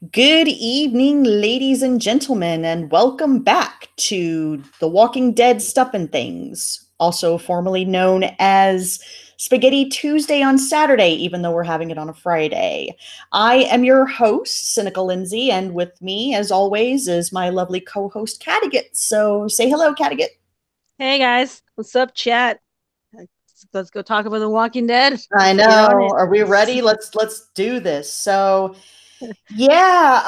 Good evening, ladies and gentlemen, and welcome back to The Walking Dead Stuff and Things, also formerly known as Spaghetti Tuesday on Saturday, even though we're having it on a Friday. I am your host, Cynical Lindsay, and with me, as always, is my lovely co-host, Kattegat. So say hello, Kattegat. Hey guys, what's up, chat? Let's go talk about The Walking Dead. I Let's get on know. it. Are we ready? Let's do this. Yeah,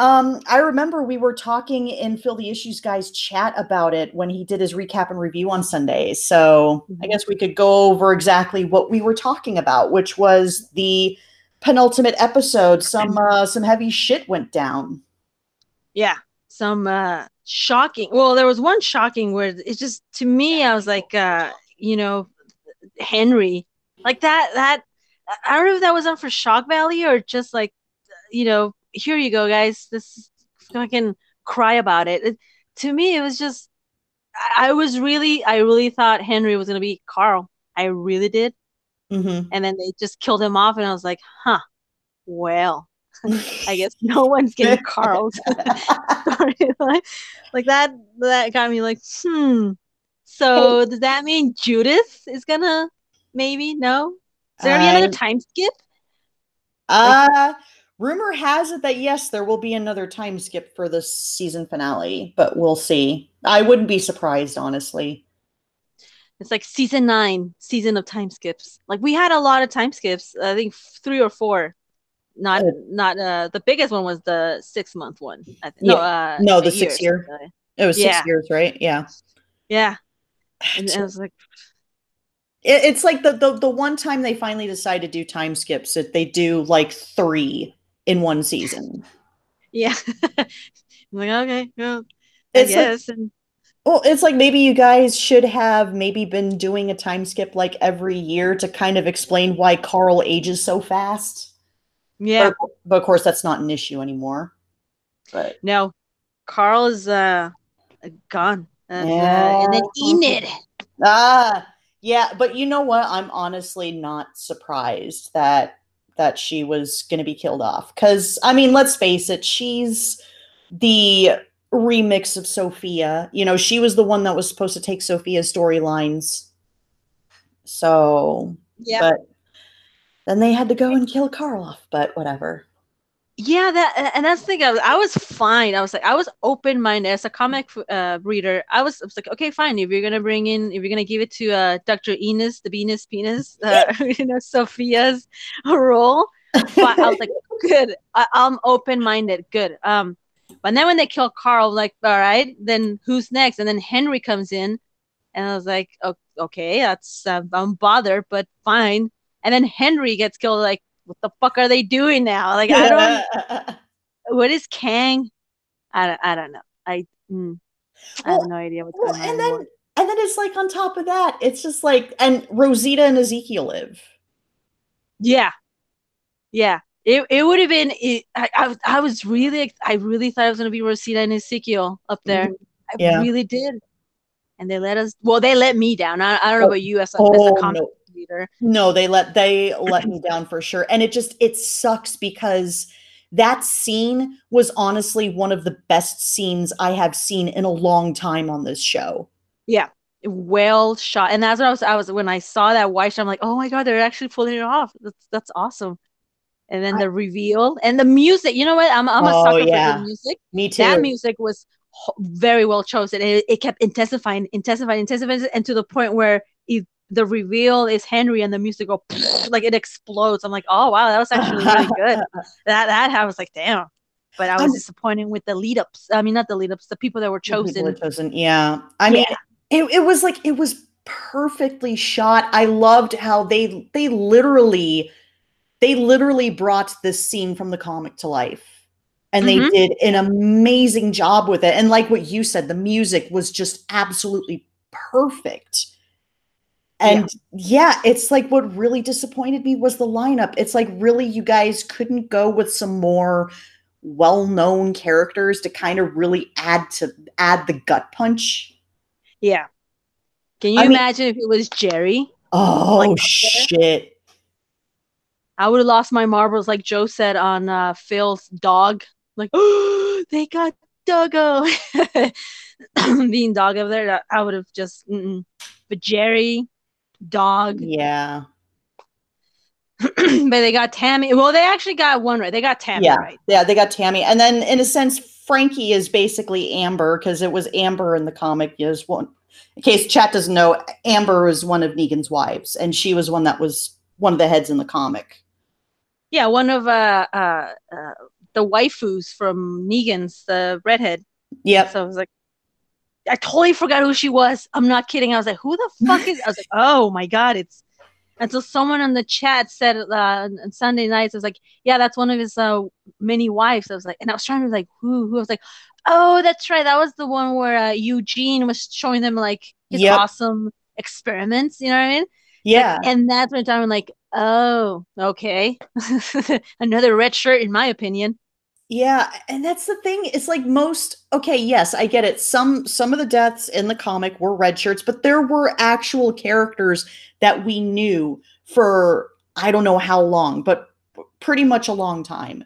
I remember we were talking in Fill the Issues guys chat about it when he did his recap and review on Sunday. So I Mhm. guess we could go over exactly what we were talking about, which was the penultimate episode. Some heavy shit went down. Yeah, some shocking. Well, there was one shocking where it's just to me, I was like, Henry, like that. I don't know if that was on for shock value or just like, here you go, guys. This is fucking cry about it. To me, it was just, I really thought Henry was gonna be Carl. I really did. Hmm. And then they just killed him off, and I was like, huh, well, I guess no one's getting Carl's storyline. Like that got me like, so does that mean Judith is gonna maybe no? Is there gonna be another I time skip? Like, uh Rumor has it that yes, there will be another time skip for the season finale, but we'll see. I wouldn't be surprised, honestly. it's like season 9, season of time skips. Like we had a lot of time skips. I think three or four. Not the biggest one was the 6 month one. I think no, Yeah. No, a the year. 6 year. It was six Yeah, years, right? Yeah. yeah. And I was like, It's like the one time they finally decide to do time skips, that they do like three in one season. yeah. I'm like, okay, well, I It's like, guess. And well, it's like maybe you guys should have maybe been doing a time skip like every year to kind of explain why Carl ages so fast. yeah, But of course, that's not an issue anymore. But no, Carl is gone. And yeah. then Enid. Ah, yeah, but you know what? I'm honestly not surprised that she was going to be killed off. Because, I mean, let's face it, she's the remix of Sophia. You know, she was the one that was supposed to take Sophia's storylines. So, Yeah. but then they had to go and kill Karl off, but whatever. Yeah, and that's the thing. I was fine. I was like, I was open minded as a comic reader. I was like, okay, fine. If you're gonna give it to Dr. Enos, the Venus Penis, Sophia's role, fine. I was like, good. I'm open minded. Good. But then when they kill Carl, I'm like, all right, then who's next? And then Henry comes in, and I was like, okay, that's I'm bothered, but fine. And then Henry gets killed. Like, what the fuck are they doing now? Like, I don't. What is Kang? I don't know. I have Well, no idea what's well, going on anymore. and then it's like on top of that, it's just like, and Rosita and Ezekiel live. Yeah, yeah. It would have been. I was really. I really thought it was gonna be Rosita and Ezekiel up there. Mhm. I Yeah. really did. And they let us. Well, they let me down. I don't know Oh, about you as a oh comic no. reader. No, they let me down for sure. And it sucks because that scene was honestly one of the best scenes I have seen in a long time on this show. Yeah, well shot. And that's what I was when I saw that white shot, I'm like, oh my God, they're actually pulling it off. That's awesome. And then I, the reveal and the music. You know what? I'm a oh sucker for good yeah. music. Me That too. music was very well chosen. It kept intensifying, and to the point where the reveal is Henry, and the music go like it explodes. I'm like, oh wow, that was actually really good. That I was like, damn. But I was I'm disappointed with the lead ups. I mean, not the lead ups, the people that were the people chosen. it doesn't, yeah. I mean, Yeah, it was like it was perfectly shot. I loved how they literally brought this scene from the comic to life. And they mm-hmm. did an Yeah, amazing job with it. And like what you said, the music was just absolutely perfect. yeah. And yeah, it's like what really disappointed me was the lineup. It's like really you guys couldn't go with some more well-known characters to kind of really add the gut punch. Yeah. Can I you mean, imagine if it was Jerry like oh up there? shit. I would have lost my marbles, like Joe said on Phil's dog. Like, oh, they got Doggo. Being dog over there, I would have just. But Jerry, dog. Yeah. But they got Tammy. Well, they actually got one right. They got Tammy Yeah. right. Yeah, they got Tammy. And then in a sense, Frankie is basically Amber because it was Amber in the comic. Is one in case chat doesn't know, Amber was one of Negan's wives, and she was one that was one of the heads in the comic. Yeah, one of the waifus from Negan's, the redhead. Yep. So I was like, I totally forgot who she was. I'm not kidding. I was like, who the fuck is? I was like, oh my god, it's until someone on the chat said on Sunday nights, I was like, yeah, that's one of his many wives. I was like, and I was trying to like, who? I was like, oh, that's right. That was the one where Eugene was showing them like his Yep. awesome experiments. You know what I mean? It's like, Yeah. and that's when I'm like, oh, okay, another red shirt, in my opinion. Yeah, and that's the thing. It's like most okay, yes, I get it. Some of the deaths in the comic were red shirts, but there were actual characters that we knew for I don't know how long, but pretty much a long time.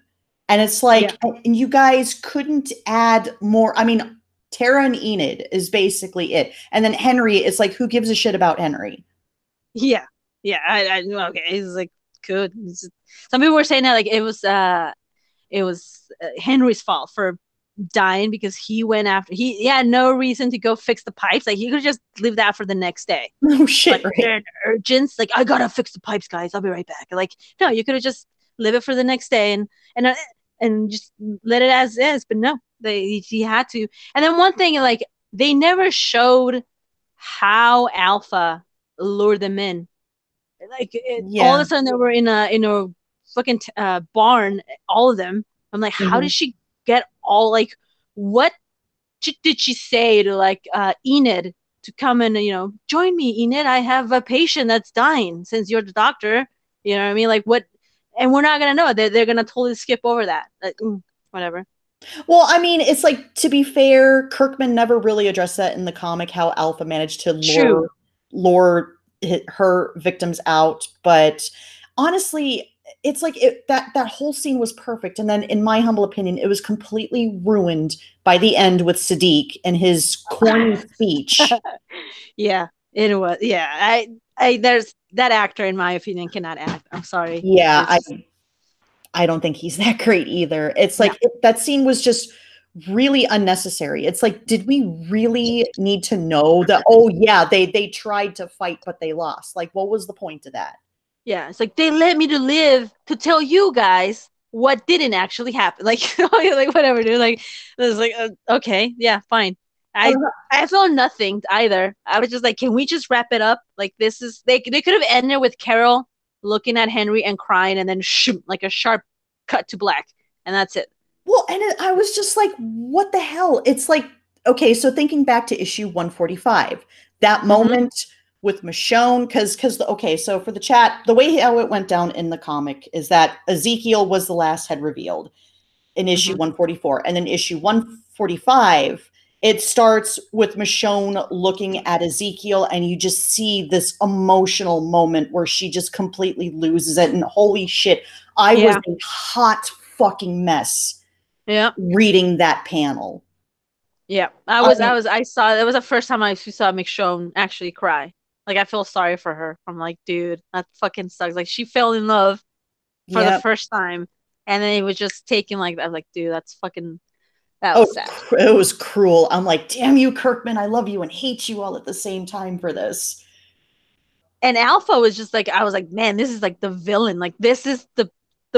And it's Yeah, like and you guys couldn't add more. I mean, Tara and Enid is basically it. And then Henry, it's like who gives a shit about Henry? yeah, yeah. Okay. It's like good. Some people were saying that like it was Henry's fault for dying because he went after he had no reason to go fix the pipes. Like he could just leave that for the next day. No shit, But right? they're an urgence. Like I gotta fix the pipes, guys. I'll be right back. Like no, you could have just leave it for the next day and just let it as is. But no, he had to. And then one thing like they never showed how Alpha lured them in. Like all of Yeah. a sudden they were in a fucking barn, all of them. I'm like, how Mhm. did she get all like what did she say to like Enid to come and join me, Enid? I have a patient that's dying since you're the doctor. You know what I mean? Like what? And we're not gonna know. They're gonna totally skip over that. Like, whatever. Well, I mean, it's like to be fair, Kirkman never really addressed that in the comic how Alpha managed to True. lure her victims out, but honestly, it's like that whole scene was perfect, and then in my humble opinion, it was completely ruined by the end with Sadiq and his corny speech. Yeah, it was. Yeah, I there's that actor in my opinion cannot act. I'm sorry. Yeah, It's I don't think he's that great either. It's no. like that scene was just really unnecessary. It's like, did we really need to know that? Oh yeah, they tried to fight but they lost. Like, what was the point of that? Yeah, it's like they let me to live to tell you guys what didn't actually happen. Like, like whatever, dude. Like, it was like, okay, yeah, fine. I Uh, I felt nothing either. I was just like, can we just wrap it up? Like, this is they could have ended with Carol looking at Henry and crying, and then shoom, like a sharp cut to black, and that's it. Well, and I was just like, what the hell? It's like, okay, so thinking back to issue 145, that Mm-hmm. moment with Michonne, because okay, so for the chat, the way how it went down in the comic is that Ezekiel was the last head revealed in issue Mm-hmm. 144. And then issue 145, it starts with Michonne looking at Ezekiel, and you just see this emotional moment where she just completely loses it. And holy shit, I was Yeah. a hot fucking mess Yeah. reading that panel. Yeah, I mean, I saw, that was the first time I saw Michonne actually cry. Like, I feel sorry for her. I'm like, dude, that fucking sucks. Like, she fell in love for the yeah. first time, and then it was just taken like that. I was like, dude, that's fucking, that Oh, was sad. it was cruel. I'm like, damn you, Kirkman. I love you and hate you all at the same time for this. And Alpha was just like, I was like, man, this is like the villain. Like, this is the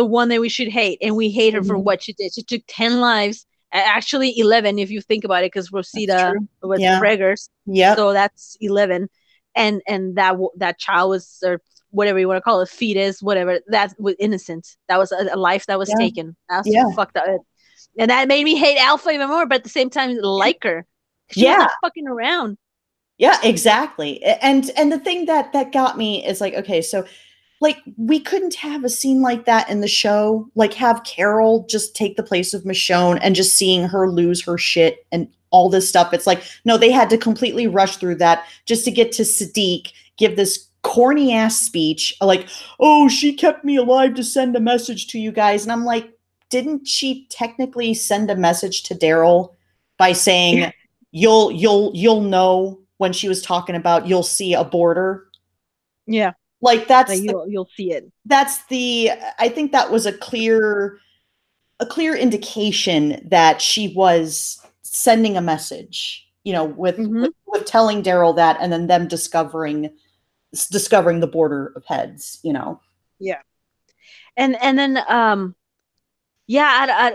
one that we should hate, and we hate her for Mhm. what she did. She took 10 lives, actually 11 if you think about it, because That's Rosita true. was Yeah. preggers, Yep. so that's 11, and that child was, or whatever you want to call it, fetus, whatever, that was innocent. That was a life that was Yeah. taken. That's Yeah. fucked up, and that made me hate Alpha even more. But at the same time, like her, she was Yeah. not fucking around. Yeah, exactly. And the thing that got me is like, okay, so like we couldn't have a scene like that in the show, like have Carol just take the place of Michonne and just seeing her lose her shit and all this stuff. It's like, no, they had to completely rush through that just to get to Sadiq, give this corny ass speech like, oh, she kept me alive to send a message to you guys. And I'm like, didn't she technically send a message to Daryl by saying you'll know when she was talking about you'll see a border? Yeah, Like like you'll see it. that's the I think that was a clear indication that she was sending a message, you know, Hmm. with telling Daryl that, and then them discovering the border of heads, you know. Yeah, and then yeah,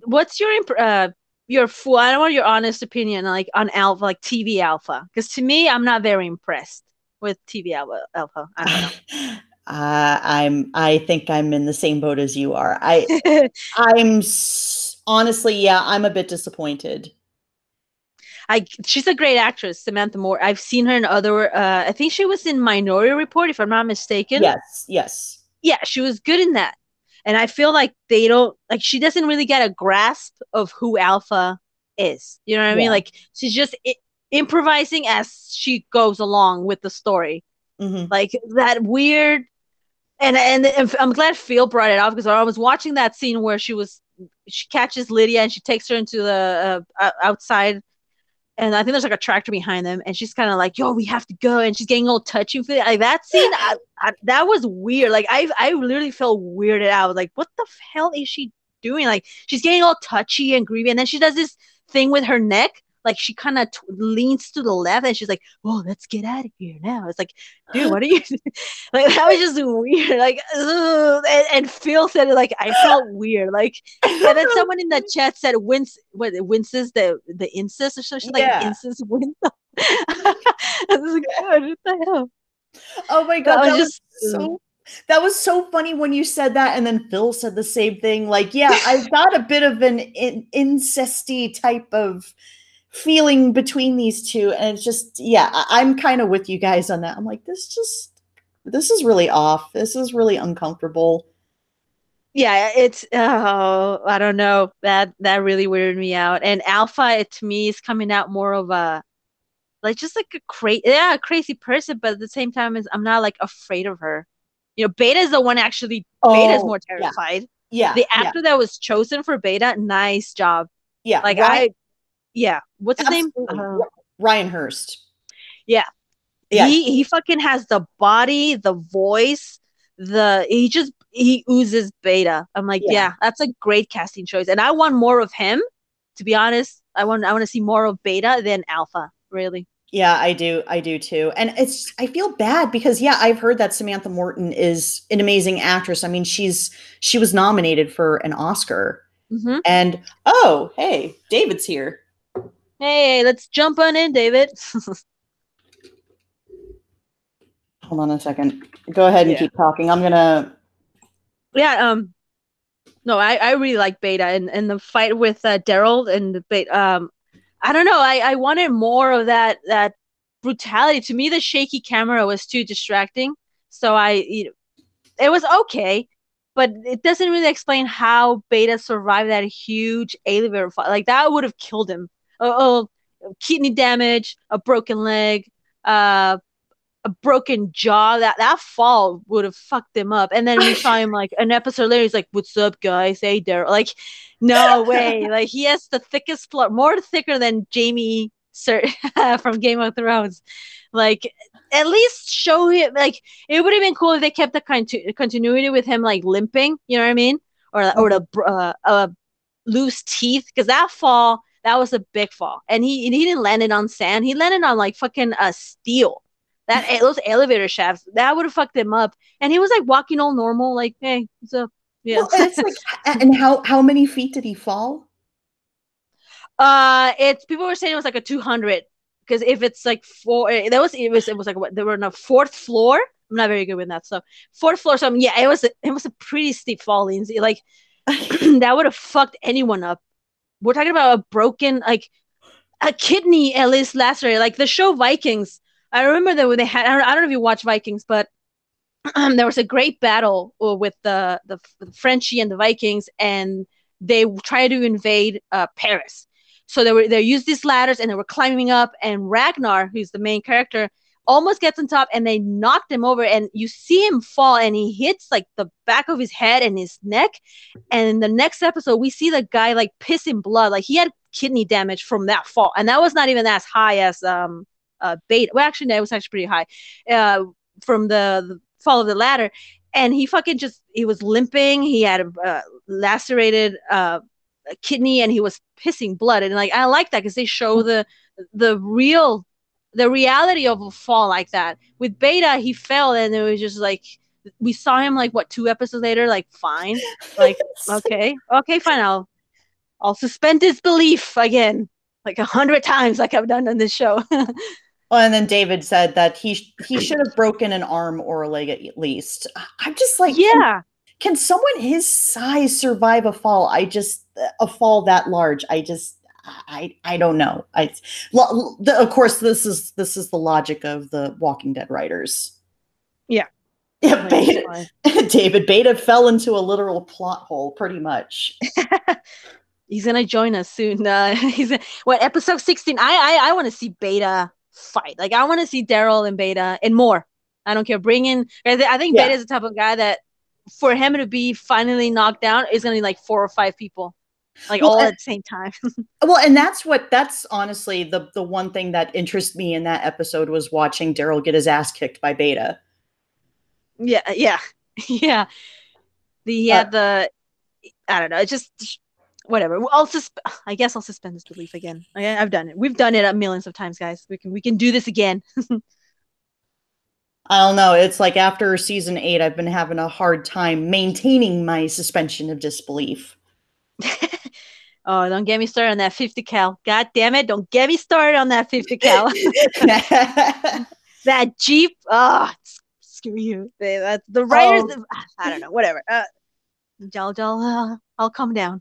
what's your full? I don't want your honest opinion like on Alpha, like TV Alpha, because to me, I'm not very impressed with TV Alpha. Alpha. I don't I think I'm in the same boat as you are. know. Honestly, yeah, I'm a bit disappointed. She's a great actress, Samantha Moore. I've seen her in other. I think she was in Minority Report, if I'm not mistaken. Yes, yes. Yeah, she was good in that. And I feel like they don't like she doesn't really get a grasp of who Alpha is. You know what I mean? Yeah. Like she's just improvising as she goes along with the story. Hmm. Like that weird and I'm glad Phil brought it up because I was watching that scene where she catches Lydia and she takes her into the outside and I think there's like a tractor behind them, and she's kind of like, "Yo, we have to go," and she's getting all touchy with it. Like that scene, that was weird. Like I literally felt weirded out. Like, what the hell is she doing? Like she's getting all touchy and greedy, and then she does this thing with her neck. Like she kind of leans to the left, and she's like, "Oh, let's get out of here now." It's like, dude, what are you? Like that was just weird. Like, and Phil said it like I felt weird. Like, and then someone in the chat said winces the incest or something like Yeah. incest wins. I was like, God, what the hell? Oh my That God, was just that was so funny when you said that, and then Phil said the same thing. Like, yeah, I've got a bit of an incesty type of feeling between these two, and it's just, yeah, I'm kind of with you guys on that. I'm like, this is really off. This is really uncomfortable. yeah, it's I don't know. That really weirded me out. And Alpha to me is coming out more of a like just like a crazy person, but at the same time is I'm not like afraid of her. You know, Beta is the one actually Beta is Oh, more yeah, terrified. yeah, The yeah, actor that was chosen for Beta, nice job. yeah. Like Ryan, yeah, what's his name? absolutely. Ryan Hurst. Yeah, Yeah, he fucking has the body, the voice, he oozes Beta. I'm like, yeah. yeah, that's a great casting choice, and I want more of him. To be honest, I want to see more of Beta than Alpha. Really. Yeah, I do. I do too. And I feel bad because yeah, I've heard that Samantha Morton is an amazing actress. I mean, she was nominated for an Oscar. Mm-hmm. And oh, hey, David's here. Hey, let's jump on in, David. Hold on a second. Go ahead and Yeah. keep talking. I'm gonna Yeah, no, I really like Beta and the fight with Daryl and the Beta I don't know, I wanted more of that brutality. To me the shaky camera was too distracting. So it was okay, but it doesn't really explain how Beta survived that huge elevator fight. Like that would have killed him. Kidney damage, a broken leg, uh a broken jaw. That fall would have fucked him up. And then we saw him like an episode later. He's like, "What's up, guys? Hey there." Like, no way. Like he has the thickest floor, more thicker than Jamie Sir from Game of Thrones. Like, at least show him. Like, it would have been cool if they kept the continuity with him like limping. You know what I mean? Or the loose teeth because that fall. That was a big fall, and he didn't land it on sand. He landed on like fucking steel those elevator shafts that would have fucked him up. And he was like walking all normal, like, "Hey, what's up?" Yeah. well, it's like, and how many feet did he fall? It's people were saying it was like a 200 because if it's like four, it was like what they were on a fourth floor. I'm not very good with that, so fourth floor. So yeah, it was a pretty steep fall, Lindsay. Like that would have fucked anyone up. We're talking about a broken like a kidney at least lacerated. Like the show Vikings. I remember that when they had. I don't know if you watch Vikings, but there was a great battle with the Frenchie and the Vikings, and they tried to invade Paris. So they used these ladders and they were climbing up. And Ragnar, who's the main character, almost gets on top, and they knocked him over, and you see him fall, and he hits like the back of his head and his neck. And in the next episode, we see the guy like pissing blood, like he had kidney damage from that fall, and that was not even as high as Beta. Well, actually, no, it was actually pretty high from the fall of the ladder. And he fucking just he was limping. He had a lacerated kidney, and he was pissing blood. And like I like that because they show the real the reality of a fall like that. With Beta, he fell, and it was just like we saw him like what 2 episodes later, like fine, like okay, fine, I'll suspend disbelief again, like 100 times, like I've done on this show. Well, and then David said that he should have broken an arm or a leg at least. I'm just like, Yeah. Can someone his size survive a fall? A fall that large. I don't know. Of course, this is the logic of the Walking Dead writers. Yeah. Yeah, David Beta fell into a literal plot hole, pretty much. He's gonna join us soon. He's what episode 16. I want to see Beta fight. Like I want to see Daryl and Beta and more. I don't care. Bring in. I think Beta is the type of guy that for him to be finally knocked down is gonna be like 4 or 5 people, like all at the same time. Well, and that's honestly the one thing that interested me in that episode was watching Daryl get his ass kicked by Beta. Yeah. The I don't know. It's just whatever. I guess I'll suspend this belief again. I've done it. We've done it millions of times, guys. We can do this again. I don't know. It's like after season 8, I've been having a hard time maintaining my suspension of disbelief. Oh, don't get me started on that 50 cal. God damn it. Don't get me started on that 50 cal. That Jeep. Oh, screw you. The writers. I don't know. Whatever. I'll come down.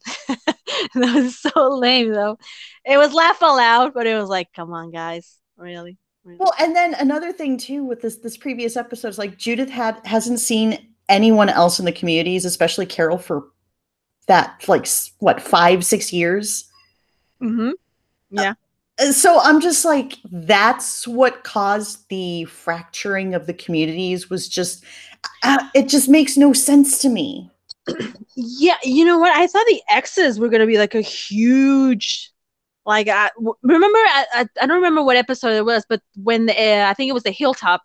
That was so lame, though. It was laugh out loud, but it was like, come on, guys. Really? Well, and then another thing too with this previous episode is like Judith hasn't seen anyone else in the communities, especially Carol, for that like what 5-6 years. Mm-hmm. Yeah. So I'm just like, that's what caused the fracturing of the communities. Was just it just makes no sense to me. Yeah, you know what? I thought the X's were gonna be like a huge, like remember I don't remember what episode it was, but when I think it was the hilltop,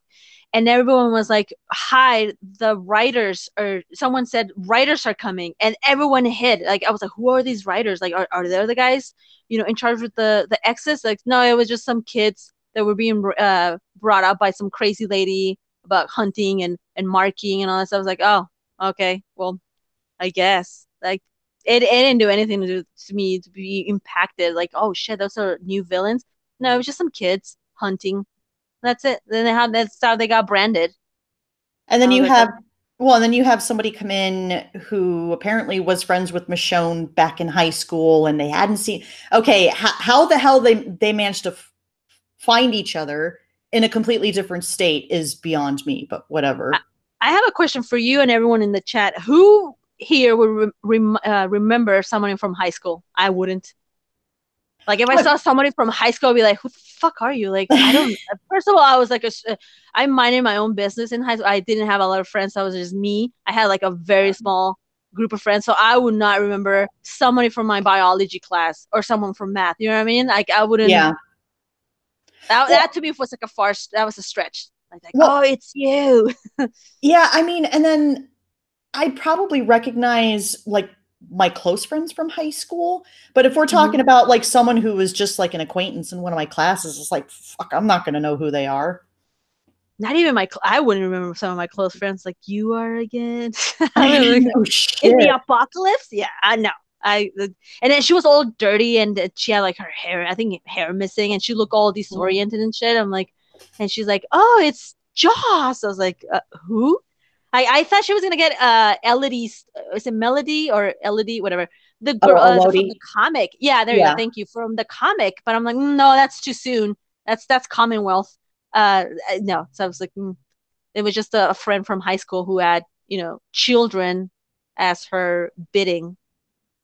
and everyone was like, "Hi, the writers," or someone said, "Writers are coming," and everyone hid. Like I was like, "Who are these writers? Like, are they the guys, in charge with the X's?" Like, no, it was just some kids that were being brought up by some crazy lady about hunting and marking and all that stuff. I was like, "Oh, okay, well." I guess like it didn't do anything to me to be impacted. Like, oh shit, those are new villains. No, it was just some kids hunting. That's it. That's how they got branded. And then you have and then you have somebody come in who apparently was friends with Michonne back in high school, and they hadn't seen. Okay, how the hell they managed to find each other in a completely different state is beyond me. But whatever. I have a question for you and everyone in the chat. Who here would remember someone from high school? I wouldn't. Like if I saw somebody from high school, I'd be like, "Who the fuck are you?" Like I don't. First of all, I was like I minded my own business in high school. I didn't have a lot of friends. That was just me. I had like a very small group of friends, so I would not remember somebody from my biology class or someone from math. You know what I mean? Like I wouldn't. Yeah. That to me was like that was a stretch. Like oh, it's you. Yeah, I mean, and then I'd probably recognize like my close friends from high school. But if we're talking about like someone who was just like an acquaintance in one of my classes, it's like, fuck, I'm not going to know who they are. Not even I wouldn't remember some of my close friends. Like you are again. Oh, shit. In the apocalypse? Yeah, I know. And then she was all dirty, and she had like her hair, I think hair missing, and she looked all disoriented and shit. I'm like, and she's like, oh, it's Joss. I was like, who? I thought she was gonna get Elodie's, is it Melody or Elodie, whatever, the girl from the comic. Yeah, there you go. Thank you, from the comic. But I'm like, no, that's too soon. That's Commonwealth. No. So I was like, it was just a friend from high school who had children as her bidding.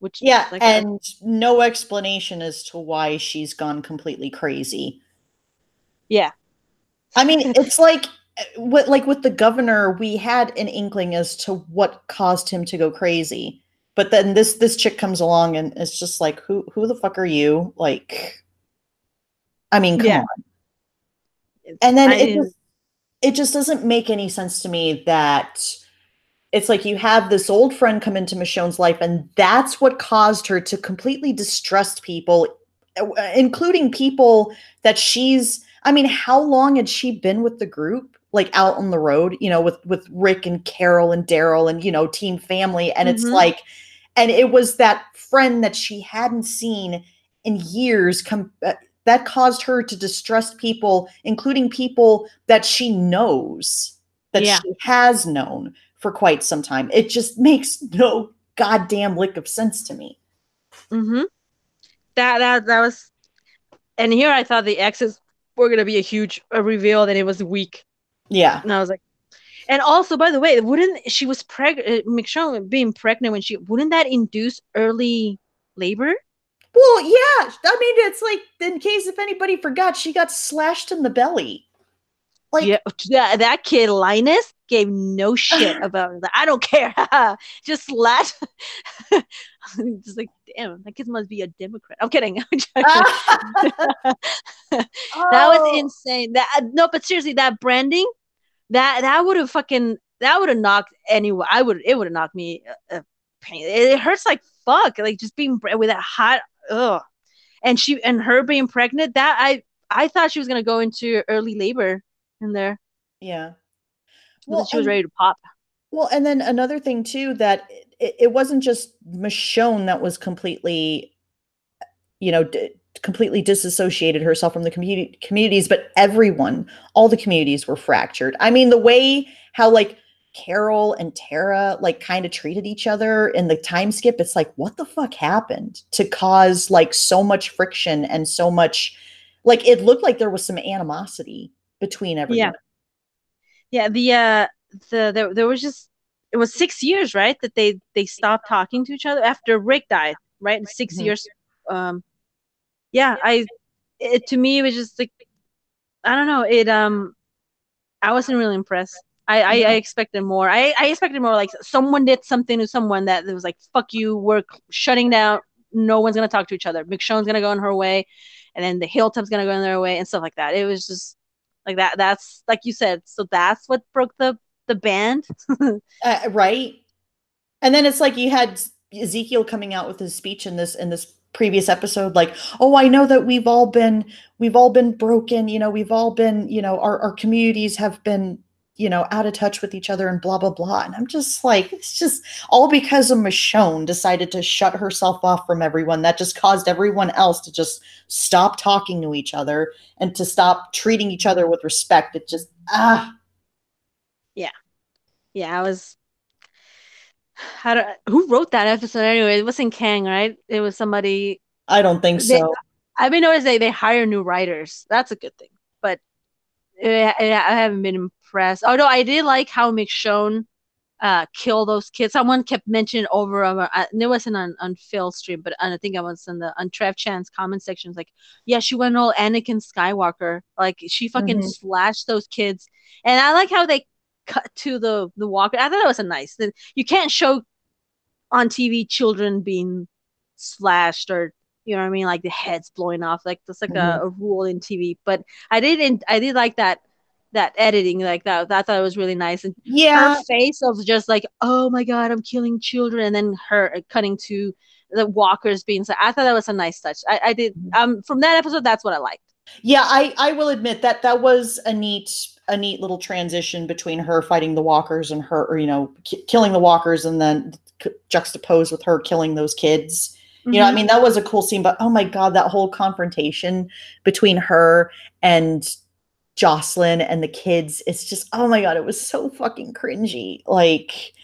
Which like, and no explanation as to why she's gone completely crazy. Yeah. I mean, it's like with the governor, we had an inkling as to what caused him to go crazy. But then this chick comes along and it's just like, who the fuck are you? Like, I mean, come Yeah. on. And then I it just doesn't make any sense to me that it's like you have this old friend come into Michonne's life, and that's what caused her to completely distrust people, including people that she's. I mean, how long had she been with the group? Like out on the road, with Rick and Carol and Daryl and Team Family, and it's mm-hmm. like, and it was that friend that she hadn't seen in years that caused her to distrust people, including people that she knows, that Yeah. she has known for quite some time. It just makes no goddamn lick of sense to me. Mm-hmm. That was, and here I thought the exes were gonna be a huge reveal, and it was weak. Yeah. And I was like, and also, by the way, wouldn't she was pregnant? Michonne being pregnant when she wouldn't that induce early labor? Well, yeah. I mean, it's like, in case if anybody forgot, she got slashed in the belly. Yeah, Like, that kid Linus gave no shit about it. Like, I don't care. Just let. Just like, damn, that kid must be a Democrat. I'm kidding. I'm joking. That was oh, insane. That no, but seriously, that branding, that would have fucking that would have knocked anyone. It would have knocked me. Pain. It hurts like fuck. Like just being with that hot. Ugh. And her being pregnant. That I thought she was gonna go into early labor in there. yeah. But then Well, she was ready to pop. and then another thing too, that it wasn't just Michonne that was you know, completely disassociated herself from the communities, but everyone, all the communities were fractured. I mean, the way how like Carol and Tara like kind of treated each other in the time skip, it's like, what the fuck happened to cause like so much friction and so much, like it looked like there was some animosity between Yeah. everyone. Yeah, there was just it was 6 years, right? That they stopped talking to each other after Rick died, right? 6 years. Um, yeah, to me it was just like I don't know. I wasn't really impressed. I No. expected more. I expected more like someone did something to someone that was like, fuck you, we're shutting down. No one's gonna talk to each other. McShon's gonna go in her way, and then the Hilltop's gonna go in their way and stuff like that. It was just like that. That's like you said. So that's what broke the band. Right. And then it's like you had Ezekiel coming out with his speech in this previous episode, like, oh, I know that we've all been broken, we've all been, our communities have been, out of touch with each other and blah blah blah. And I'm just like, it's just all because of Michonne decided to shut herself off from everyone. That just caused everyone else to just stop talking to each other and to stop treating each other with respect. It just Yeah, yeah. I was. Who wrote that episode anyway? It wasn't Kang, right? It was somebody. I don't think They, so. I've been noticing they hire new writers. That's a good thing. But I haven't been impressed. Oh no, I did like how McShone kill those kids. Someone kept mentioning over and it wasn't on Phil's stream, but I think I was in the on Trev Chan's comment sections like, yeah, she went all Anakin Skywalker. Like she fucking Mhm. slashed those kids. And I like how they cut to the walker. I thought that was a nice. You can't show on TV children being slashed or you know what I mean, like the heads blowing off. Like that's like Mhm. a rule in TV. But I did like that editing like that. I thought it was really nice. And her Yeah, face of just like, oh my god, I'm killing children, and then her cutting to the walkers being so. I thought that was a nice touch. I did from that episode. That's what I liked. yeah, I will admit that that was a neat little transition between her fighting the walkers and her, or, killing the walkers, and then juxtaposed with her killing those kids. I Mm-hmm. mean, that was a cool scene, but oh my God, that whole confrontation between her and Jocelyn and the kids, it's just, oh my God, it was so fucking cringy. Like,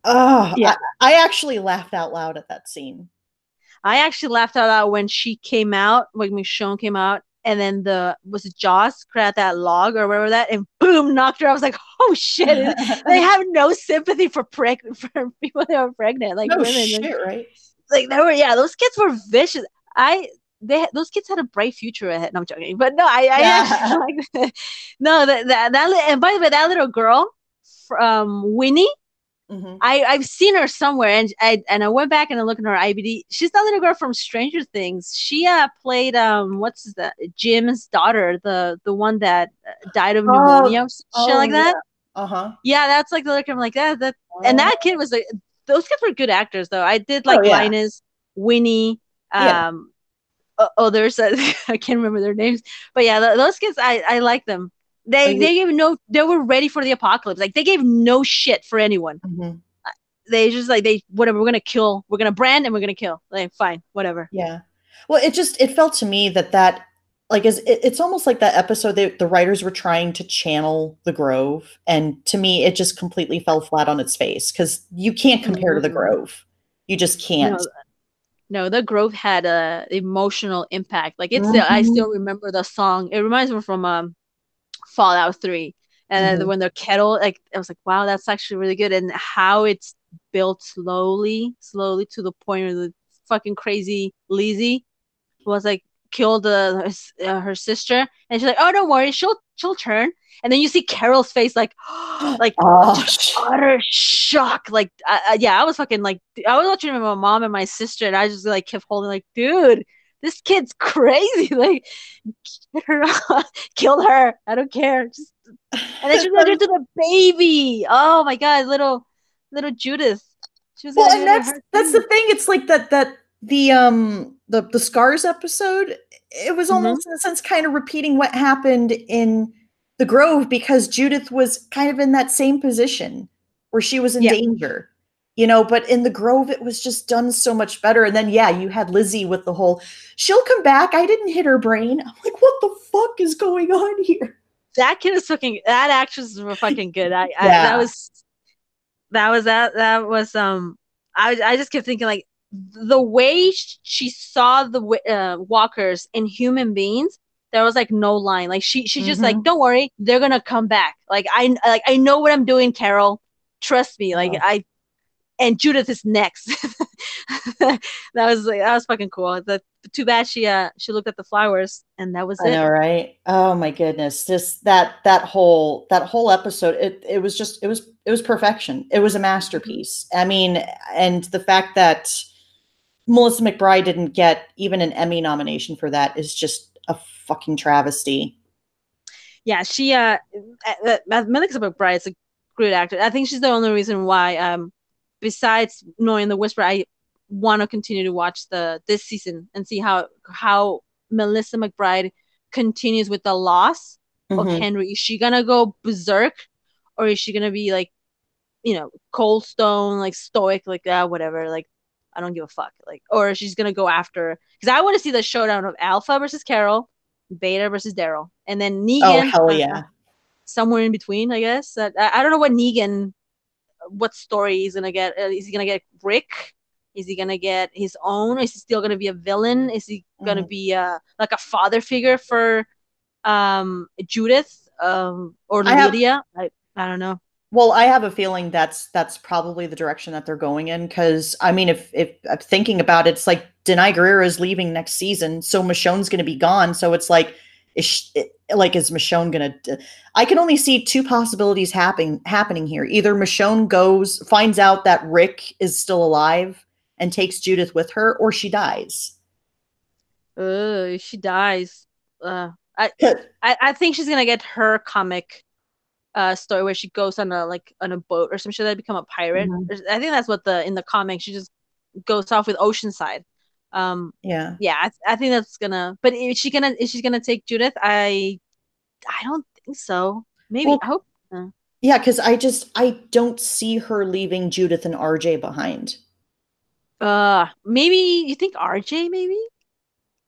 oh, Yeah. I actually laughed out loud at that scene. I actually laughed out loud when she came out, when Michonne came out, and then was it Joss grabbed that log or whatever that, and boom, knocked her. I was like, oh shit! They have no sympathy for for people that are pregnant, like No women. shit, right? Like they were, yeah, those kids were vicious. I those kids had a bright future ahead. No, I'm joking, but no, I actually Yeah. like that. No, and by the way, that little girl from Winnie. Hmm. I've seen her somewhere, and I went back and I looked at her IBD. She's that little girl from Stranger Things. She played what's that, Jim's daughter, the one that died of pneumonia Oh, or some shit like oh that. yeah. Uh-huh. Yeah, that's like the look. I'm like that and Oh, that kid was like, those kids were good actors though. I did oh like yeah. Linus, Winnie, Yeah. um, others. I can't remember their names, but yeah, those kids I like them. Oh, They gave no, they were ready for the apocalypse. Like they gave no shit for anyone. mhm. They just like, they whatever, we're gonna kill, we're gonna brand, and we're gonna kill, like fine, whatever. Yeah. Well, it felt to me that like it's almost like that episode the writers were trying to channel the Grove, and to me it just completely fell flat on its face because you can't compare to the Mm. Grove. You just can't. No, no, the Grove had a emotional impact. Like it's still, I Hmm. still remember the song. It reminds me from Fallout 3. And then Hmm. when the kettle, like I was like, wow, that's actually really good. And how it's built slowly, slowly to the point where the fucking crazy Lizzie was like killed her sister, and she's like, "Oh, don't worry, she'll turn." And then you see Carol's face, like, like Oh, just utter shock. Like, yeah, I was fucking like, I was watching with my mom and my sister, and I just like kept holding, like, dude, this kid's crazy. Like, get her, kill her. I don't care. Just, and then she's gonna do it to the baby. Oh my god, little Judith. She was well, gonna do and it to her that's the too. thing. It's like that the Scars episode, it was Mm-hmm. almost in a sense kind of repeating what happened in the Grove because Judith was kind of in that same position where she was in Yeah. danger. You know, but in the Grove it was just done so much better. And then yeah, you had Lizzie with the whole she'll come back. I didn't hit her brain. I'm like, what the fuck is going on here? That kid is fucking. That actress were fucking good. That Yeah. was that was I just kept thinking, like, the way she saw the walkers in human beings. There was like no line. Like she just like, Hmm. don't worry, they're gonna come back. Like I know what I'm doing, Carol. Trust me. Like Oh. I and Judith is next. That was fucking cool. Too bad she looked at the flowers and that was I it. know, right? Oh my goodness. Just that whole episode, it was just it was perfection. It was a Mhm. masterpiece. I mean, and the fact that Melissa McBride didn't get even an Emmy nomination for that is just a fucking travesty. Yeah, she Melissa McBride is a great actor. I think she's the only reason why, besides knowing the Whisper, I want to continue to watch the this season and see how Melissa McBride continues with the loss of Hmm. Henry. Is she gonna go berserk, or is she gonna be like, cold stone, like stoic, like, whatever, like I don't give a fuck, like, or she's gonna go after, because I want to see the showdown of Alpha versus Carol, Beta versus Daryl, and then Oh Negan, hell yeah. somewhere in between, I guess. I don't know what Negan, what story he's gonna get. Is he gonna get Rick? Is he gonna get his own? Is he still gonna be a villain? Is he gonna Mhm. be like a father figure for Judith, or I have Lydia? I don't know. Well, I have a feeling that's probably the direction that they're going in. Because I mean, if I'm thinking about it, it's like Denai Guerrero is leaving next season, so Michonne's going to be gone. So it's like, is Michonne going to? I can only see two possibilities happening here. Either Michonne finds out that Rick is still alive and takes Judith with her, or she dies. She dies. Uh, I, I think she's gonna get her comic story where she goes on a boat or some shit that become a pirate. Mhm. I think that's what the in the comic she just goes off with Oceanside. Yeah. Yeah, I think that's gonna. But is she gonna take Judith? I don't think so. Maybe, Well, I hope. yeah, because I don't see her leaving Judith and RJ behind. Maybe you think RJ maybe,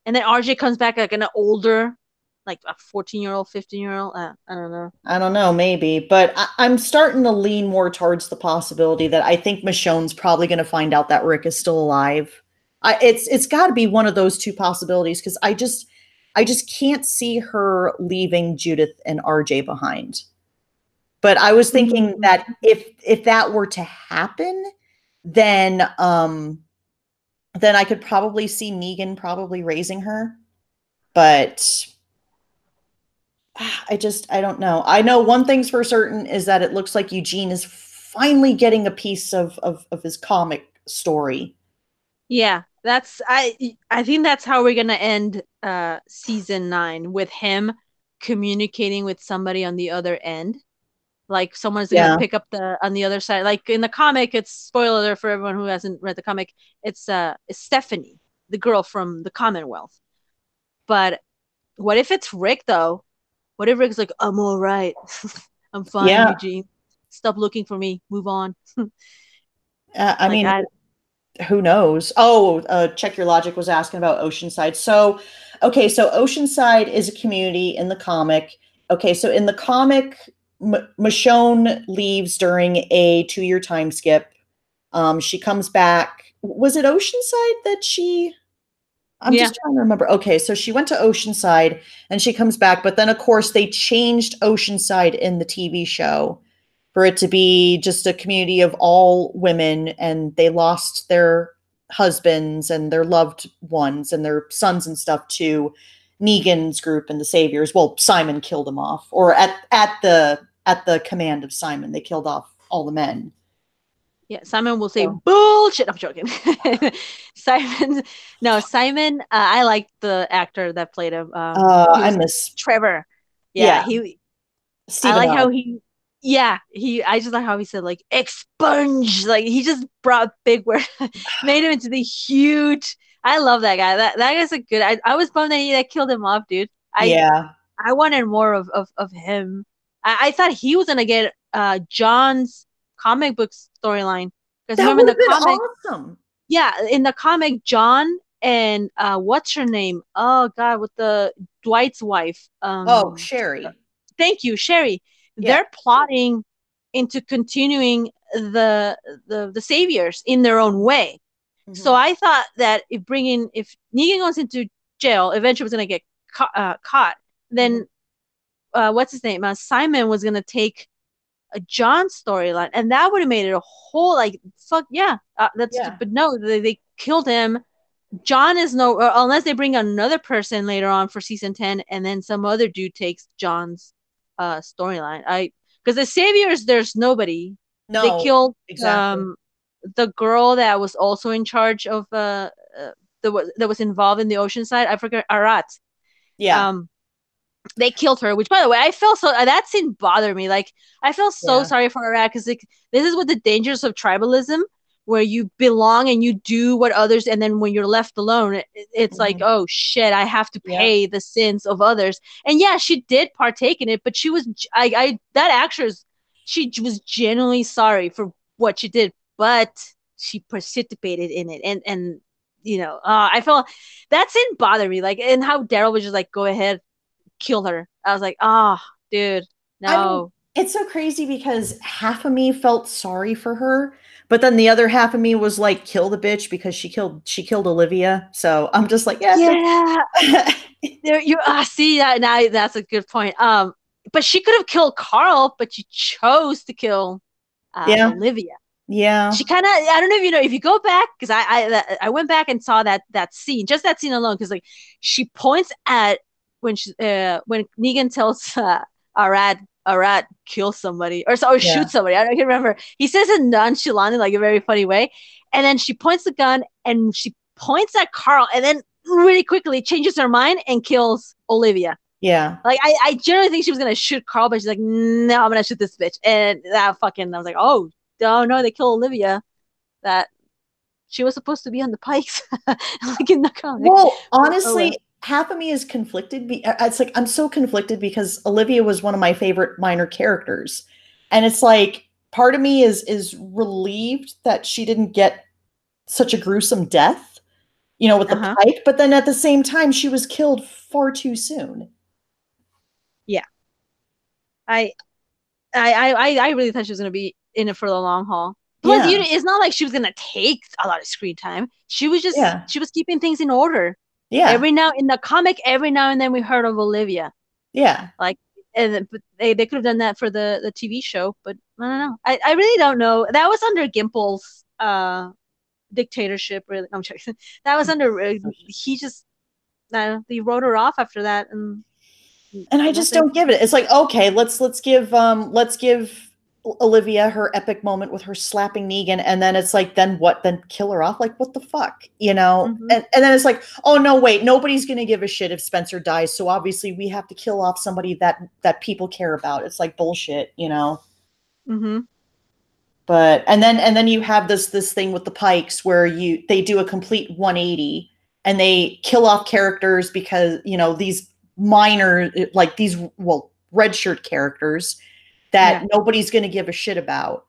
and then RJ comes back like an older, like a 14-year-old, 15-year-old. I don't know. I don't know, maybe, but I'm starting to lean more towards the possibility that I think Michonne's probably going to find out that Rick is still alive. It's got to be one of those two possibilities because I just can't see her leaving Judith and RJ behind. But I was thinking that Mm-hmm. if that were to happen, then then I could probably see Negan probably raising her. But I don't know. I know one thing's for certain is that it looks like Eugene is finally getting a piece of his comic story. Yeah, I think that's how we're gonna end season 9 with him communicating with somebody on the other end. Like someone's gonna Yeah. pick up the on the other side. Like in the comic, it's spoiler alert for everyone who hasn't read the comic. It's Stephanie, the girl from the Commonwealth. But what if it's Rick though? What if Rick's like, I'm all right. I'm fine, Yeah. Eugene. Stop looking for me. Move on. I Like mean, I who knows? Oh, Check Your Logic was asking about Oceanside. So, okay, so Oceanside is a community in the comic. Okay, so in the comic, Michonne leaves during a 2 year time skip. She comes back. Was it Oceanside that she? I'm yeah. just trying to remember. Okay, so she went to Oceanside and she comes back, but then of course they changed Oceanside in the TV show for it to be just a community of all women, and they lost their husbands and their loved ones and their sons and stuff to Negan's group and the Saviors. Well, Simon killed them off, or at the command of Simon, they killed off all the men. Yeah, Simon will say So, bullshit. I'm joking. Simon, no, Simon. I like the actor that played him. He I was miss, Trevor. Yeah, yeah, he. I Stephen like how O. he. Yeah, he. I just like how he said like expunge. Like he just brought big word, made him into the huge. I love that guy. That guy's a good. I was bummed that he killed him off, dude. Yeah, I wanted more of him. I thought he was gonna get John's comic book storyline because that remember in would the have been comic, awesome. yeah, in the comic, John and what's her name? Oh God, with the Dwight's wife. Oh, Sherry. Thank you, Sherry. Yeah. They're plotting into continuing the saviors in their own way. So Hmm. I thought that if Negan goes into jail, eventually was gonna get caught. Hmm. Then what's his name? Simon was gonna take a John storyline, and that would have made it a whole like fuck yeah. That's Yeah. but no, they killed him. John is no unless they bring another person later on for season 10, and then some other dude takes John's storyline. I because the saviors there's nobody. They No, killed exactly. um the girl that was also in charge of that was involved in the ocean side. I forget Arat. Yeah. Um, they killed her, which by the way, I felt so that scene bothered me. Like I felt so Yeah. sorry for Iraq because like this is what the dangers of tribalism, where you belong and you do what others, and then when you're left alone, it's like, Hmm. oh shit, I have to Yeah. pay the sins of others. And yeah, she did partake in it, but she was, I that actress, she was genuinely sorry for what she did, but she participated in it, and I felt that scene bothered me, like, and how Daryl was just like, go ahead kill her. I was like, oh, dude, I mean, no. it's so crazy because half of me felt sorry for her, but then the other half of me was like, kill the bitch because she killed Olivia. So I'm just like, yeah, Yeah, there you see that now. That's a good point. But she could have killed Carl, but she chose to kill yeah, Olivia. yeah, She kind of, I don't know if you know, if you go back, because I went back and saw that scene, just that scene alone, because like she points at when Negan tells Arad kill somebody or yeah, shoot somebody. I don't remember. He says it nonchalantly, like a very funny way, and then she points the gun and she points at Carl, and then really quickly changes her mind and kills Olivia. yeah. Like I generally think she was gonna shoot Carl, but she's like, no, I'm gonna shoot this bitch. And that fucking I was like, oh no, they kill Olivia. That she was supposed to be on the pikes, like in the comic. Well, But oh well. honestly, half of me is conflicted. It's like I'm so conflicted because Olivia was one of my favorite minor characters, and it's like part of me is relieved that she didn't get such a gruesome death, with the Uh-huh. pike. But then at the same time, she was killed far too soon. Yeah. I I really thought she was gonna be in it for the long haul. Plus, Yeah, it's not like she was gonna take a lot of screen time. yeah, She was keeping things in order. yeah, Every now in the comic, every now and then we heard of Olivia. yeah. Like, but they could have done that for the TV show, but I don't know. I really don't know. That was under Gimple's dictatorship. Really, I'm joking. That was under. He just he wrote her off after that, And I and just that's it. don't give it. It's like, okay, let's give Olivia her epic moment with her slapping Negan, and then it's like, then what? Then kill her off? Like, what the fuck? You know? Mm-hmm. And then it's like, oh no, wait, nobody's gonna give a shit if Spencer dies, so obviously we have to kill off somebody that people care about. It's like bullshit, you know? Mm-hmm. But and then you have this thing with the Pikes where they do a complete 180 and they kill off characters because these minor, like these, well, red shirt characters that Yeah. nobody's going to give a shit about,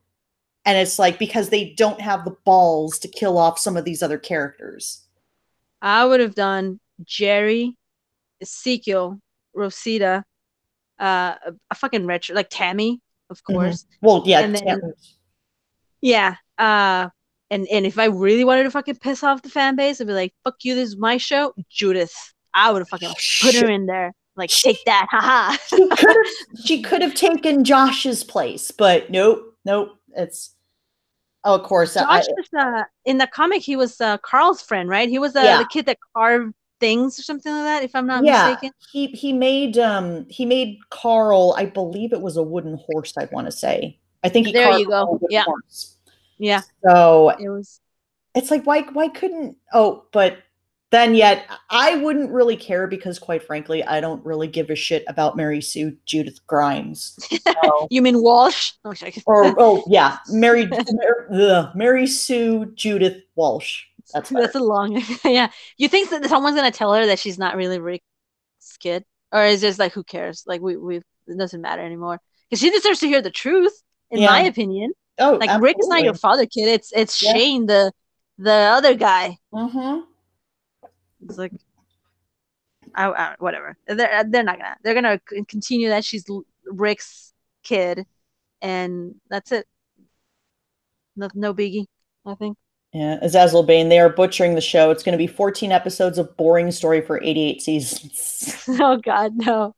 and it's like because they don't have the balls to kill off some of these other characters. I would have done Jerry, Ezekiel, Rosita, a fucking retro like Tammy, of course, Well, yeah, and then yeah, and if I really wanted to fucking piss off the fan base, I'd be like, "Fuck you, this is my show." Judith, I would have fucking put her shit. in there, like, She, take that, haha. she could have taken Josh's place, but nope, nope. It's, oh, of course, Josh was in the comic. He was Carl's friend, right? He was yeah. the kid that carved things or something like that, if I'm not Yeah, mistaken. he made Carl, I believe it was a wooden horse, I want to say. I think he There carved you a go. wooden Yeah, horse. yeah. So It was. it's like, why couldn't, oh, but then yet I wouldn't really care because quite frankly, I don't really give a shit about Mary Sue Judith Grimes. So, You mean Walsh? Oh, sorry. or oh yeah, Mary Sue Judith Walsh. That's better. That's a long. Yeah. You think that someone's gonna tell her that she's not really Rick's kid, or is just like who cares? Like we it doesn't matter anymore because she deserves to hear the truth, in my Yeah. opinion. Oh, Like Rick is not your absolutely. father, kid. It's Yeah. Shane, the other guy. Mm-hmm. It's like whatever. They're not gonna. They're gonna continue that she's Rick's kid, and that's it. No, no biggie. I think. Yeah, Azazel Bane, they are butchering the show. It's going to be 14 episodes of boring story for 88 seasons. Oh God, no,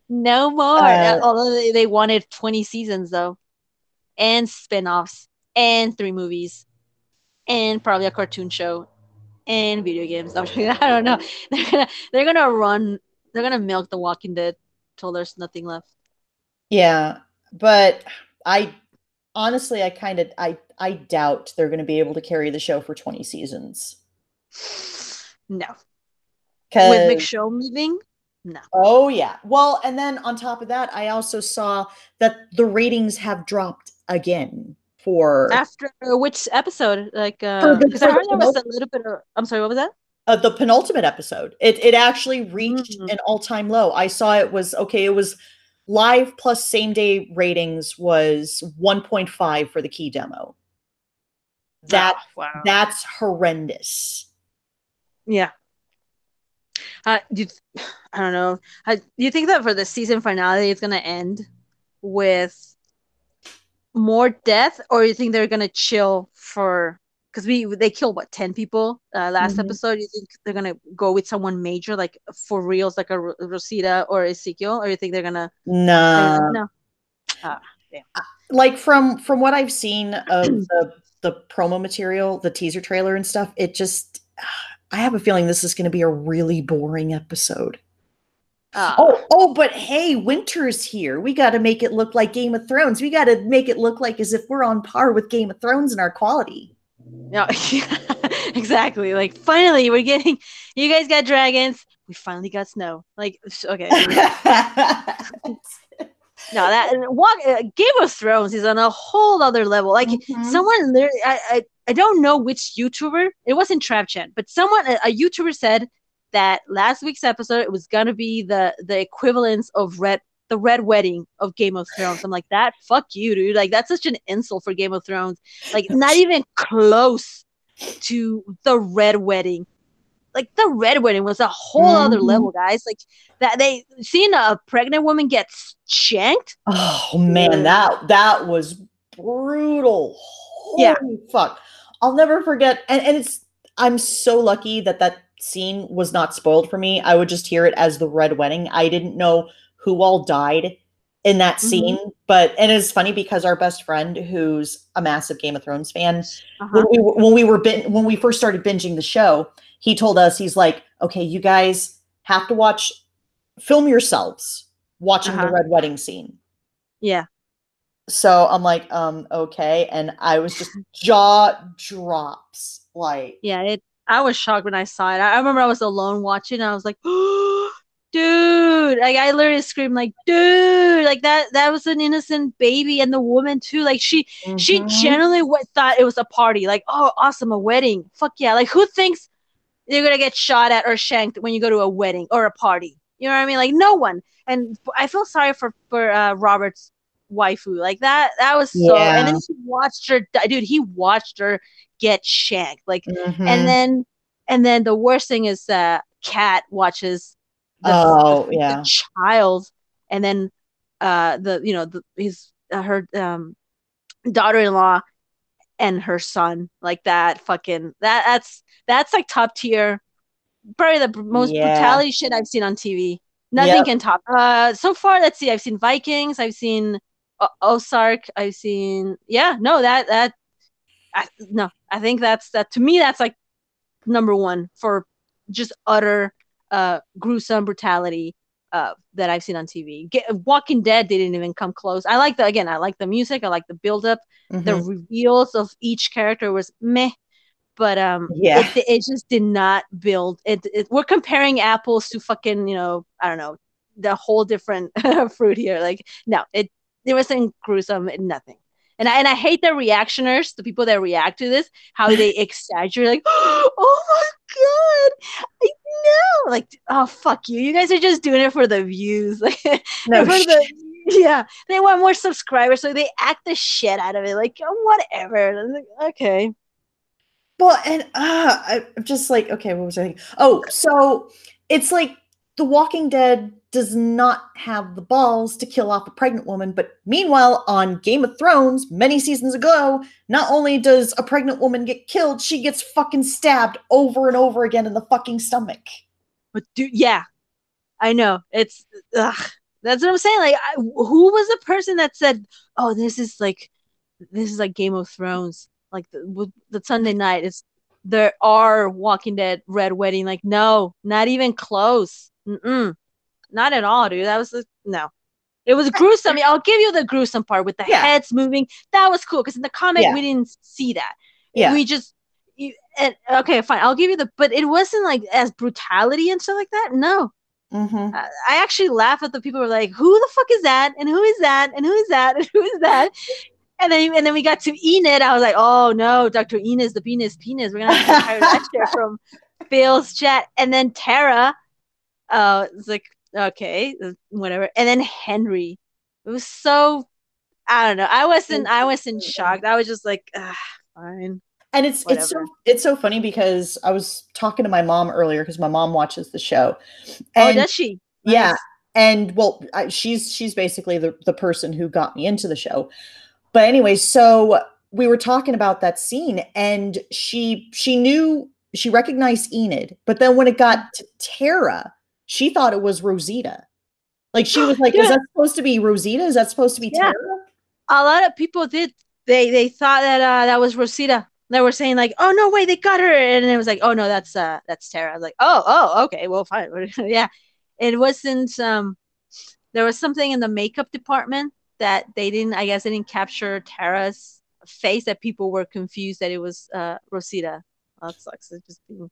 no more. Uh, Although they wanted 20 seasons though, and spin-offs, and 3 movies, and probably a cartoon show, and video games. I don't know. They're gonna run. They're gonna milk The Walking Dead till there's nothing left. yeah, but I honestly, I kind of, I doubt they're going to be able to carry the show for 20 seasons. No, with Because, McShow leaving, no. oh yeah. Well, and then on top of that, I also saw that the ratings have dropped again After which episode? Like, for the, because I for heard the there was a little bit of. I'm sorry, what was that? the penultimate episode. It actually reached Mm. an all-time low. I saw it was okay, it was live plus same day ratings was 1.5 for the key demo. Oh, That wow. that's horrendous. Yeah. Do I don't know. Do you think that for the season finale, it's gonna end with more death, or you think they're gonna chill for? Because they killed what 10 people last Mhm. episode. You think they're gonna go with someone major, like for reals, like a Rosita or Ezekiel, or you think they're like Nah. no? Ah, damn. Like from what I've seen of the promo material, the teaser trailer and stuff, it just I have a feeling this is going to be a really boring episode. Ah, Oh, but hey, winter's here. We got to make it look like Game of Thrones. We got to make it look like as if we're on par with Game of Thrones in our quality. no, exactly. Like finally, we're getting. You guys got dragons. We finally got snow. Like okay. No, that Game of Thrones is on a whole other level. Like Mhm. someone, I don't know which YouTuber. It wasn't TrapChan, but someone, a YouTuber said that last week's episode it was gonna be the equivalence of the Red Wedding of Game of Thrones. I'm like that. Fuck you, dude. Like that's such an insult for Game of Thrones. Like not even close to the Red Wedding. Like the Red Wedding was a whole other Mhm. level, guys. Like that they seeing a pregnant woman get shanked. Oh man, Ugh. that was brutal. Yeah. Holy fuck. I'll never forget, and it's, I'm so lucky that that scene was not spoiled for me. I would just hear it as the Red Wedding. I didn't know who all died. in that Mm-hmm. scene. But and it's funny because our best friend, who's a massive Game of Thrones fan, Uh-huh. when we first started binging the show, he told us, he's like, okay, you guys have to film yourselves watching the Uh-huh. red wedding scene. Yeah. So I'm like, okay, and I was just jaw drops, like, Yeah, I was shocked when I saw it. I remember I was alone watching and I was like, oh, dude. Like I literally screamed like, dude, like that was an innocent baby and the woman too. Like she mm-hmm. genuinely thought it was a party. Like, oh, awesome, a wedding. Fuck yeah. Like who thinks you're gonna get shot at or shanked when you go to a wedding or a party? You know what I mean? Like no one. And I feel sorry for Robert's waifu. Like that was so. And then Yeah. he watched her, dude. He watched her get shanked. Like, and Mm-hmm. then and then the worst thing is that Kat watches Oh, the yeah. child, and then the you know the his her daughter-in-law and her son, like that fucking that's like top tier, probably the most Yeah. brutality shit I've seen on TV. Nothing Yep. can top. So far, let's see. I've seen Vikings. I've seen Ozark. I've seen no no. I think that to me that's like number one for just utter gruesome brutality that I've seen on TV. Walking Dead didn't even come close. I like the music. I like the build up. The Mm-hmm. reveals of each character was meh, but Yeah. it just did not build we're comparing apples to fucking, I don't know, the whole different fruit here. Like no, it wasn't gruesome, nothing. And I hate the reactioners, the people that react to this, how they exaggerate, like, oh my god, I know, like, oh fuck you, you guys are just doing it for the views, like, and No for the, shit. yeah, they want more subscribers, so they act the shit out of it, like, oh, whatever. Like, okay. Well, and I'm just like, okay, what was I thinking? Oh, so it's like The Walking Dead does not have the balls to kill off a pregnant woman, but meanwhile, on Game of Thrones, many seasons ago, not only does a pregnant woman get killed, she gets fucking stabbed over and over again in the fucking stomach. But dude, yeah, I know. That's what I'm saying. Like, who was the person that said, "Oh, this is like Game of Thrones." Like the Sunday night is there are Walking Dead Red Wedding. Like, no, not even close. Mm-mm, not at all, dude. That was no. It was gruesome. I'll give you the gruesome part with the Yeah, heads moving. That was cool because in the comic yeah, we didn't see that. yeah. We just okay, fine. I'll give you but it wasn't like as brutality and stuff like that. No, Mm-hmm. I actually laugh at the people who are like, who the fuck is that? And who is that? And who is that? And who is that? And then we got to Enid. I was like, oh no, Dr. Enid, the penis. We're gonna have to retire that shit from Phil's chat. And then Tara, it's like, okay, whatever. And then Henry. It was so, I don't know. I wasn't shocked. I was just like, fine, And whatever. it's so funny because I was talking to my mom earlier because my mom watches the show, Oh, and does she? yeah, Nice. and well, she's basically the person who got me into the show. But anyway, so we were talking about that scene, and she recognized Enid, but then when it got to Tara, she thought it was Rosita. Like she was like, "Is Yeah, that supposed to be Rosita? Is that supposed to be yeah. Tara?" A lot of people did. They thought that that was Rosita. They were saying like, "Oh no, wait, they got her," and it was like, "Oh no, that's Tara." I was like, "Oh, okay, well, fine." Yeah, it wasn't. There was something in the makeup department that they didn't. I guess they didn't capture Tara's face. That people were confused that it was Rosita. Oh, that sucks. It just being.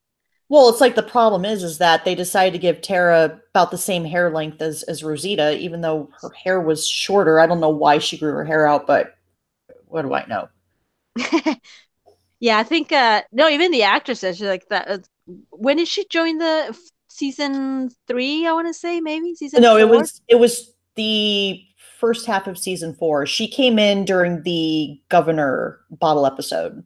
Well, it's like the problem is that they decided to give Tara about the same hair length as Rosita, even though her hair was shorter. I don't know why she grew her hair out, but what do I know? Yeah, I think no, even the actress said she's like that. When did she join the season 3? I want to say maybe season No, 4. it was the first half of season 4. She came in during the governor bottle episode.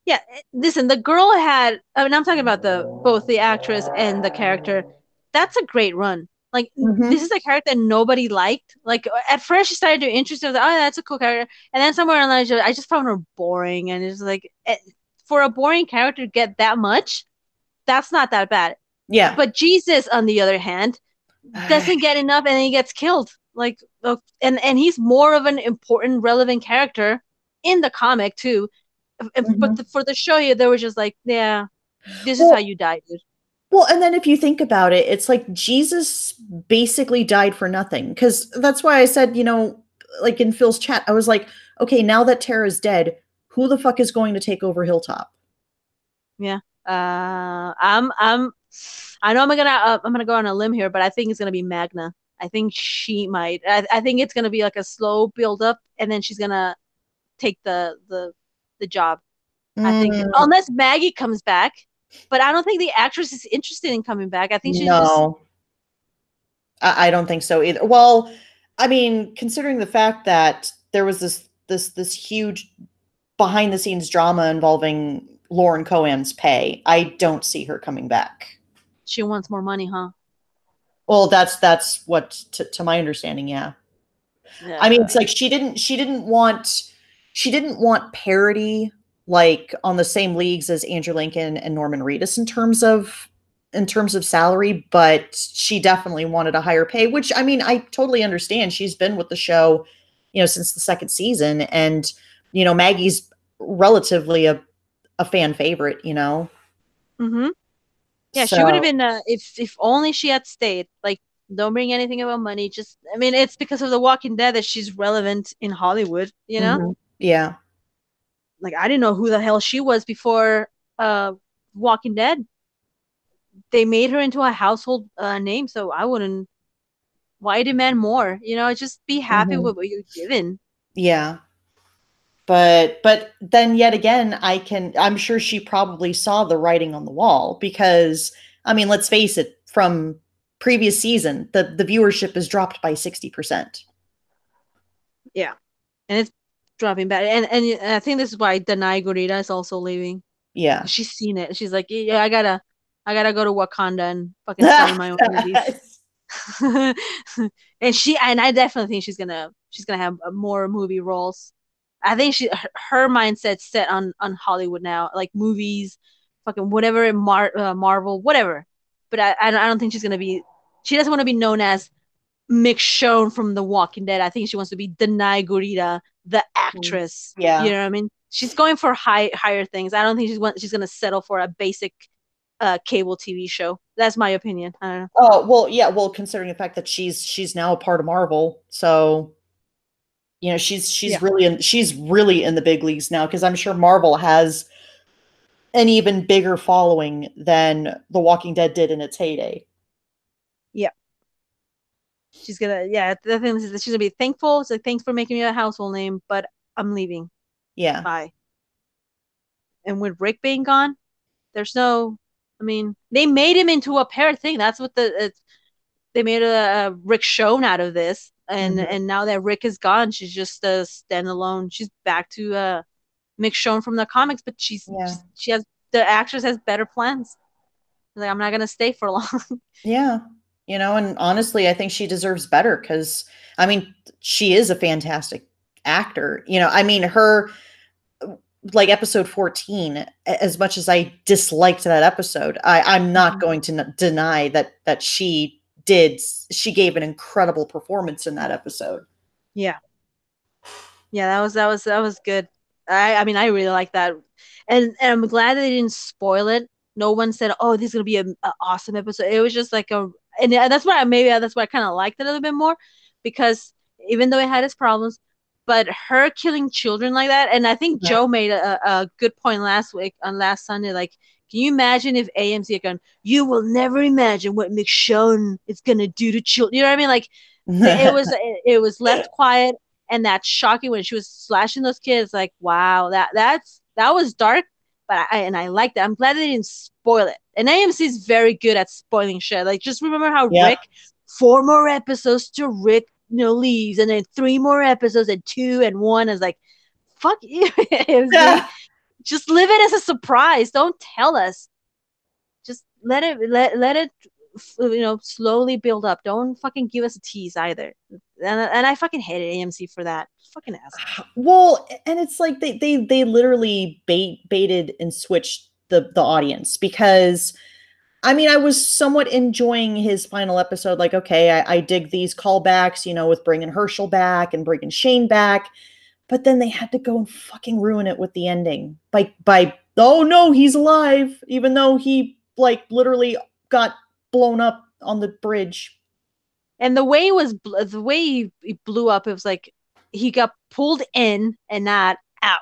Yeah, listen, the girl had. I mean, I'm talking about the both the actress and the character. That's a great run. Like this Mm-hmm. is a character nobody liked. Like at first she started to interest. I was like, oh, that's a cool character. And then somewhere along the line, I just found her boring. And it's like for a boring character to get that much, that's not that bad. Yeah. But Jesus, on the other hand, doesn't get enough, and then he gets killed. Like, and he's more of an important, relevant character in the comic too. But Mhm. for the show, yeah, they were just like, yeah, this is how Well, you die, dude. well, and then if you think about it, it's like Jesus basically died for nothing. Because that's why I said, like in Phil's chat, I was like, okay, now that Tara's dead, who the fuck is going to take over Hilltop? Yeah. I know I'm gonna go on a limb here, but I think it's gonna be Magna. I think she might. I think it's gonna be like a slow build up, and then she's gonna take the job. I think Mm, unless Maggie comes back, but I don't think the actress is interested in coming back. I think she's just no, I don't think so either. Well, I mean, considering the fact that there was this huge behind the scenes drama involving Lauren Cohan's pay, I don't see her coming back. she wants more money, huh? Well, that's what to my understanding, yeah. I mean, it's Yeah. like she didn't want parity like on the same leagues as Andrew Lincoln and Norman Reedus in terms of salary, but she definitely wanted a higher pay, which I mean, I totally understand. She's been with the show, since the second season, and Maggie's relatively a fan favorite. Mm-hmm. Yeah, she would have So, been if only she had stayed. Like, don't bring anything about money. Just, I mean, it's because of The Walking Dead that she's relevant in Hollywood, you know? mhm, yeah, Like, I didn't know who the hell she was before Walking Dead. They made her into a household name, so I wouldn't. Why demand more? Just be happy mhm, with what you're given. yeah. But then yet again, I'm sure she probably saw the writing on the wall because I mean, let's face it, from previous season, the viewership is dropped by 60%. Yeah, and it's dropping back. And I think this is why Danai Gurira is also leaving. Yeah. She's seen it. She's like, yeah, I gotta go to Wakanda and fucking star in my own movies. And I definitely think she's gonna have more movie roles. I think her mindset's set on Hollywood now, like movies, fucking whatever, Marvel, whatever. But I don't think she's gonna be. She doesn't want to be known as Michonne from The Walking Dead. I think she wants to be Danai Gurira, the actress. You Yeah. know what I mean? She's going for higher things. I don't think she's gonna settle for a basic cable TV show. That's my opinion. I don't know. Oh, well, yeah, well, considering the fact that she's now a part of Marvel, so she's Yeah. she's really in the big leagues now because I'm sure Marvel has an even bigger following than The Walking Dead did in its heyday. Yeah. She's gonna, yeah, the thing is that she's gonna be thankful. It's like, thanks for making me a household name, but I'm leaving. Yeah. Bye. And with Rick being gone, there's no, I mean, they made him into a parrot thing. That's what they made a Rick shown out of this. And Mhm. and now that Rick is gone, she's just a standalone. She's back to Mick shown from the comics, but Yeah. she has, the actress has better plans. Like, I'm not gonna stay for long. Yeah. And honestly, I think she deserves better because, I mean, she is a fantastic actor. I mean, her, like episode 14, as much as I disliked that episode, I'm not Mhm. going to deny that she gave an incredible performance in that episode. Yeah. Yeah, that was good. I mean, I really like that, and I'm glad they didn't spoil it. No one said, "Oh, this is gonna be a awesome episode." It was just like and that's why that's why I kind of liked it a little bit more, because even though it had its problems, but her killing children like that, and I think Yeah. Joe made a good point last week on last Sunday. Like, can you imagine if AMC had gone, "You will never imagine what Michonne is gonna do to children." You know what I mean? Like, it was left quiet, and that's shocking when she was slashing those kids. Like, wow, that was dark, but I like that. I'm glad they didn't spoil it. And AMC is very good at spoiling shit. Like, just remember how Yep. Rick, 4 more episodes to Rick, leaves, and then 3 more episodes, and 2 and 1 is like, fuck you, AMC. Just live it as a surprise. Don't tell us. Just let it slowly build up. Don't fucking give us a tease either. And I fucking hated AMC for that. Fucking assholes. Well, and it's like they literally baited and switched the audience because I mean, I was somewhat enjoying his final episode. Like, okay, I dig these callbacks, with bringing Herschel back and bringing Shane back. But then they had to go and fucking ruin it with the ending by oh no, he's alive, even though he like literally got blown up on the bridge. And the way the way he blew up, it was like he got pulled in and not out.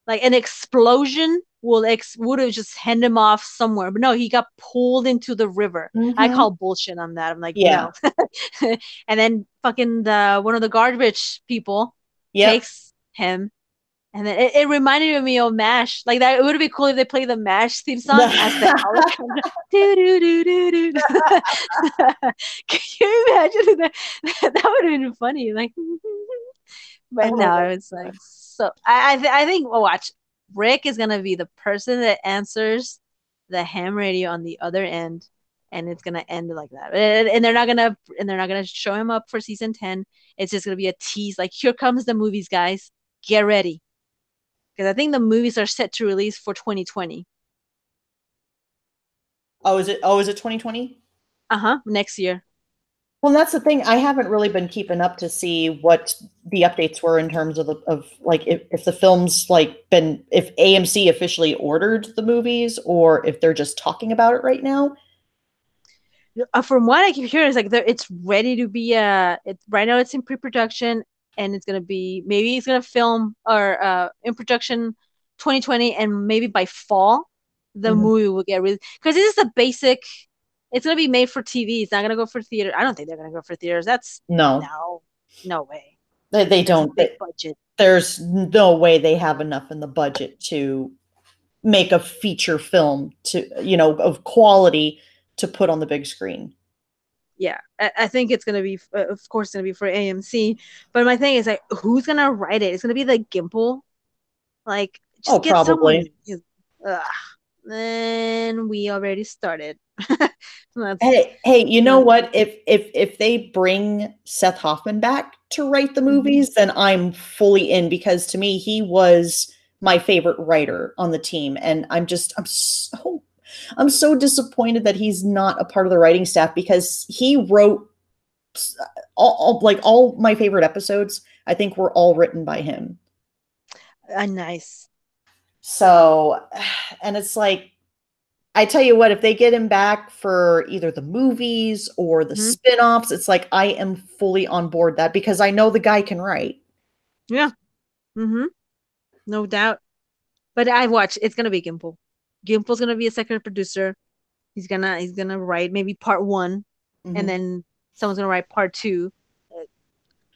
Like an explosion would have just hand him off somewhere, but no, he got pulled into the river. I Mm-hmm. call bullshit on that. I'm like, Yeah. no. And then fucking the one of the garbage people Yep. takes him. And then it reminded me of MASH. Like that, it would be cool if they play the MASH theme song as the helicopter. Do do do do do. Can you imagine that? That would have been funny. Like, but Oh no, my it's like God. so. I think. Well, watch. Rick is gonna be the person that answers the ham radio on the other end, and it's gonna end like that. And they're not gonna show him up for season 10. It's just gonna be a tease. Like, here comes the movies, guys. Get ready, because I think the movies are set to release for 2020. Oh, is it 2020? Uh-huh, next year. Well, that's the thing. I haven't really been keeping up to see what the updates were in terms of like if the film's like been if AMC officially ordered the movies or if they're just talking about it right now. From what I keep hearing, it's like it's ready to be right now it's in pre-production, and it's gonna be, maybe it's gonna film or in production 2020, and maybe by fall the Mhm. movie will get released, because this is the basic. It's gonna be made for TV. It's not gonna go for theater. I don't think they're gonna go for theaters. That's No, no, no way. they That's a don't. big budget. There's no way they have enough in the budget to make a feature film of quality to put on the big screen. Yeah, I think it's gonna be, of course, gonna be for AMC. But my thing is like, who's gonna write it? It's gonna be the Gimple. Like, Oh, just get probably. someone. Ugh. Then we already started. That's Hey, you know not. what? If they bring Seth Hoffman back to write the Mhm. movies, then I'm fully in because to me he was my favorite writer on the team, and I'm so disappointed that he's not a part of the writing staff because he wrote all my favorite episodes. I think were all written by him. Nice. So, and it's like I tell you what, if they get him back for either the movies or the Mhm. spin-offs, it's like I am fully on board that because I know the guy can write. Yeah. Hmm. No doubt. But I watch. It's gonna be Gimple. Gimple's gonna be a second producer. He's gonna write maybe part one, and Mhm. then someone's gonna write part two. Uh,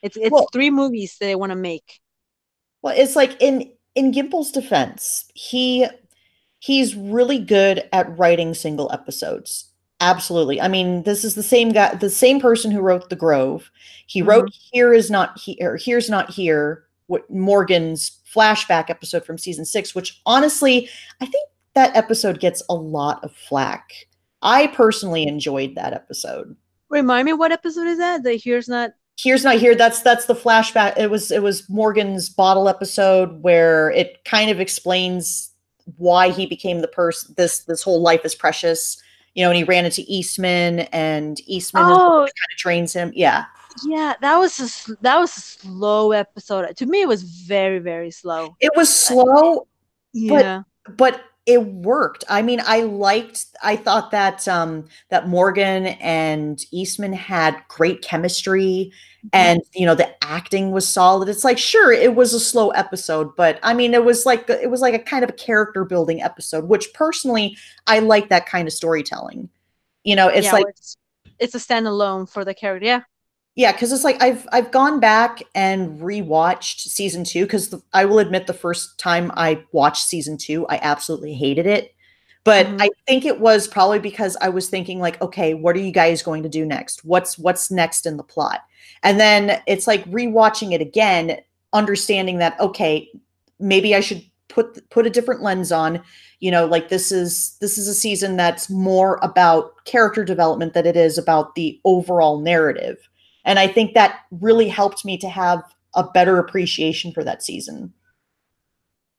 it's Well, 3 movies that they want to make. it's like in Gimple's defense, he's really good at writing single episodes. Absolutely. I mean, this is the same guy, the same person who wrote The Grove. He wrote Hmm. Here Is Not Here, Here's Not Here, what Morgan's flashback episode from season 6, which honestly, I think that episode gets a lot of flack. I personally enjoyed that episode. Remind me, what episode is that? The Here's Not. Here's Not Here, that's the flashback. It was Morgan's bottle episode where it kind of explains why he became the person this whole life is precious, and he ran into Eastman and Eastman is the one Oh, that kind of trains him. Yeah, yeah, that was a slow episode. To me, it was very, very slow. it was Uh, slow, but yeah. but it worked. I mean, I thought that Morgan and Eastman had great chemistry Mhm. and the acting was solid. It's like sure, it was a slow episode, but I mean it was like a kind of a character building episode, which personally I like that kind of storytelling. It's Yeah, like where it's a standalone for the character. Yeah. yeah, because it's like I've gone back and rewatched season two because I will admit the first time I watched season two, I absolutely hated it. But Hmm. I think it was probably because I was thinking like, okay, what are you guys going to do next? What's next in the plot? And then it's like rewatching it again, understanding that okay, maybe I should put a different lens on. Like this is a season that's more about character development than it is about the overall narrative. And I think that really helped me to have a better appreciation for that season.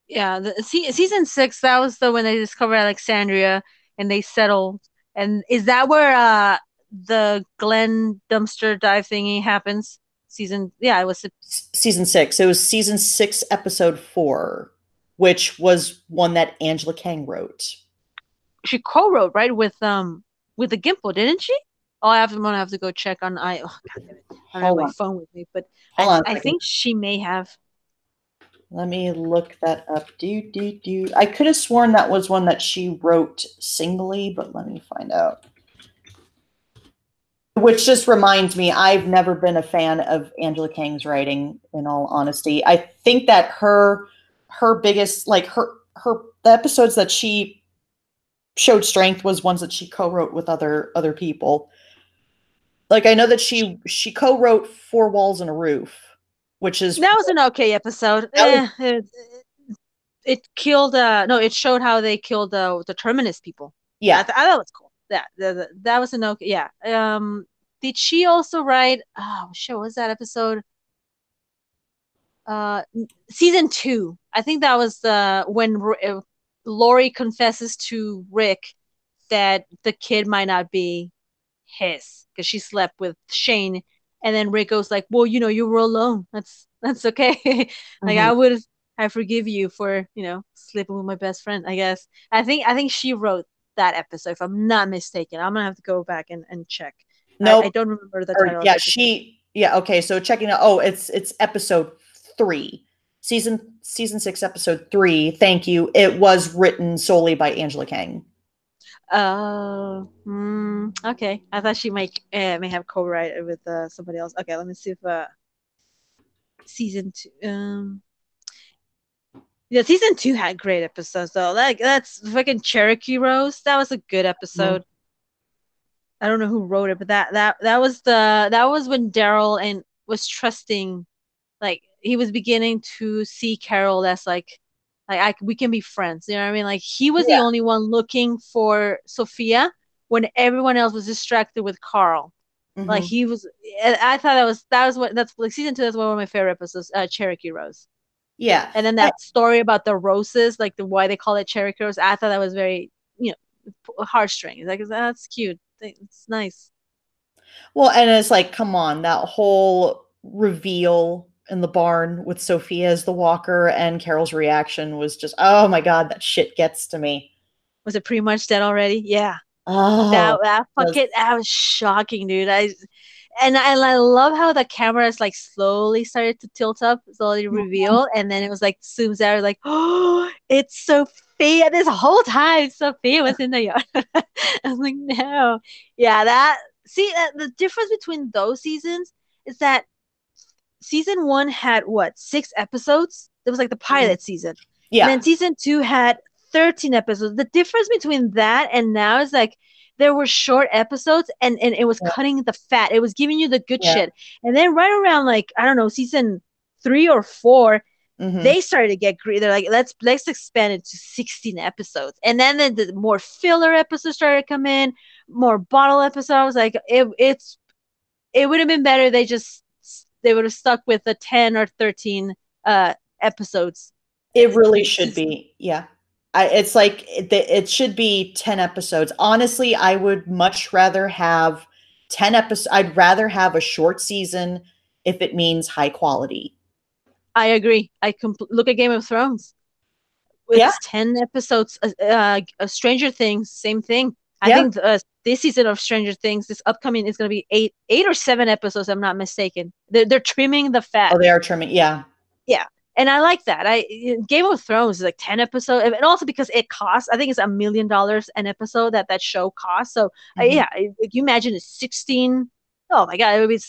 Yeah. Season 6, that was the when they discovered Alexandria and they settled. And is that where the Glen dumpster dive thingy happens? Yeah, it was Season 6. It was season 6, episode 4, which was one that Angela Kang wrote. she co-wrote, right, with the Gimple, didn't she? Oh, I'm gonna have to go check on oh god damn it. I don't have Hold my on. phone with me, but Hold on a I second. think she may have. Let me look that up. Do. I could have sworn that was one that she wrote singly, but let me find out. Which just reminds me, I've never been a fan of Angela Kang's writing, in all honesty. I think that her biggest, like her the episodes that she showed strength was ones that she co-wrote with other people. Like I know that she co-wrote Four Walls and a Roof, which is That was an okay episode. that was It killed no, it showed how they killed the Terminus people. yeah. I thought it was cool. That was an okay, yeah. Did she also write, oh shit, what was that episode? Uh Season 2. I think that was when Lori confesses to Rick that the kid might not be his because she slept with Shane, and then Rick goes like, "Well, you were alone. That's okay. Like Mhm. I forgive you for sleeping with my best friend. I guess I think she wrote that episode if I'm not mistaken. I'm gonna have to go back and check. I Nope. don't remember the Or title of yeah, the episode. okay, so checking out, oh, it's episode 3. Season 6, episode 3. Thank you. It was written solely by Angela Kang. Okay. I thought she may have co-write it with somebody else. Okay, let me see if season 2. Yeah, season 2 had great episodes though. Like that's fucking Cherokee Rose. That was a good Mhm. episode. I don't know who wrote it, but that was when Daryl and was trusting, like he was beginning to see Carol as like we can be friends. You know what I mean? Like he was the Yeah. only one looking for Sophia when everyone else was distracted with Carl. Like Hmm. he was, and I thought that's like season 2. That's one of my favorite episodes. Cherokee Rose. Yeah. And then And- that story about the roses, like the why they call it Cherokee rose, I thought that was very, heartstrings. Like that's cute. It's nice. well, and it's like, come on, that whole reveal in the barn with Sophia as the walker and Carol's reaction was just, oh my God, that shit gets to me. Was it pretty much dead already? Yeah. Oh, That just, fucking that was shocking, dude. I love how the camera is like slowly started to tilt up, slowly reveal, and then it was like zooms out, like, oh, it's Sophia. This whole time, Sophia was in the yard. I'm like, no, yeah, the difference between those seasons is that season 1 had what 6 episodes. It was like the mhm. pilot season, and Yeah. then season 2 had 13 episodes. The difference between that and now is like there were short episodes, and it was Yeah. cutting the fat. It was giving you the good Yeah. shit. And then right around like I don't know season 3 or 4, Hmm. they started to get greedy. They're like, let's expand it to 16 episodes, and then the more filler episodes started to come in, more bottle episodes. I was like, it would have been better they would have stuck with the 10 or 13 episodes It really should season. be. Yeah. It's like it should be 10 episodes. Honestly, I would much rather have 10 episodes. I'd rather have a short season if it means high quality. I agree. Look at Game of Thrones. Yeah. It's 10 episodes. Stranger Things, same thing. I Yeah. think this season of Stranger Things, this upcoming, is going to be eight or 7 episodes. I'm not mistaken. They're trimming the fat. Oh, they are trimming. Yeah. Yeah. And I like that. Game of Thrones is like 10 episodes, and also because it costs, I think it's $1 million an episode that show costs. So Hmm. yeah, if you imagine it's 16, oh my God, it would be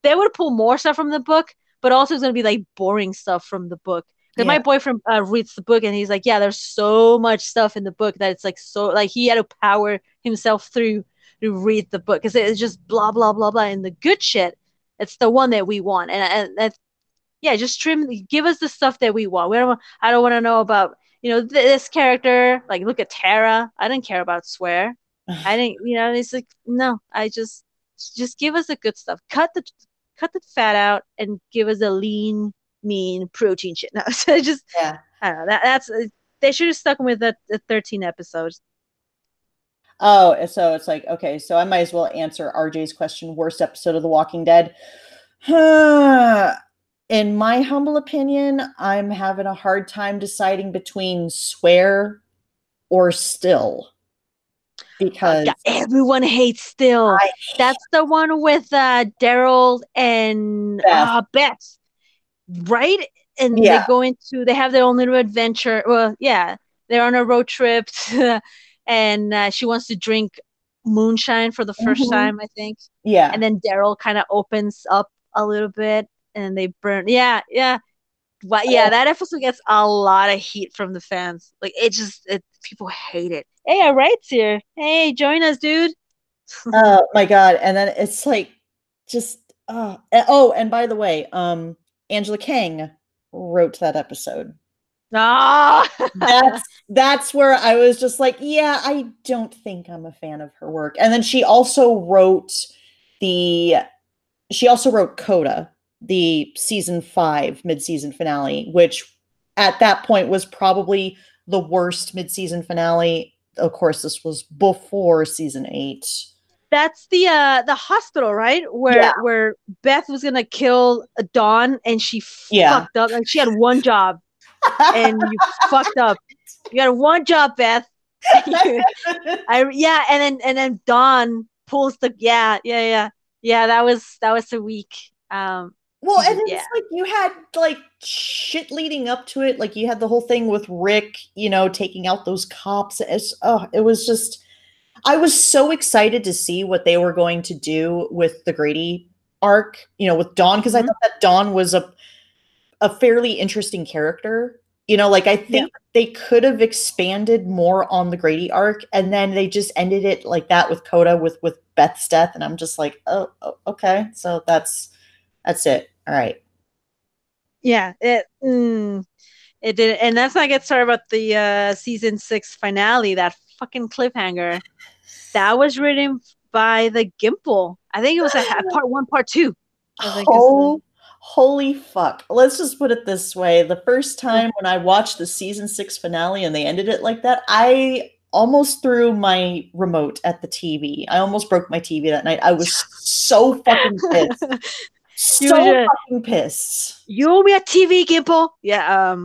they would pull more stuff from the book, but also it's gonna be like boring stuff from the book. Because Yeah. my boyfriend reads the book and he's like, yeah, there's so much stuff in the book that it's like so like he had to power himself through to read the book because it's just blah blah blah blah. And the good shit, it's the one that we want, and yeah, just give us the stuff that we want. I don't want to know about, this character. Like, look at Tara. I didn't care about Swear. I didn't, it's like, no, just give us the good stuff. Cut the fat out and give us a lean, mean protein shit. No, so just, Yeah. I don't know. They should have stuck with the 13 episodes. Oh, so it's like, okay, so I might as well answer RJ's question, worst episode of The Walking Dead. In my humble opinion, I'm having a hard time deciding between Swear or Still Yeah, because everyone hates Still. I That's the one with Daryl and Beth. Beth, right? And Yeah. they have their own little adventure. Well, yeah, they're on a road trip, and she wants to drink moonshine for the first Mhm. time, I think. Yeah. And then Daryl kind of opens up a little bit, and they burn. Yeah, yeah. But yeah, that episode gets a lot of heat from the fans. Like people hate it. Hey, our rights here. Hey, join us, dude. Oh my God. And then it's like just oh, and by the way, Angela Kang wrote that episode. Ah, That's where I was just like, yeah, I don't think I'm a fan of her work. And then the she also wrote Coda, the season 5 mid-season finale, which at that point was probably the worst mid-season finale. Of course, this was before season 8. that's the hospital, right? Yeah, Where Beth was gonna kill Dawn, and she yeah. fucked up. Like she had one job, and you fucked up. You had one job, Beth. Yeah, and then Dawn pulls the yeah. That was a week. Well, She and just yeah. it's like you had like shit leading up to it. Like you had the whole thing with Rick, taking out those cops. It was just I was so excited to see what they were going to do with the Grady arc, with Dawn, because I Mhm. thought that Dawn was a fairly interesting character. Like I Yeah. think they could have expanded more on the Grady arc, and then they just ended it like that with Coda with Beth's death, and I'm just like, oh, okay, so that's it. All right. Yeah. It did, and let's not get started about the season 6 finale. That fucking cliffhanger. That was written by the Gimple. I think it was a part one, part two. I think is Oh, holy fuck. Let's just put it this way. The first uh, time when I watched the season 6 finale and they ended it like that, I almost threw my remote at the TV. I almost broke my TV that night. I was so fucking pissed. you So was fucking pissed. you owe me a TV, Gimple. Yeah.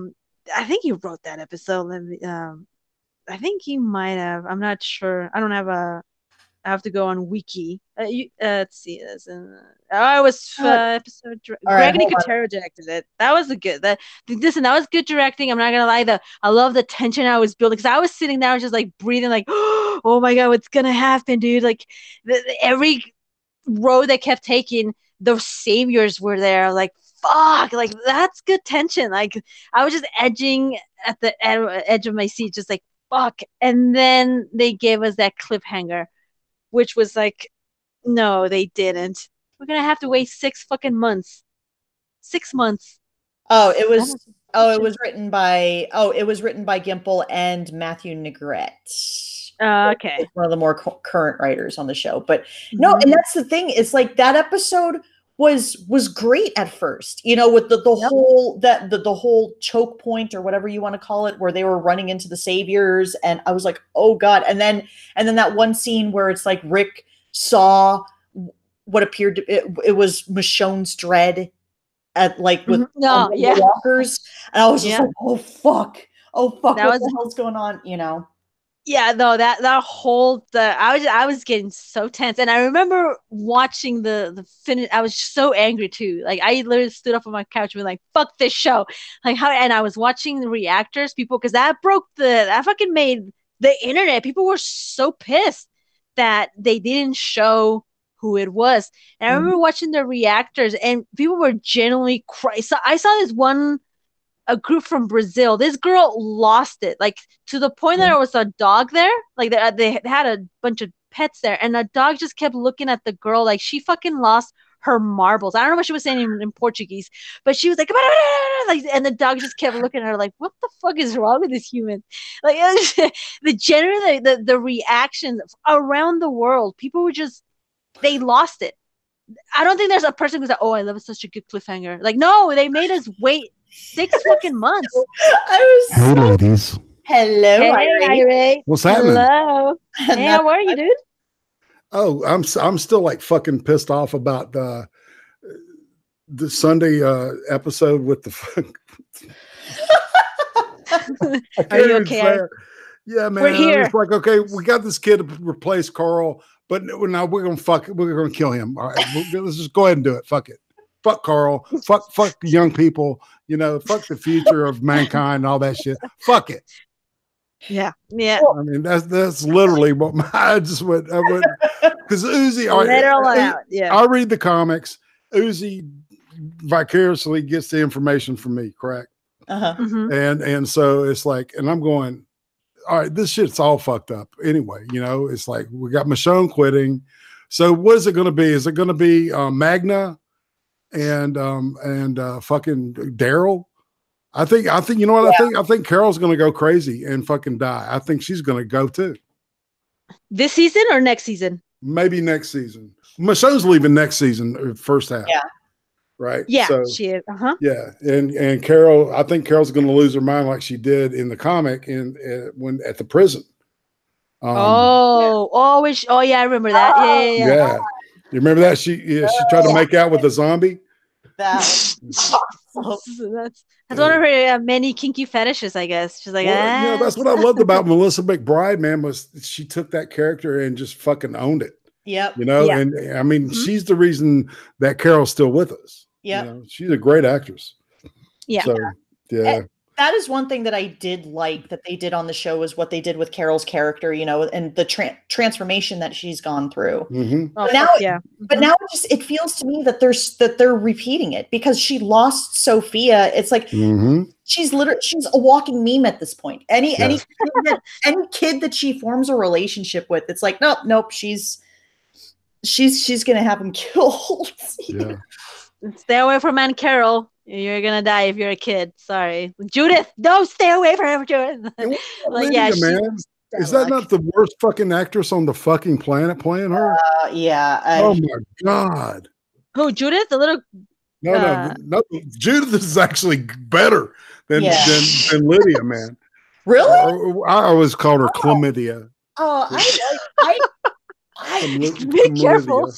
I think you wrote that episode. I think he might have. I'm not sure. I don't have a. I have to go on wiki. Let's see this. Oh, it was God. episode. All right, Greg hold on. Nicotero directed it. That was a good. Listen, that was good directing. I'm not gonna lie. I love the tension I was building because I was sitting there just like breathing, like, oh my god, what's gonna happen, dude? Like every road they kept taking, those saviors were there. Like fuck, like that's good tension. Like I was just edging at the edge of my seat, just like fuck. And then they gave us that cliffhanger, which was like, no, they didn't. We're gonna have to wait 6 fucking months. 6 months. Oh, Son of a it bitches. was written by Gimple and Matthew Negrete. Okay. It's one of the more current writers on the show. But no, Mm-hmm. and that's the thing. It's like that episode was great at first, with the Yep. whole the whole choke point or whatever you want to call it, where they were running into the saviors, and I was like, oh god. And then that one scene where it's like Rick saw what appeared to it was Michonne's dread at like with on No, one of the yeah. walkers, and I was just Yeah. like, oh fuck, That what was the hell's going on, yeah, no, that whole the I was getting so tense, and I remember watching the finish. I was so angry too. Like I literally stood up on my couch and was like, "Fuck this show!" Like how, and I was watching the reactors, people, because that fucking made the internet. People were so pissed that they didn't show who it was, and I remember Mhm. watching the reactors, and people were genuinely crying. So I saw this one a group from Brazil. This girl lost it, like to the point that there was a dog there. Like they had a bunch of pets there, and the dog just kept looking at the girl like she fucking lost her marbles. I don't know what she was saying in Portuguese, but she was like, like, and the dog just kept looking at her like, what the fuck is wrong with this human? Like the reaction around the world, people were just they lost it. I don't think there's a person who's like, oh, I love it, such a good cliffhanger. Like, no, they made us wait 6 fucking months. I was Hey, so ladies. Hello, Hey, Irate. Irate. What's happening? Hello. And Hey, that's how are you, dude? Oh, I'm still like fucking pissed off about the Sunday episode with the. I Are can't you even okay? say it. Yeah, man. We're here. It's like, okay, we got this kid to replace Carl, but now we're gonna we're gonna kill him. All right, let's just go ahead and do it. Fuck it. Fuck Carl. Fuck young people. You know, fuck the future of mankind and all that shit. Fuck it. Yeah. Yeah. I mean, that's literally what I just went because Uzi. Let it all out. Yeah. I read the comics. Uzi vicariously gets the information from me, correct? Uh-huh. Mm-hmm. And so it's like, and I'm going, all right, this shit's all fucked up anyway. You know, it's like we got Michonne quitting. So what is it going to be? Is it going to be Magna and fucking Daryl? I think you know what I think Carol's going to go crazy and fucking die. I think she's going to go too. This season or next season? Maybe next season. Michonne's leaving next season, first half. Yeah. Right. Yeah, so, she is. Uh-huh. Yeah, and Carol, I think Carol's going to lose her mind like she did in the comic when at the prison. Yeah, I remember that. Yeah. You remember that? She tried to make out with a zombie. That was awesome. That's one of her many kinky fetishes, I guess. She's like, that's what I loved about Melissa McBride, man, was she took that character and just fucking owned it. Yep. You know, and I mean, she's the reason that Carol's still with us. Yep. You know, she's a great actress. Yeah. So, yeah. And that is one thing that I did like that they did on the show is what they did with Carol's character, you know, and the transformation that she's gone through. Mm-hmm. But now it feels to me that they're repeating it because she lost Sophia. It's like she's a walking meme at this point. Any kid that she forms a relationship with, it's like nope, she's gonna have him killed. Yeah. Stay away from Aunt Carol. You're gonna die if you're a kid. Sorry, Judith. No, stay away from her, Judith. Lydia, man. Is that not the worst fucking actress on the fucking planet playing her? Yeah. Oh my god. Who, Judith? The little. No. Judith is actually better than Lydia, man. Really? I always called her chlamydia. Oh, Be careful.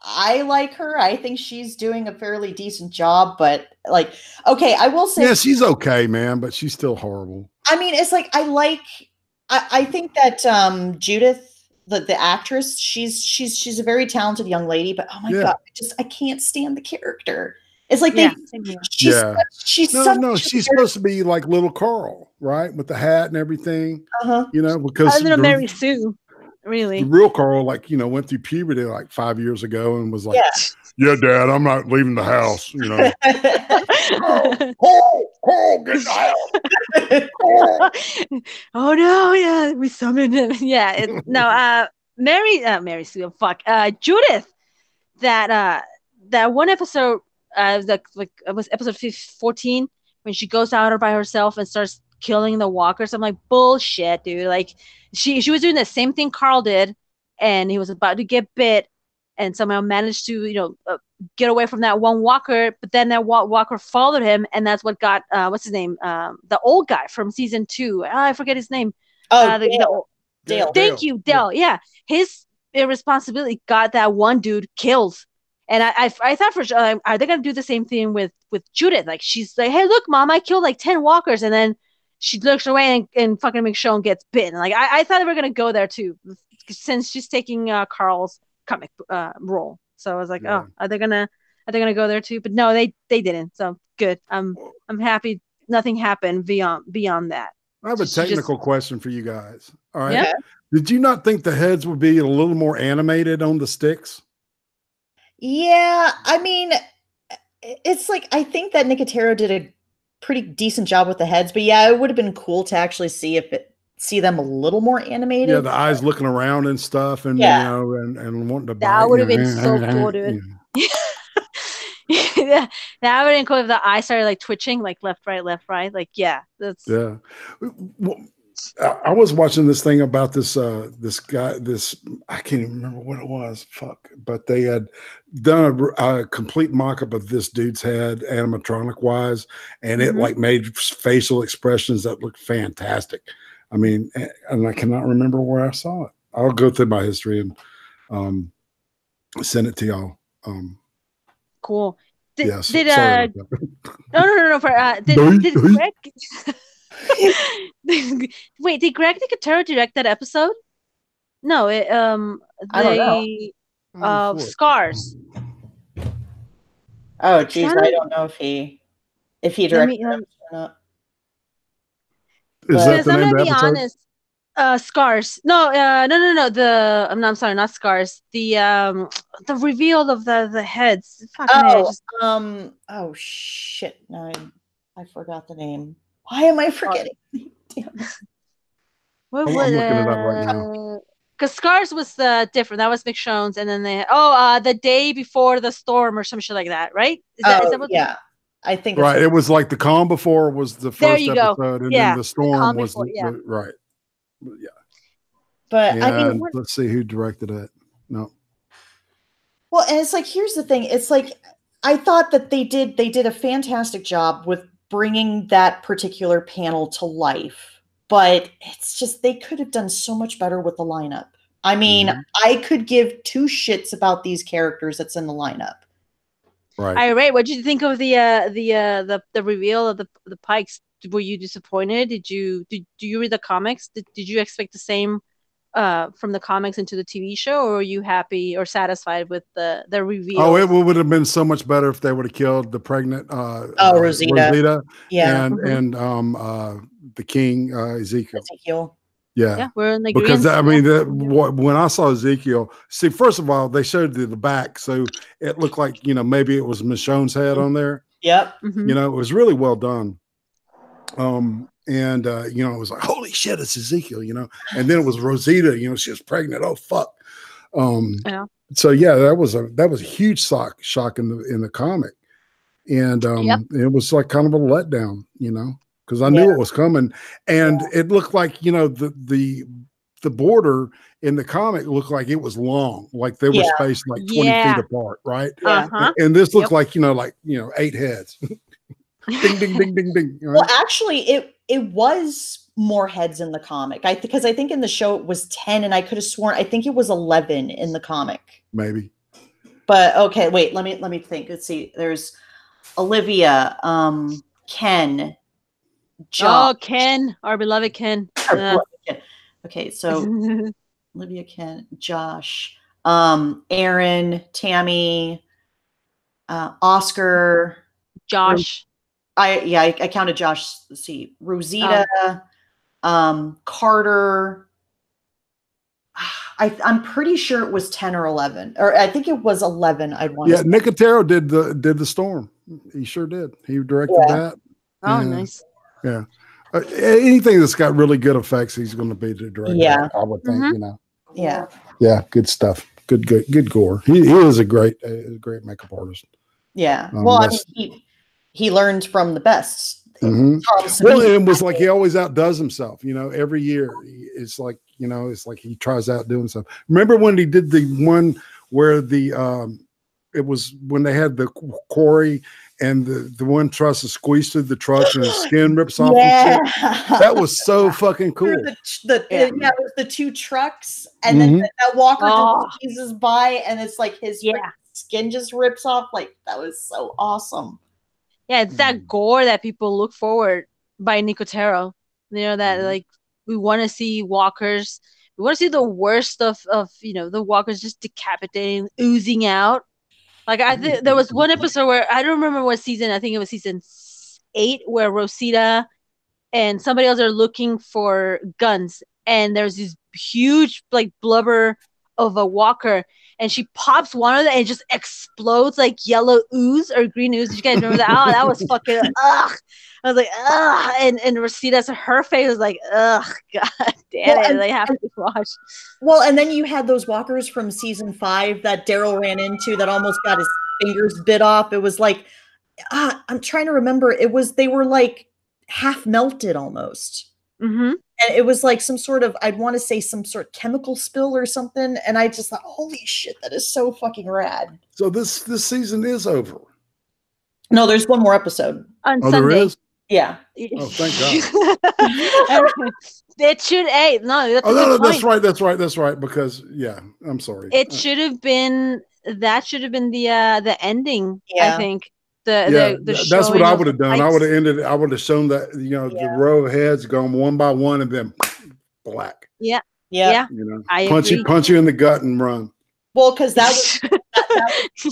I like her. I think she's doing a fairly decent job, but like, okay, I will say, yeah, she's okay, man, but she's still horrible. I mean, it's like I think that Judith, the actress, she's a very talented young lady, but oh my god, I can't stand the character. It's like she's supposed to be like little Carl, right, with the hat and everything. You know, because little Mary Sue. Really? The real Carl, like, you know, went through puberty like 5 years ago and was like, yeah, Dad, I'm not leaving the house, you know. Carl, get the house. Oh, no, yeah, we summoned him. Yeah, Mary Sue, fuck. Judith, that one episode, it was episode 14, when she goes out by herself and starts killing the walkers. I'm like, bullshit, dude. Like, she was doing the same thing Carl did, and he was about to get bit, and somehow managed to get away from that one walker. But then that walker followed him, and that's what got what's his name, the old guy from season 2. I forget his name. Dale. Thank you, Dale. Yeah, his irresponsibility got that one dude killed. And I thought for sure, are they gonna do the same thing with Judith? Like, she's like, hey, look, Mom, I killed like 10 walkers, and then she looks away and fucking Michonne gets bitten. Like, I thought they were gonna go there too, since she's taking Carl's comic role. So I was like, oh, are they gonna go there too? But no, they didn't. So good. I'm happy. Nothing happened beyond that. I have a technical question for you guys. All right. Yeah? Did you not think the heads would be a little more animated on the sticks? Yeah, I mean, it's like, I think that Nicotero did a pretty decent job with the heads, but yeah, it would have been cool to actually see them a little more animated. Yeah, the eyes looking around and stuff, and you know, and wanting to. That would have been so cool, dude. Yeah, that would have been cool if the eyes started like twitching, like left, right, like that's I was watching this thing about this guy, I can't even remember what it was. Fuck. But they had done a complete mock-up of this dude's head animatronic wise, and it like made facial expressions that looked fantastic. I mean, and I cannot remember where I saw it. I'll go through my history and send it to y'all. Cool. Yes. Did sorry about that. no. Did Greg? Wait, did Greg Nicotero direct that episode? No, I don't know. Scars. Oh, geez, I don't know if he directed it or not. Is that the I'm name of gonna the be episode? honest. Scars. No. I'm sorry, not scars. The reveal of the heads. Oh shit! No, I forgot the name. Why am I forgetting? Damn it. What I'm was looking it up right now. Because Scars was different. That was McShone's, and then they the day before the storm or some shit like that, right? Is that what? Yeah, I think Right. It was like the calm before was the There first you go. episode, and Yeah, then the storm was before, yeah. right. Yeah. But And I mean, let's see who directed it. No. well, and it's like, here's the thing. It's like, I thought that they did a fantastic job with bringing that particular panel to life, but it's just, they could have done so much better with the lineup. I mean, I could give two shits about these characters that's in the lineup. Right. All right. What did you think of the reveal of the Pikes? Were you disappointed? Did you read the comics? Did you expect the same from the comics into the TV show, or were you happy or satisfied with the reveal? Oh, it would have been so much better if they would have killed the pregnant Rosita. Yeah. and the king Ezekiel. Yeah, we're in the because I mean, when I saw Ezekiel, see, first of all, they showed the back, so it looked like, you know, maybe it was Michonne's head on there. Yep. You know, it was really well done. And you know, it was like, holy shit, it's Ezekiel, you know, and then it was Rosita, you know, she was pregnant. Oh fuck. So yeah, that was a huge shock in the comic, and it was like kind of a letdown, you know, because I knew it was coming, and it looked like, you know, the border in the comic looked like it was long, like they were spaced like 20 feet apart, right? And this looked like, you know, 8 heads. Ding, ding, ding, ding, ding. Right? Well, actually, it was more heads in the comic. Because I think in the show it was 10, and I could have sworn I think it was 11 in the comic. Maybe. But okay, wait. Let me think. Let's see. There's Olivia, Ken, John. Oh, Ken, our beloved Ken. Okay, so Olivia, Ken, Josh, Aaron, Tammy, Oscar, Josh. I counted Josh. Let's see, Rosita, Carter. I'm pretty sure it was 10 or 11, or I think it was 11. I'd want. Yeah, Nicotero did the storm. He sure did. He directed that. Oh, nice. Yeah. Anything that's got really good effects, he's going to be the director. Yeah, I would think. You know. Yeah. Yeah. Good stuff. Good gore. He is a great makeup artist. Yeah. Well, I mean, he learned from the best. Well, it was like he always outdoes himself, you know, every year. It's like, you know, it's like he tries out doing stuff. Remember when he did the one where it was when they had the quarry and the one truss is squeezed through the truck and his skin rips off and shit? That was so fucking cool. It was the 2 trucks, and then that walker just squeezes by, and it's like his skin just rips off. Like, that was so awesome. Yeah, it's that gore that people look forward by Nicotero. You know, that like we want to see walkers. We want to see the worst of you know, the walkers just decapitating, oozing out. Like I think there was one episode where I don't remember what season. I think it was season 8, where Rosita and somebody else are looking for guns, and there's this huge like blubber of a walker, and she pops one of them and it just explodes like yellow ooze or green ooze. Did you guys remember that? Oh, that was fucking ugh. I was like, ugh. And Rosita's, her face was like, ugh, god damn it. They have to watch. Well, and then you had those walkers from season 5 that Daryl ran into that almost got his fingers bit off. It was like, I'm trying to remember. They were like half melted almost. Mm-hmm. and it was like some sort of, I'd want to say some sort of chemical spill or something. And I just thought, holy shit, that is so fucking rad. So this season is over. No, there's one more episode. On Oh, Sunday. there is? Yeah. Oh, thank God. It should. Hey, no, that's Oh, a no, good point. that's right. Because I'm sorry. It should have been. That should have been the ending. Yeah. I think Yeah, the that's what showing I of would have the done. I fights. would have ended. I would have shown that the Yeah. row of heads going one by one, and then black. Yeah. Yeah. You know, I punch agree. you in the gut and run. Well, because that was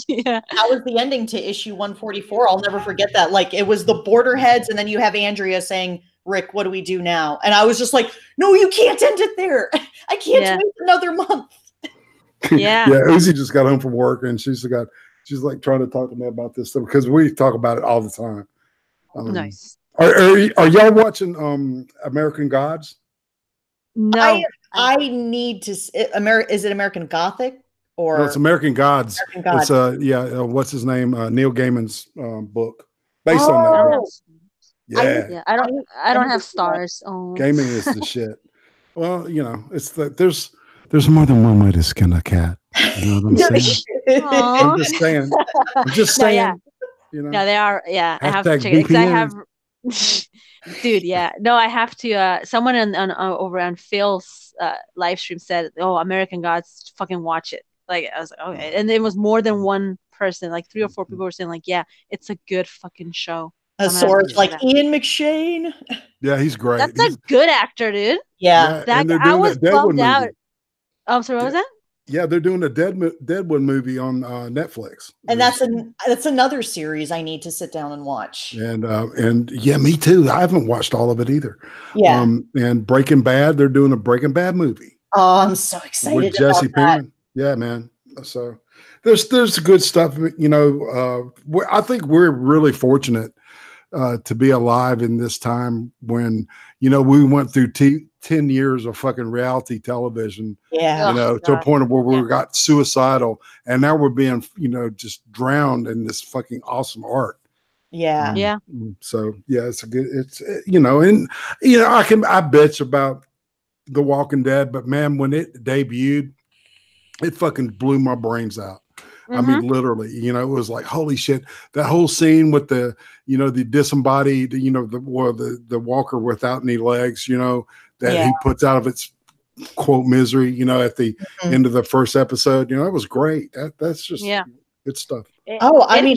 Yeah. that was the ending to issue 144. I'll never forget that. Like, it was the border heads, and then you have Andrea saying, "Rick, what do we do now?" And I was just like, "No, you can't end it there. I can't Yeah. wait another month." Yeah. Yeah, Uzi just got home from work, and she's like trying to talk to me about this stuff because we talk about it all the time. Nice. Are y'all watching American Gods? No. I need to. Is it American Gothic or No, it's American Gods. American Gods? It's what's his name? Neil Gaiman's book based on that. I Book. don't Yeah, Yeah. I don't have stars. Oh. Gaiman is the shit. Well, it's there's more than one way to skin a cat. You know what I'm saying? Aw. I'm just saying. I'm just No, saying. yeah. You know. No, they are. Yeah, I have to Hashtag check it because I VPN. have. Dude, yeah. No, I have to. Someone over on Phil's live stream said, "Oh, American Gods, fucking watch it." Like I was like, okay, and it was more than one person. Like 3 or 4 people were saying, like, "Yeah, it's a good fucking show." A I'm gonna have to sword check like it out. Ian McShane. Yeah, he's great. That's He's, a good actor, dude. Yeah. That and they're I doing was that Deadwood bummed out. movie. Oh, sorry, what was that? Yeah, they're doing a Deadwood movie on Netflix. And that's another series I need to sit down and watch. And yeah, me too. I haven't watched all of it either. Yeah. And Breaking Bad, they're doing a Breaking Bad movie Oh, I'm so excited with Jesse about that. Pinkman. Yeah, man. So there's good stuff. I think we're really fortunate to be alive in this time when we went through 10 years of fucking reality television. Yeah. To a point of where we got suicidal, and now we're being just drowned in this fucking awesome art. Yeah. Yeah. So yeah, I bitch about The Walking Dead, but man, when it debuted, it fucking blew my brains out. I mean, literally, it was like, holy shit, that whole scene with the disembodied, the walker without any legs, that he puts out of its quote misery, at the end of the first episode, it was great. That's just good stuff. It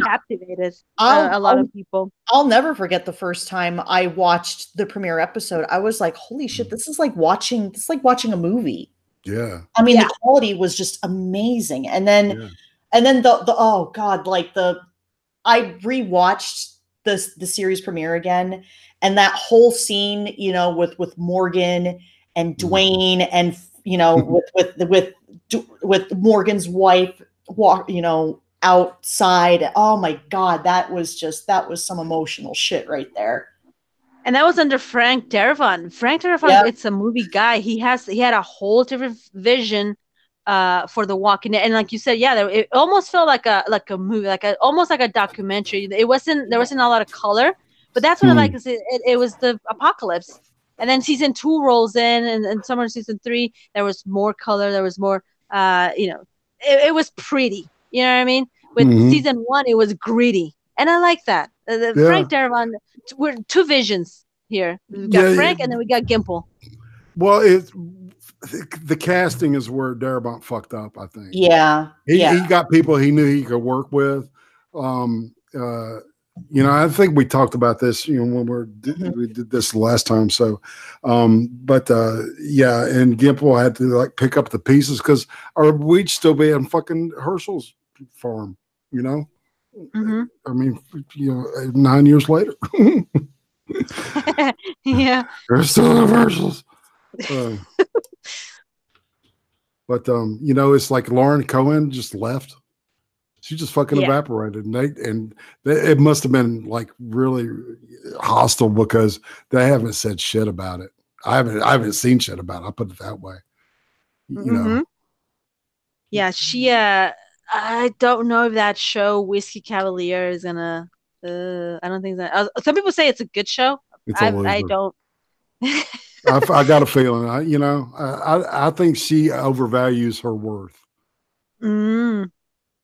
captivated a lot of people. I'll never forget the first time I watched the premiere episode. I was like, holy shit, this is like watching a movie. Yeah. I mean, the quality was just amazing. And then the oh God, I rewatched the series premiere again, and that whole scene, with Morgan and Dwayne, and with Morgan's wife outside. Oh my God, that was some emotional shit right there. And that was under Frank Darabont. Frank Darabont, it's a movie guy. He had a whole different vision for The Walking Dead. And like you said, it almost felt like a movie, almost like a documentary. There wasn't a lot of color, but that's what I like. Is it was the apocalypse, and then season 2 rolls in, and summer season 3 there was more color. There was more, it was pretty. You know what I mean? With season 1, it was gritty, and I like that. Frank Darabont. We're 2 visions here. We got Frank, and then we got Gimple. Well, the casting is where Darabont fucked up, I think. Yeah. He got people he knew he could work with. I think we talked about this, when we did this last time. So, and Gimple had to pick up the pieces or we'd still be in fucking Herschel's farm, I mean, 9 years later. Yeah. There's still Herschel's. But it's like Lauren Cohen just left. She just fucking evaporated, and it must have been really hostile because they haven't said shit about it. I haven't seen shit about it. I'll put it that way. Yeah, she. I don't know if that show Whiskey Cavalier is gonna. I don't think that. Some people say it's a good show. I don't. I got a feeling. I think she overvalues her worth. Mm.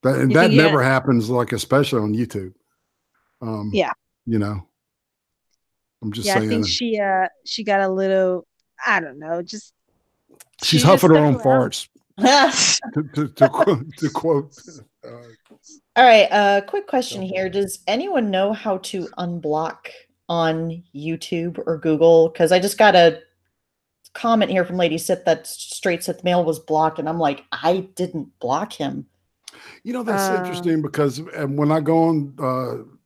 That never happens, like especially on YouTube. Yeah. I'm just Yeah, saying. I think she got a little, I don't know, just she's huffing her own farts. to quote. All right, quick question here. Does anyone know how to unblock on YouTube or Google? Because I just got a comment here from Lady Sith that Straight Sith Mail was blocked, and I'm like, I didn't block him. That's interesting because when I go on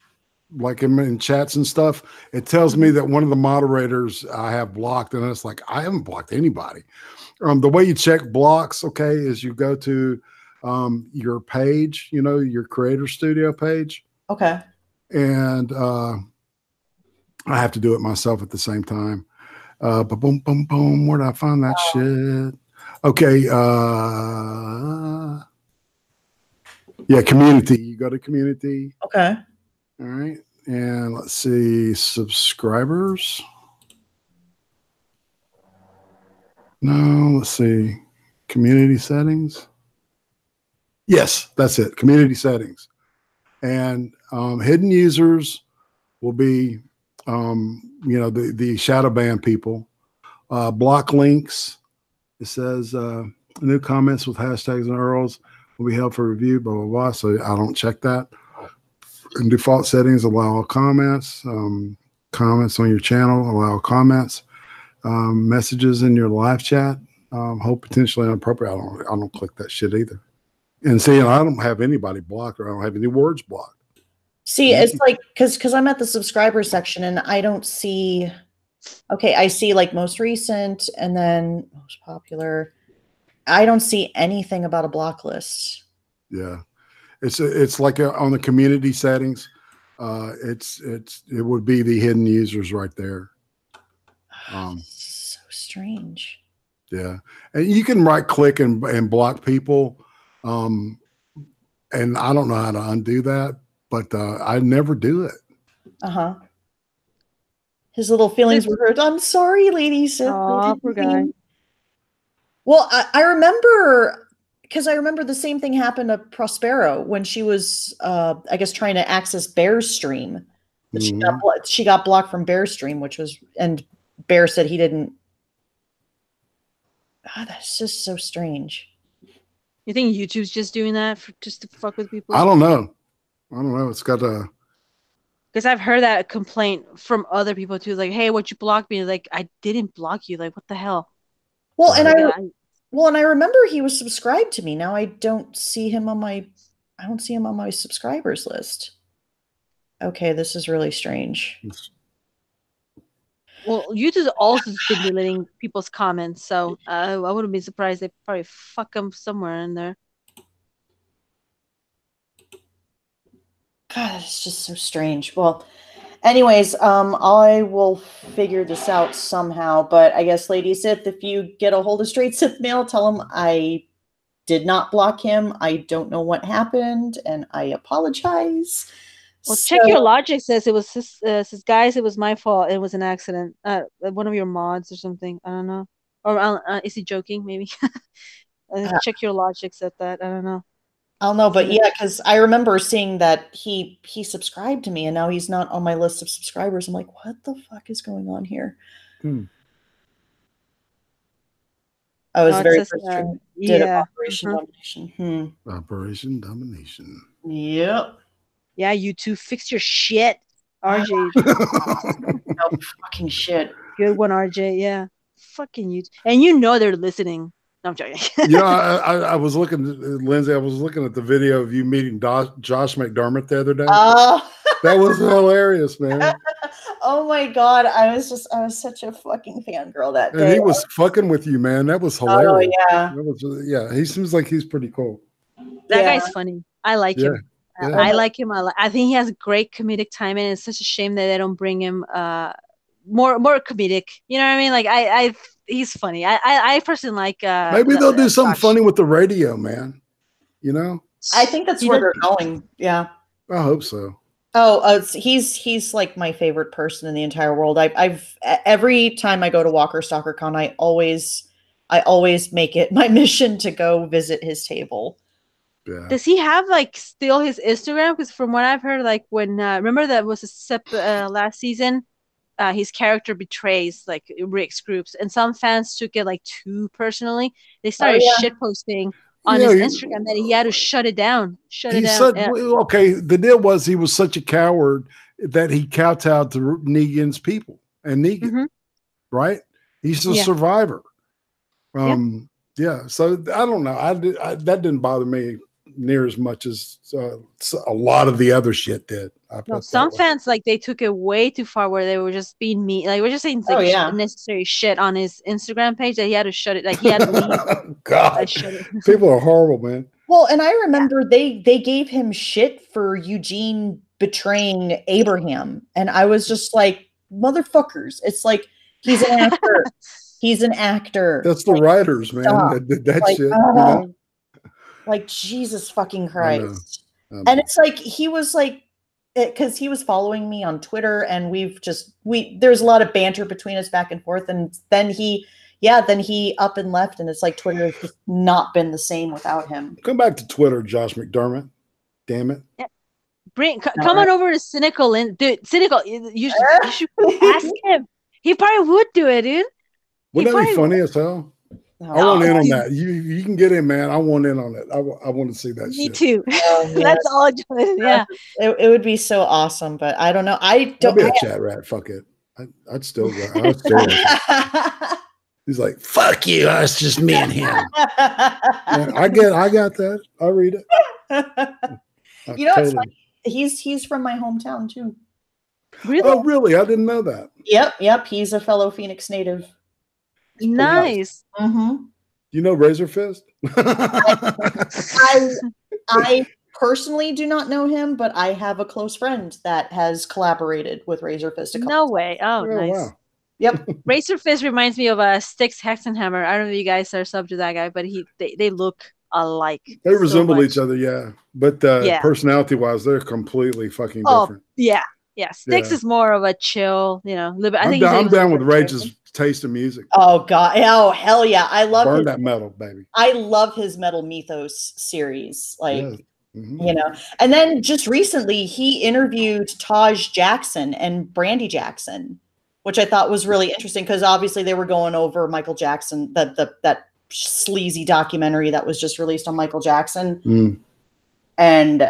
like in chats and stuff, it tells me that one of the moderators I have blocked, and it's like, I haven't blocked anybody. The way you check blocks, okay, is you go to your page, your Creator Studio page. Okay. And I have to do it myself at the same time. But boom, boom, boom. Where did I find that shit? Okay. Yeah, community. You go to community. Okay. All right. And let's see, subscribers. No, let's see. Community settings. Yes, that's it. Community settings. And hidden users will be, the shadow ban people. Block links. It says new comments with hashtags and URLs will be held for review, blah, blah, blah. So I don't check that. In default settings, allow all comments. Comments on your channel, allow comments. Messages in your live chat, hold potentially inappropriate. I don't click that shit either. And see, I don't have anybody blocked, or I don't have any words blocked. See, it's like because I'm at the subscriber section and I don't see. Okay, I see like most recent and then most popular. I don't see anything about a block list. Yeah, it's like on the community settings. It would be the hidden users right there. So strange. Yeah, and you can right click and block people. And I don't know how to undo that, but I never do it. Uh-huh. His little feelings were hurt. I'm sorry, Lady Sith. Oh, poor guy. Well, I remember, because I remember the same thing happened to Prospero when she was, I guess, trying to access Bear's stream. She got blocked from Bear's stream, and Bear said he didn't. That's just so strange. You think YouTube's just doing that just to fuck with people? I don't know. It's got a. Because I've heard that complaint from other people too. Like, hey, what you blocked me? Like, I didn't block you. Like, what the hell? Well, and I remember he was subscribed to me. Now I don't see him on my subscribers list. Okay, this is really strange. Well, YouTube's also been deleting people's comments, so I wouldn't be surprised they probably fuck them somewhere in there. God, it's just so strange. Well, anyways, I will figure this out somehow. But I guess, Lady Sith, if you get a hold of Straight Sith Mail, tell him I did not block him. I don't know what happened, and I apologize. Well, check your logic. Says it was says guys, it was my fault. It was an accident. One of your mods or something. I don't know. Or is he joking? Maybe. Check your logic. Said that. I don't know. I don't know, but yeah, because I remember seeing that he subscribed to me, and now he's not on my list of subscribers. I'm like, what the fuck is going on here? I was very frustrated. Operation Domination. Operation Domination. Yep. Yeah, you two fix your shit, RJ. No fucking shit. Good one, RJ. Yeah, fucking you. And you know they're listening. No, I'm joking. I was looking, Lindsay. I was looking at the video of you meeting Josh McDermott the other day. That was hilarious, man. Oh my god, I was such a fucking fangirl that day. And he was fucking with you, man. That was hilarious. Oh yeah. He seems like he's pretty cool. That guy's funny. I like him. Yeah. I like him. I think he has great comedic timing. It's such a shame that they don't bring him more comedic. You know what I mean? Like he's funny. I personally like. Maybe they'll do something funny with the radio, man. You know. I think that's where they're going. Yeah. I hope so. He's like my favorite person in the entire world. I've every time I go to Walker Stalker Con, I always make it my mission to go visit his table. Yeah. Does he have like still his Instagram? Because from what I've heard, like when remember that was last season, his character betrays like Rick's groups, and some fans took it like too personally. They started shit posting on his Instagram that he had to shut it down. He said, okay, the deal was he was such a coward that he kowtowed to Negan's people and Negan, right? He's a survivor. Yeah. So I don't know. I that didn't bother me near as much as a lot of the other shit did. Some fans like they took it way too far, where they were just being mean. Like we're just saying like unnecessary shit on his Instagram page that he had to shut it. Like he had to leave. God, people are horrible, man. Well, and I remember they gave him shit for Eugene betraying Abraham, and I was just like, motherfuckers! It's like he's an actor. He's an actor. That's the writers, man. That did that shit. You know? Like Jesus fucking Christ. And it's like he was like, because he was following me on Twitter, and there's a lot of banter between us back and forth, and then he up and left, and it's like Twitter has just not been the same without him. Come back to Twitter, Josh McDermott. Damn it. Yeah. Come on over to Cynical, and dude, Cynical, you should ask him. He probably would do it, dude. Wouldn't that be funny as hell? I want in on that. You can get in, man. I want in on it. I want to see that. Me shit. too. That's all. Yeah, it would be so awesome, but I don't know. I don't. I'd be a chat rat. Fuck it. I'd still go. He's like, fuck you. It's just me and him. Yeah, I got that. I read it. It's like he's from my hometown too. Really? Oh, really? I didn't know that. Yep. He's a fellow Phoenix native. Nice. You know Razor Fist? I personally do not know him, but I have a close friend that has collaborated with Razor Fist. No way. Oh, nice. Wow. Yep. Razor Fist reminds me of Styx Hexenhammer. I don't know if you guys are sub to that guy, but they look alike. They resemble each other, yeah. But personality-wise, they're completely fucking different. Yeah. Styx is more of a chill, I think I'm down with Rage's taste of music. Oh God! Oh hell yeah! I love that metal, baby. I love his Metal Mythos series, And then just recently he interviewed Taj Jackson and Brandy Jackson, which I thought was really interesting because obviously they were going over Michael Jackson, that sleazy documentary that was just released on Michael Jackson, and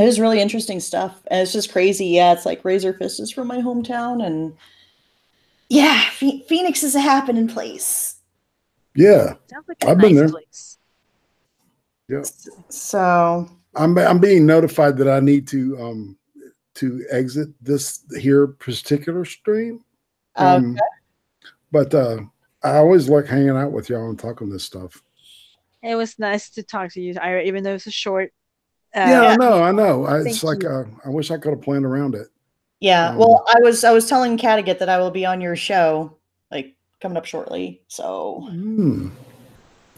it was really interesting stuff. And it's just crazy. Yeah, it's like Razor Fist is from my hometown. And yeah, Phoenix is a happening place. Yeah. Sounds like I've been there. Place. Yeah. So I'm being notified that I need to exit this here particular stream. Okay. But I always like hanging out with y'all and talking this stuff. It was nice to talk to you, Ira, even though it's a short. I know. It's like I wish I could have planned around it. Yeah. Well, I was telling Kattegat that I will be on your show, like coming up shortly. So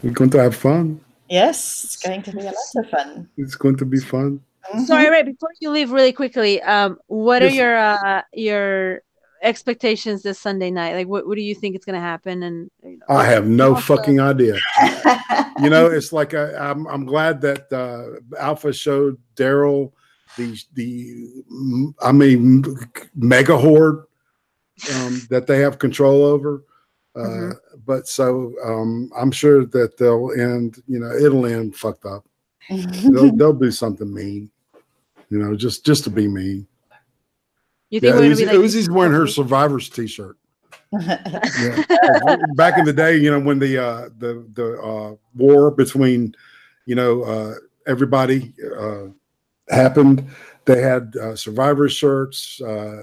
we're going to have fun. Yes, it's going to be a lot of fun. It's going to be fun. Sorry, Ray, before you leave, really quickly, what are your expectations this Sunday night? Like, what do you think is going to happen? And I have no fucking idea. It's like I'm glad that Alpha showed Daryl the mega horde that they have control over. But so I'm sure that they'll end. It'll end fucked up. They'll do something mean. Just to be mean. You think we're gonna be like Uzi's wearing her Survivors t-shirt. Back in the day, when the war between everybody happened, they had Survivor shirts,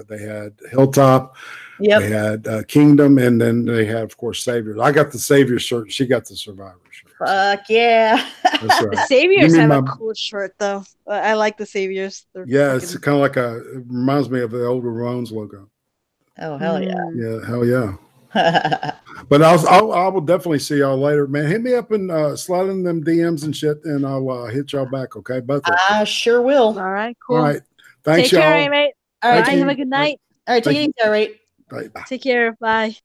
they had Hilltop, they had Kingdom, and then they had, of course, Saviors. I got the Savior shirt, she got the Survivor shirt. Fuck yeah. That's right. The Saviors have a cool shirt though. I like the Saviors. It's kind of like it reminds me of the old Ramones logo. Oh hell yeah. Yeah, hell yeah. But I will definitely see y'all later, man. Hit me up and slide in them DMs and shit, and I'll hit y'all back. Okay, both of you. I sure will. All right, cool. All right, thanks, Take care, y'all. mate. All right, Bye. Have a good night. All right, take it easy. All right. Bye. Take care. Bye.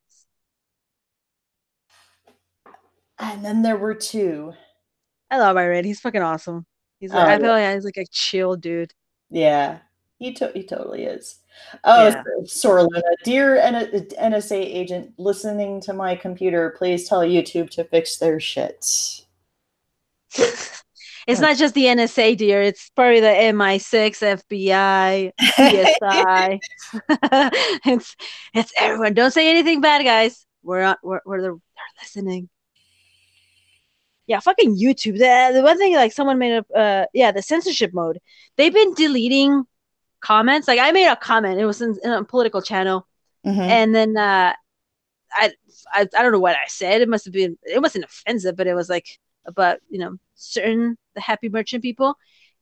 And then there were two. I love Irene. He's fucking awesome. He's like, I feel like he's like a chill dude. Yeah, he totally is. Oh, Yeah. Sorluna, dear NSA agent listening to my computer, please tell YouTube to fix their shit. It's not just the NSA, dear. It's probably the MI6, FBI, CSI. it's everyone. Don't say anything bad, guys. They're listening. Yeah, fucking YouTube. The one thing, like, someone made up, the censorship mode. They've been deleting comments. Like, I made a comment. It was in a political channel, and then I don't know what I said. It wasn't offensive, but it was like about certain the happy merchant people.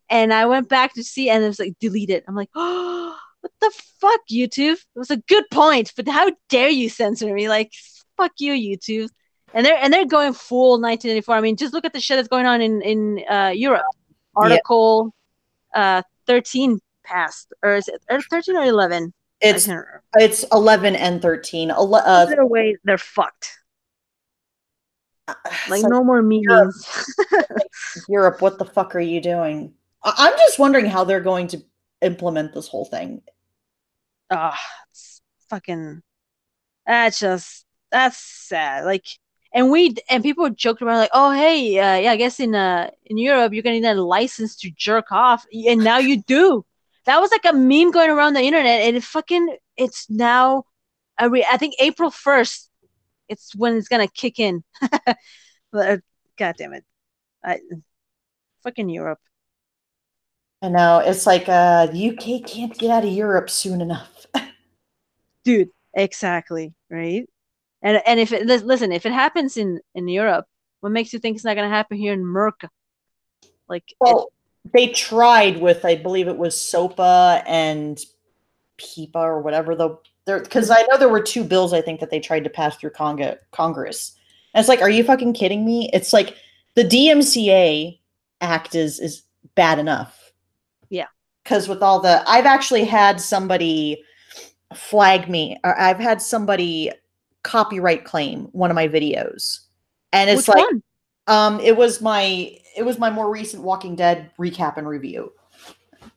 And I went back to see, and it was like deleted. I'm like, oh, what the fuck, YouTube? It was a good point, but how dare you censor me? Like, fuck you, YouTube. And they're going full 1984. I mean, just look at the shit that's going on in Europe. Article 13 passed, or is it 13 or 11? It's 11 and 13. Either way, they're fucked. Like, no more meetings. Europe, what the fuck are you doing? I'm just wondering how they're going to implement this whole thing. It's fucking. That's sad. Like, and people joked around like, oh hey, I guess in Europe you're gonna need a license to jerk off, and now you do. That was like a meme going around the internet, and it's now. I think April 1st. It's when it's gonna kick in. But, God damn it, fucking Europe. I know, it's like the UK can't get out of Europe soon enough. Dude, exactly, right? And if it happens in Europe, what makes you think it's not gonna happen here in America? Like, well, they tried with, I believe it was SOPA and PIPA or whatever, because I know there were two bills I think that they tried to pass through Congress. And it's like, are you fucking kidding me? It's like the DMCA Act is bad enough. Yeah. Because with all I've actually had somebody flag me, or I've had somebody copyright claim one of my videos. And it's Which like, one? It was my more recent Walking Dead recap and review.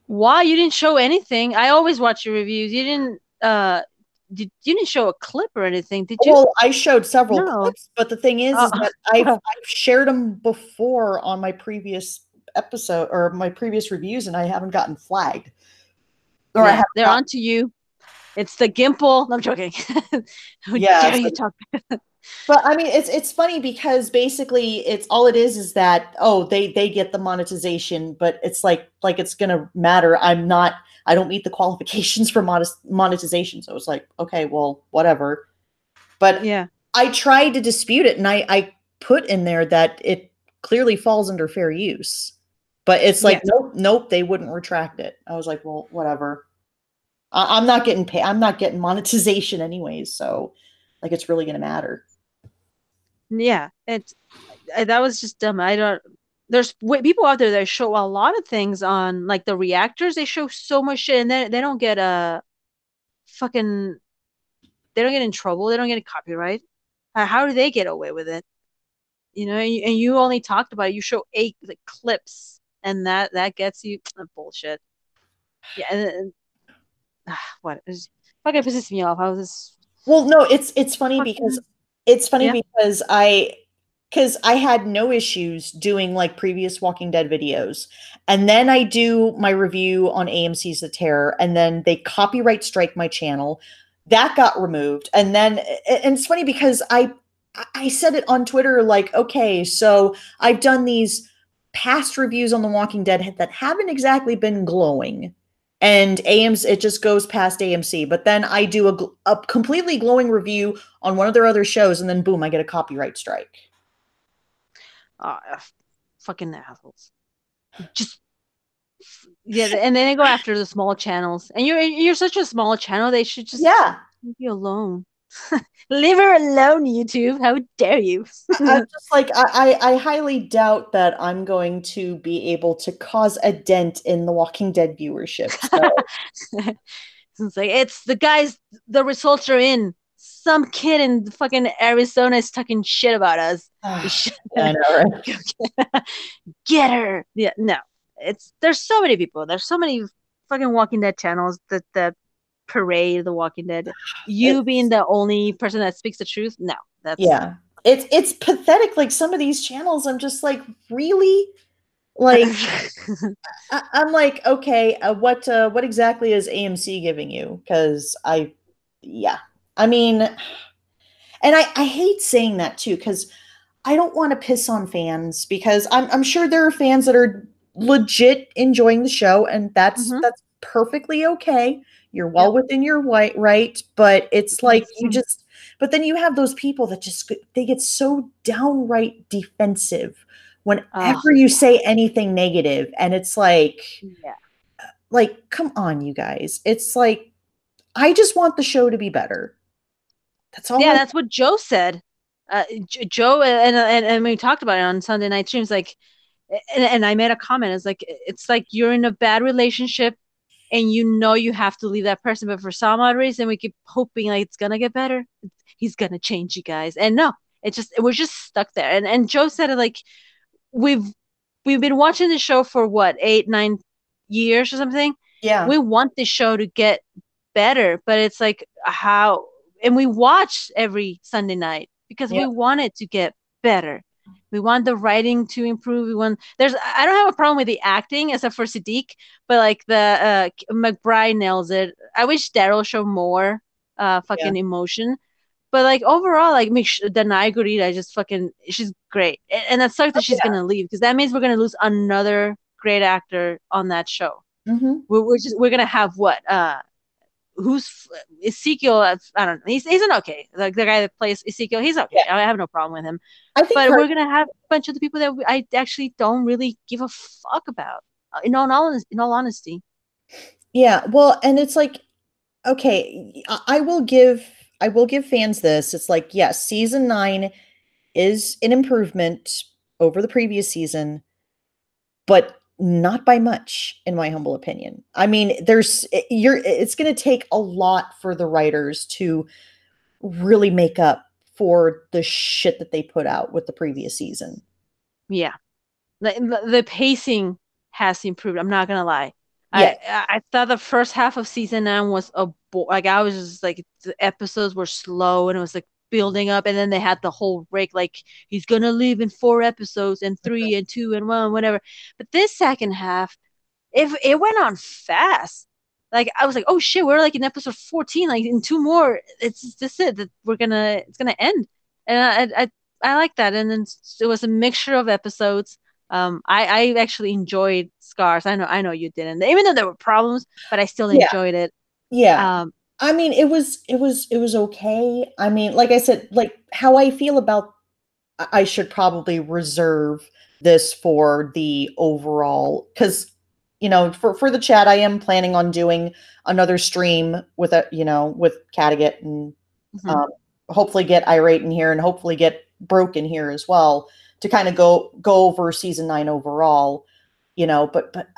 Why? You didn't show anything. I always watch your reviews. You didn't you didn't show a clip or anything, did you? Well, I showed several clips, but the thing is that I've shared them before on my previous episode or my previous reviews, and I haven't gotten flagged. Or they're onto you. It's the Gimple. No, I'm joking. Yeah, you talk. But I mean, it's funny because basically it's all it is that they get the monetization, but it's like it's gonna matter. I don't meet the qualifications for monetization, so it's like, okay, well, whatever. But yeah, I tried to dispute it, and I put in there that it clearly falls under fair use, but it's like, nope, they wouldn't retract it. I was like, well, whatever. I'm not getting paid. I'm not getting monetization anyways, so like, it's really gonna matter. Yeah, that was just dumb. There's people out there that show a lot of things on, like, the reactors. They show so much shit, and they don't get they don't get in trouble. They don't get a copyright. How do they get away with it? And you only talked about it. You show 8 clips, and that gets you bullshit. Yeah, and what? It fucking pisses me off. Well, no, it's funny because I had no issues doing like previous Walking Dead videos, and then I do my review on AMC's The Terror, and then they copyright strike my channel. That got removed, and it's funny because I said it on Twitter, like, okay, so I've done these past reviews on The Walking Dead that haven't exactly been glowing. And AMC, it just goes past AMC. But then I do a completely glowing review on one of their other shows, and then boom, I get a copyright strike. Fucking assholes. Just and then they go after the small channels. And you're such a small channel, they should just leave you alone. Leave her alone, YouTube. How dare you? I'm just like, I highly doubt that I'm going to be able to cause a dent in the Walking Dead viewership. So, It's like, it's the guys, the results are in. Some kid in fucking Arizona is talking shit about us. I know, right? Get her. Yeah, no. There's so many people. There's so many fucking Walking Dead channels that parade the Walking Dead. You being the only person that speaks the truth? No. Yeah. It's pathetic. Like some of these channels, I'm just like, really? Like I'm like, okay, what exactly is AMC giving you? Because yeah. I mean, and I hate saying that too, because I don't want to piss on fans because I'm sure there are fans that are legit enjoying the show, and that's perfectly okay. You're well within your right, but it's like but then you have those people that just they get so downright defensive whenever you say anything negative, and it's like come on, you guys. It's like I just want the show to be better. That's all. Yeah, that's what Joe said. Joe and we talked about it on Sunday night streams. Like, and I made a comment. It's like you're in a bad relationship, and you know you have to leave that person, but for some odd reason, we keep hoping like it's gonna get better. He's gonna change, you guys, and no, we're just stuck there. And Joe said it like we've been watching the show for what 8-9 years or something. Yeah, we want the show to get better, but it's like how. And we watch every Sunday night because we want it to get better. We want the writing to improve. I don't have a problem with the acting except for Sadiq, but like the McBride nails it. I wish Daryl showed more fucking emotion. But like overall, like Danai Gurira she's great. And that sucks that she's gonna leave because that means we're gonna lose another great actor on that show. We're gonna have what who's Ezekiel? I don't know. He's an okay. Like the guy that plays Ezekiel, he's okay. I have no problem with him. But we're gonna have a bunch of the people that I actually don't really give a fuck about. In all honesty. Yeah. Well, and it's like, okay, I will give fans this. It's like, yes, season 9 is an improvement over the previous season, but not by much, in my humble opinion. I mean, it's going to take a lot for the writers to really make up for the shit that they put out with the previous season. Yeah. The pacing has improved. I'm not going to lie. Yeah. I thought the first half of season 9 was like I was just like the episodes were slow and it was like building up, and then they had the whole break like he's gonna leave in 4 episodes and 3 and 2 and 1 whatever. But this second half, it went on fast. Like I was like, oh shit, we're like in episode 14, like in 2 more it's just it that it's gonna end. And I like that. And then it was a mixture of episodes. I actually enjoyed Scars. I know you didn't, even though there were problems, but I still enjoyed it. I mean, it was okay. I mean, like I said, like how I feel about, I should probably reserve this for the overall, because for the chat, I am planning on doing another stream with with Kattegat, and hopefully get Irate in here and hopefully get Broke in here as well to kind of go over season 9 overall, but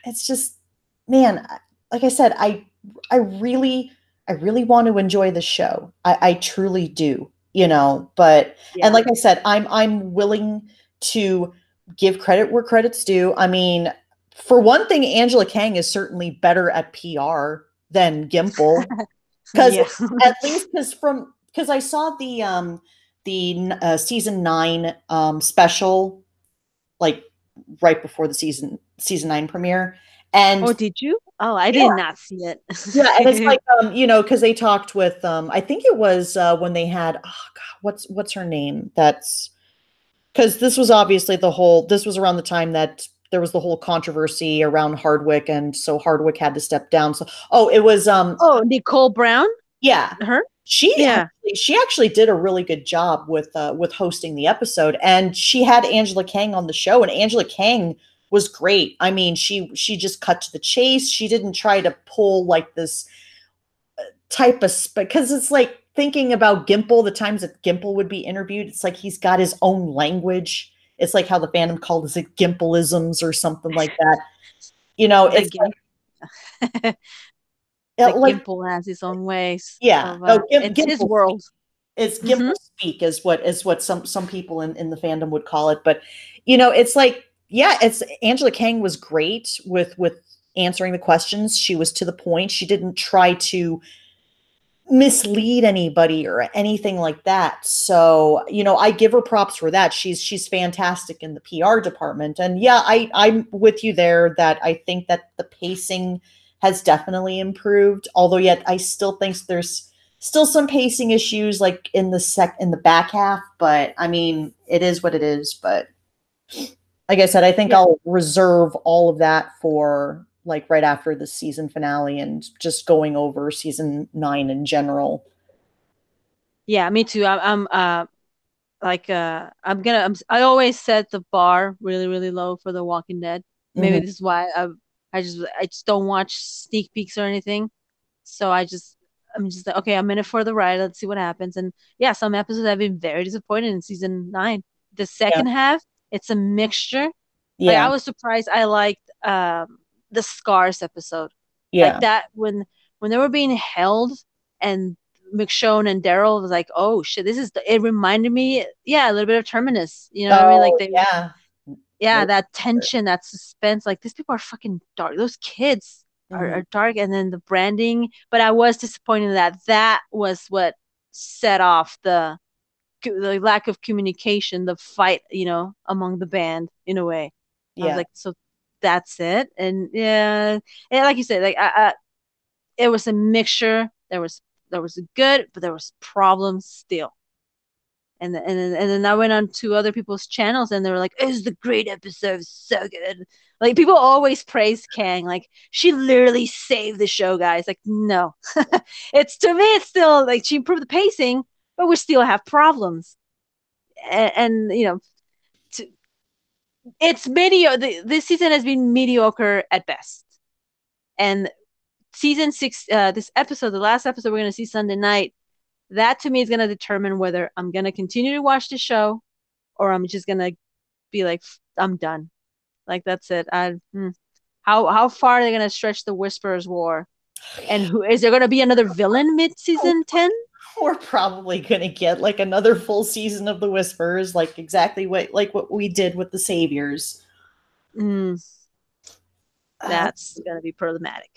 it's just, man, like I said, I really want to enjoy the show. I truly do, but and like I said, I'm willing to give credit where credit's due. I mean, for one thing, Angela Kang is certainly better at PR than Gimple, because at least because I saw the season 9 special like right before the season 9 premiere. And oh, did you? Oh, I did not see it. Yeah, and it's like because they talked with I think it was when they had, oh god, what's her name? That's because this was obviously this was around the time that there was the whole controversy around Hardwick, and so Hardwick had to step down. So it was Nicole Brown? Yeah. Her? She actually did a really good job with hosting the episode, and she had Angela Kang on the show, and Angela Kang was great. I mean, she just cut to the chase. She didn't try to pull like this type of, because it's like, thinking about Gimple, the times that Gimple would be interviewed, it's like he's got his own language. It's like how the fandom calls it Gimpleisms or something like that. You know, The it's Gimp, the like Gimple has his own ways yeah. of Oh, it's his Gimple world. it's Hmm. Gimple speak is what some people in the fandom would call it. But you know, it's like yeah, it's Angela Kang was great with answering the questions. She was to the point. She didn't try to mislead anybody or anything like that. So, you know, I give her props for that. She's fantastic in the PR department. And yeah, I'm with you there that I think that the pacing has definitely improved. Although yet I still think there's still some pacing issues like in the back half, but I mean, it is what it is, but like I said, I think Yeah. I'll reserve all of that for like right after the season finale and just going over season 9 in general. Yeah, me too. I'm like I always set the bar really really low for The Walking Dead. Maybe Mhm. this is why I just don't watch sneak peeks or anything. So I'm just like, okay, I'm in it for the ride. Let's see what happens. And yeah, some episodes have been very disappointed in season 9. The Yeah. second half, it's a mixture. Like Yeah. I was surprised I liked the Scars episode. Like Yeah. that when they were being held and Michonne and Daryl was like, oh shit, it reminded me, yeah, a little bit of Terminus. You know what I mean? Like Oh, they yeah. yeah, Nope. that tension, that suspense. Like these people are fucking dark. Those kids Mhm. are dark, and then the branding. But I was disappointed that that was what set off the lack of communication, the fight, among the band in a way. I was Yeah. like, so that's it, and yeah, and like you said, like it was a mixture. There was good, but there was problems still. And then I went on to other people's channels and they were like, "It's the great episode, so good." Like people always praise Kang, like she literally saved the show, guys. Like no, it's to me, it's still like she improved the pacing, but we still have problems. And to, it's mediocre. This season has been mediocre at best. And season 6, this episode, the last episode we're gonna see Sunday night, that to me is gonna determine whether I'm gonna continue to watch the show or I'm just gonna be like, I'm done. Like that's it. How far are they gonna stretch the Whisperers War? And who is there gonna be another villain mid season 10? We're probably gonna get like another full season of the Whispers, like exactly what we did with the Saviors. Mm, Uh, that's gonna be problematic.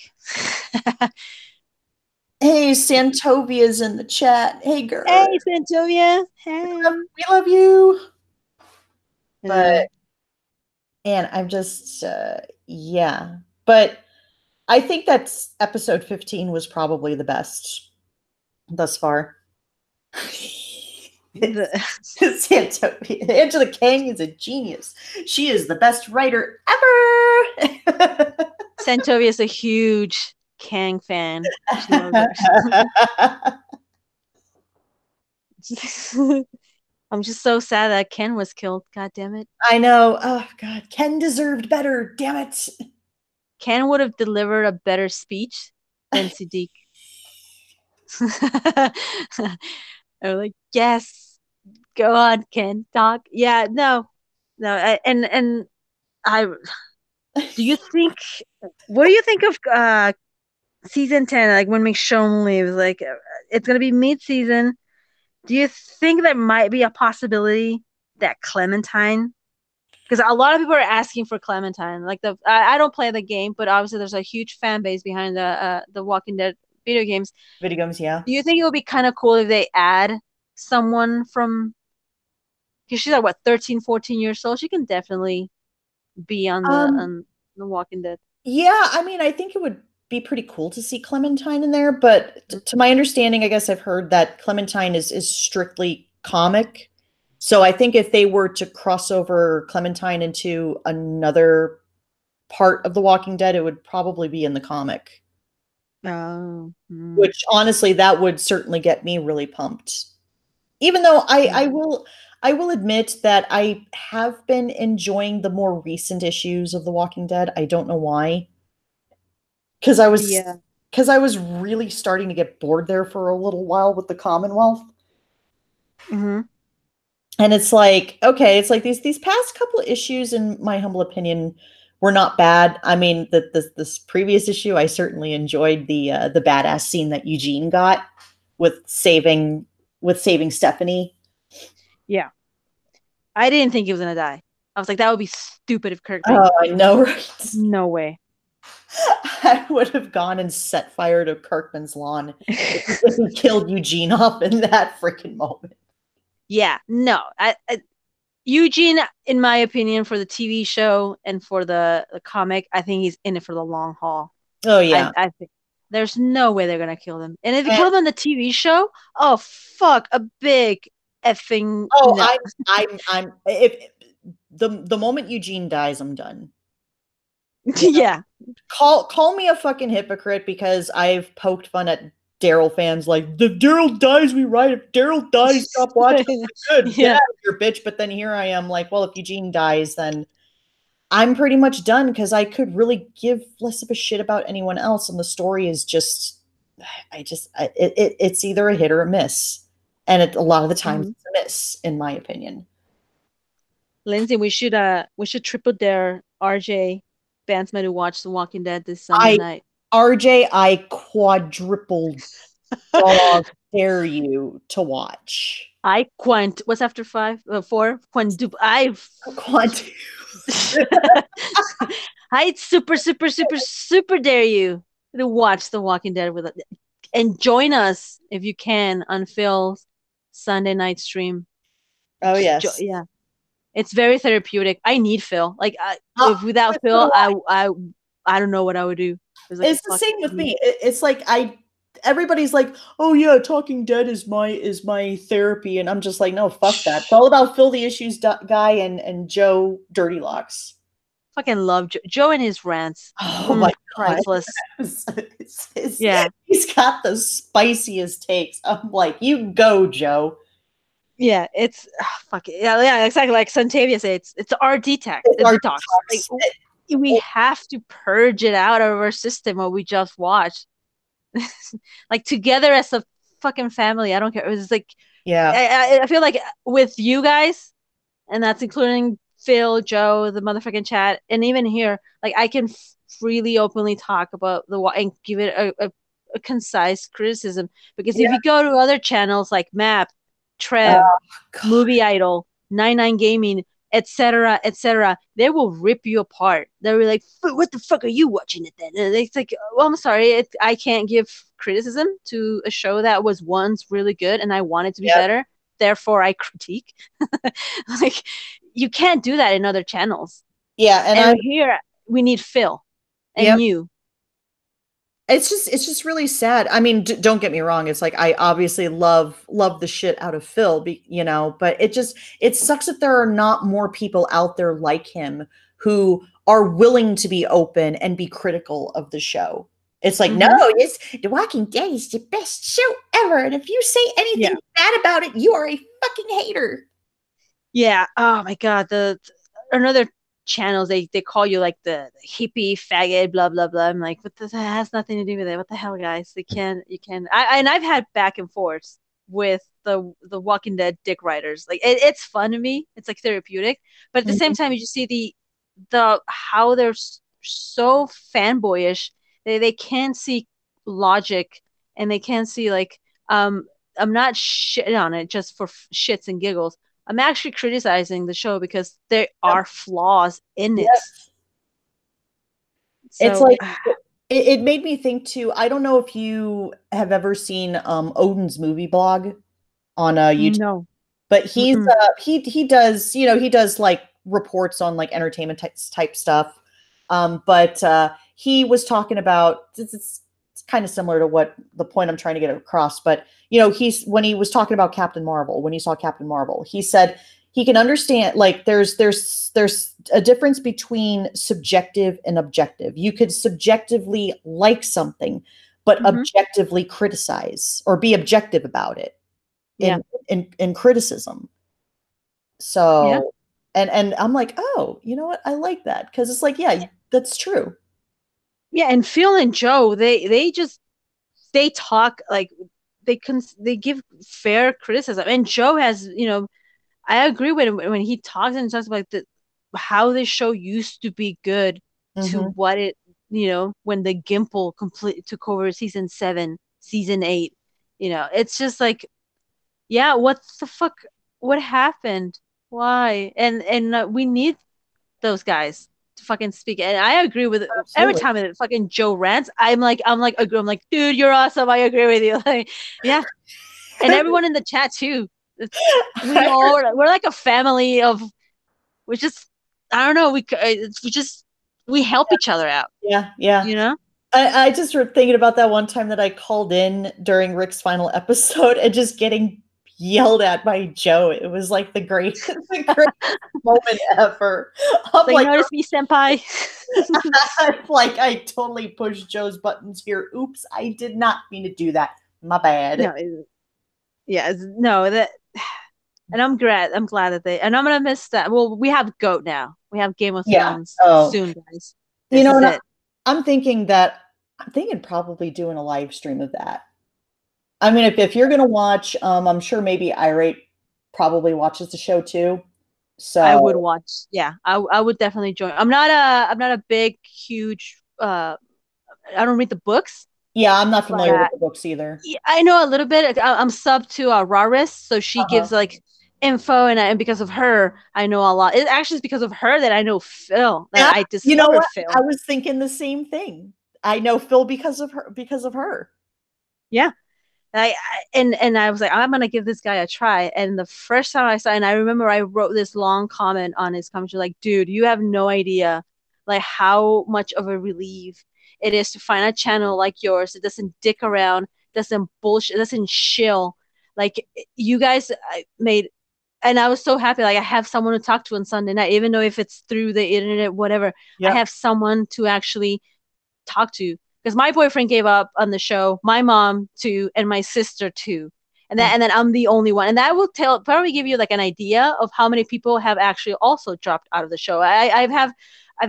hey, Santovia's in the chat. Hey, girl, Hey, Santovia. Hey. we love you. But Uh, and I'm just yeah, but I think that's episode 15 was probably the best thus far. the Santovia. Angela Kang is a genius. She is the best writer ever. Santovia is a huge Kang fan. She loves her. I'm just so sad that Ken was killed. God damn it. I know. Oh God, Ken deserved better. Damn it. Ken would have delivered a better speech than Siddiq. I was like, yes, go on, Ken, talk. Yeah, no, no, and I. Do you think? What do you think of season 10? Like when Michonne leaves, like it's gonna be mid-season. Do you think there might be a possibility that Clementine? Because a lot of people are asking for Clementine. Like I don't play the game, but obviously there's a huge fan base behind the Walking Dead video games. Video games, yeah. Do you think it would be kind of cool if they add someone from? Because she's like what 13, 14 years old. She can definitely be on Um, the Walking Dead. yeah, I mean, I think it would be pretty cool to see Clementine in there, but to my understanding, I guess I've heard that Clementine is strictly comic. So I think if they were to cross over Clementine into another part of The Walking Dead, it would probably be in the comic. Oh, Which honestly, that would certainly get me really pumped. Even though I will admit that I have been enjoying the more recent issues of The Walking Dead. I don't know why. Because I was yeah. because I was really starting to get bored there for a little while with the Commonwealth. Mm-hmm. And it's like, okay, it's like these past couple of issues, in my humble opinion, were not bad. I mean, this previous issue, I certainly enjoyed the badass scene that Eugene got with saving Stephanie. Yeah. I didn't think he was gonna die. I was like, that would be stupid if Kirk did. Oh, I know, right? No way. I would have gone and set fire to Kirkman's lawn if he killed Eugene off in that freaking moment. Yeah, no. Eugene, in my opinion, for the TV show and for the comic, I think he's in it for the long haul. Oh yeah. I think there's no way they're gonna kill him. And if they kill him on the TV show, oh fuck, a big effing oh no. I'm if the moment Eugene dies, I'm done. Yeah. Call me a fucking hypocrite because I've poked fun at Daryl fans like, if Daryl dies, we write. If Daryl dies, stop watching. Good, get out of here, bitch. But then here I am like, well, if Eugene dies, then I'm pretty much done because I could really give less of a shit about anyone else, and the story is just, it's either a hit or a miss, and a lot of the times it's a miss, in my opinion. Lindsay, we should triple dare RJ Bandsman to watch The Walking Dead this Sunday night. RJ, I quadrupled dog dare you to watch. What's after 5? 4? I super dare you to watch The Walking Dead with us. And join us if you can on Phil's Sunday night stream. Oh yes. Yeah. It's very therapeutic. I need Phil. Like if without Phil, I don't know what I would do. It's the same with me. It's like everybody's like, oh yeah, Talking Dead is my therapy, and I'm just like, no, fuck that. It's all about Phil the Issues guy and Joe Dirty Locks. Fucking love Joe and his rants. Oh my God. Priceless. Yeah, he's got the spiciest takes. I'm like, you go, Joe. Yeah, it's fuck it. Yeah, exactly. Like Santavia said, it's our detox. Detox. Like, we have to purge it out of our system what we just watched. Like together as a fucking family. I don't care. It was like, yeah. I feel like with you guys, and that's including Phil, Joe, the motherfucking chat, and even here, like I can freely, openly talk about and give it a concise criticism. Because if you go to other channels like Map, Trev, Movie Idol, 99 Gaming, etc., they will rip you apart. They'll be like, what the fuck are you watching it then? And it's like, well, I'm sorry, I can't give criticism to a show that was once really good and I want it to be better. Therefore, I critique. Like, you can't do that in other channels. Yeah, and here we need Phil and you. It's just really sad. I mean, don't get me wrong. It's like I obviously love the shit out of Phil, you know, but it sucks that there are not more people out there like him who are willing to be open and be critical of the show. It's like, no, The Walking Dead is the best show ever, and if you say anything bad about it, you are a fucking hater. Yeah. Oh my God. Another channels they call you like the hippie faggot blah blah blah. I'm like, what that has nothing to do with it. What the hell, guys? And I've had back and forth with the Walking Dead dick writers. Like it's fun to me. It's like therapeutic, but at the same time, you just see the how they're so fanboyish. They can't see logic, and they can't see like I'm not shit on it just for shits and giggles. I'm actually criticizing the show because there are flaws in it. So, it's like it made me think too. I don't know if you have ever seen Odin's movie blog on YouTube. No. But he does, you know, he does like reports on like entertainment type stuff. But he was talking about it's kind of similar to what the point I'm trying to get across, but you know, when he was talking about Captain Marvel, when he saw Captain Marvel, he said he can understand, like there's a difference between subjective and objective. You could subjectively like something, but objectively criticize or be objective about it in criticism. So, and I'm like, oh, you know what? I like that. 'Cause it's like, yeah, that's true. Yeah, and Phil and Joe, they just they talk like they give fair criticism. And Joe has, I agree when he talks and talks about how the show used to be good to Mhm. what it, when the Gimple complete took over season 7, season 8. It's just like, yeah, what the fuck? What happened? Why? And we need those guys to fucking speak. And I agree with it. Every Absolutely. time that fucking Joe rants, I'm like, dude, you're awesome. I agree with you. Like, yeah. And everyone in the chat too. We're like a family of, we just, I don't know, we help each other out. Yeah, yeah. You know? I just were thinking about that one time that I called in during Rick's final episode and just getting yelled at by Joe. It was like the greatest moment ever. I'm Like, like, notice me, senpai. like I totally pushed Joe's buttons here. Oops, I did not mean to do that. My bad. No, no, that, and I'm glad that and I'm gonna miss that. Well, we have GOAT now. We have Game of Yeah. Thrones Oh, soon, guys. you This know, is and it. I'm thinking probably doing a live stream of that. I mean, if you're gonna watch, I'm sure maybe Irate probably watches the show too. I would So watch. Yeah, I would definitely join. I'm not a big, huge. I don't read the books, yeah, I'm not but familiar with the books either. yeah, I know a little bit. I'm sub to Raris, so she gives Uh-huh. like info, and because of her, I know a lot. It actually is because of her that I know Phil. That Yeah, I you know discovered what? I Phil. was thinking the same thing. I know Phil because of her. Because of her. Yeah. And I was like, I'm gonna give this guy a try. And the first time I saw, and I remember I wrote this long comment on his commentary, like, dude, you have no idea, like how much of a relief it is to find a channel like yours that doesn't dick around, doesn't bullshit, doesn't shill. Like you guys made, and I was so happy. Like I have someone to talk to on Sunday night, even though if it's through the internet, whatever. I Yep. have someone to actually talk to, because my boyfriend gave up on the show, my mom too, and my sister too, and then I'm the only one, and that will probably give you like an idea of how many people have actually also dropped out of the show. I've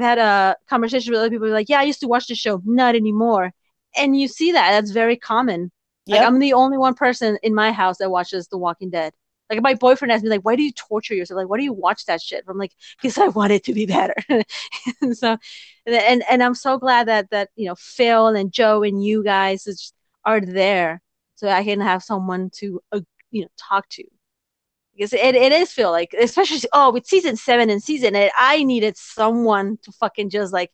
had a conversation with other people who are like, yeah, I used to watch the show, not anymore, and you see that's very common. Like Yep. I'm the only one person in my house that watches The Walking Dead. Like my boyfriend asked me, like, why do you torture yourself? Like, why do you watch that shit? I'm like, because I want it to be better. So, and I'm so glad that Phil and Joe and you guys are there, so I can have someone to talk to, because it is Phil, like, especially with season 7 and season 8, I needed someone to fucking just like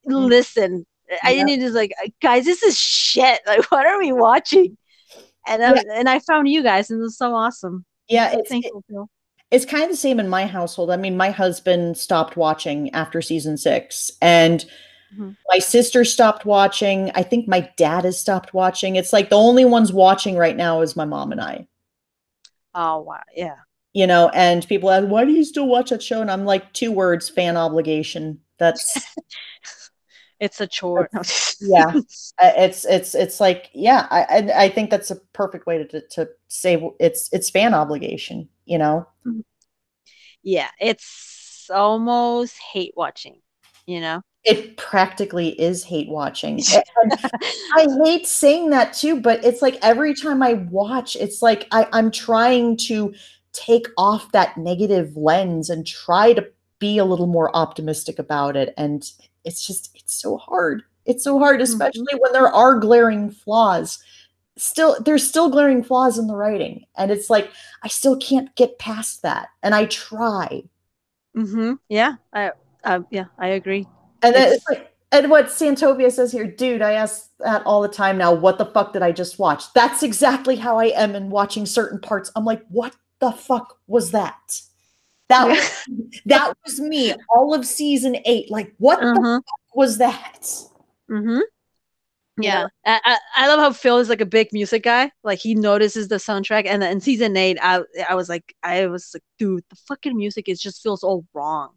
listen. I Yep. needed like, guys, this is shit. Like, what are we watching? And Yeah. and I found you guys, and it was so awesome. Yeah, I'm so thankful, Phil. it's kind of the same in my household. I mean, my husband stopped watching after season 6, and Mm-hmm. my sister stopped watching. I think my dad has stopped watching. It's like the only ones watching right now is my mom and I. Oh wow, yeah. And people ask, why do you still watch that show? And I'm like, 2 words, fan obligation. It's a chore. Yeah. It's like, yeah, I think that's a perfect way to say it's fan obligation. Yeah, it's almost hate watching, It practically is hate watching. And I hate saying that too, but it's like every time I watch, it's like I'm trying to take off that negative lens and try to be a little more optimistic about it. And it's so hard. It's so hard, Mhm. especially when there are glaring flaws. There's still glaring flaws in the writing. And it's like, I still can't get past that. And I try. Yeah, I agree. And then it's It's like, and what Santovia says here, dude, I ask that all the time now. What the fuck did I just watch? That's exactly how I am in watching certain parts. I'm like, what the fuck was that? That that was me all of season 8. Like, what the fuck was that? Mm-hmm. You know? Yeah, I love how Phil is like a big music guy. Like he notices the soundtrack, and then in season 8, I was like, dude, the fucking music just feels all wrong.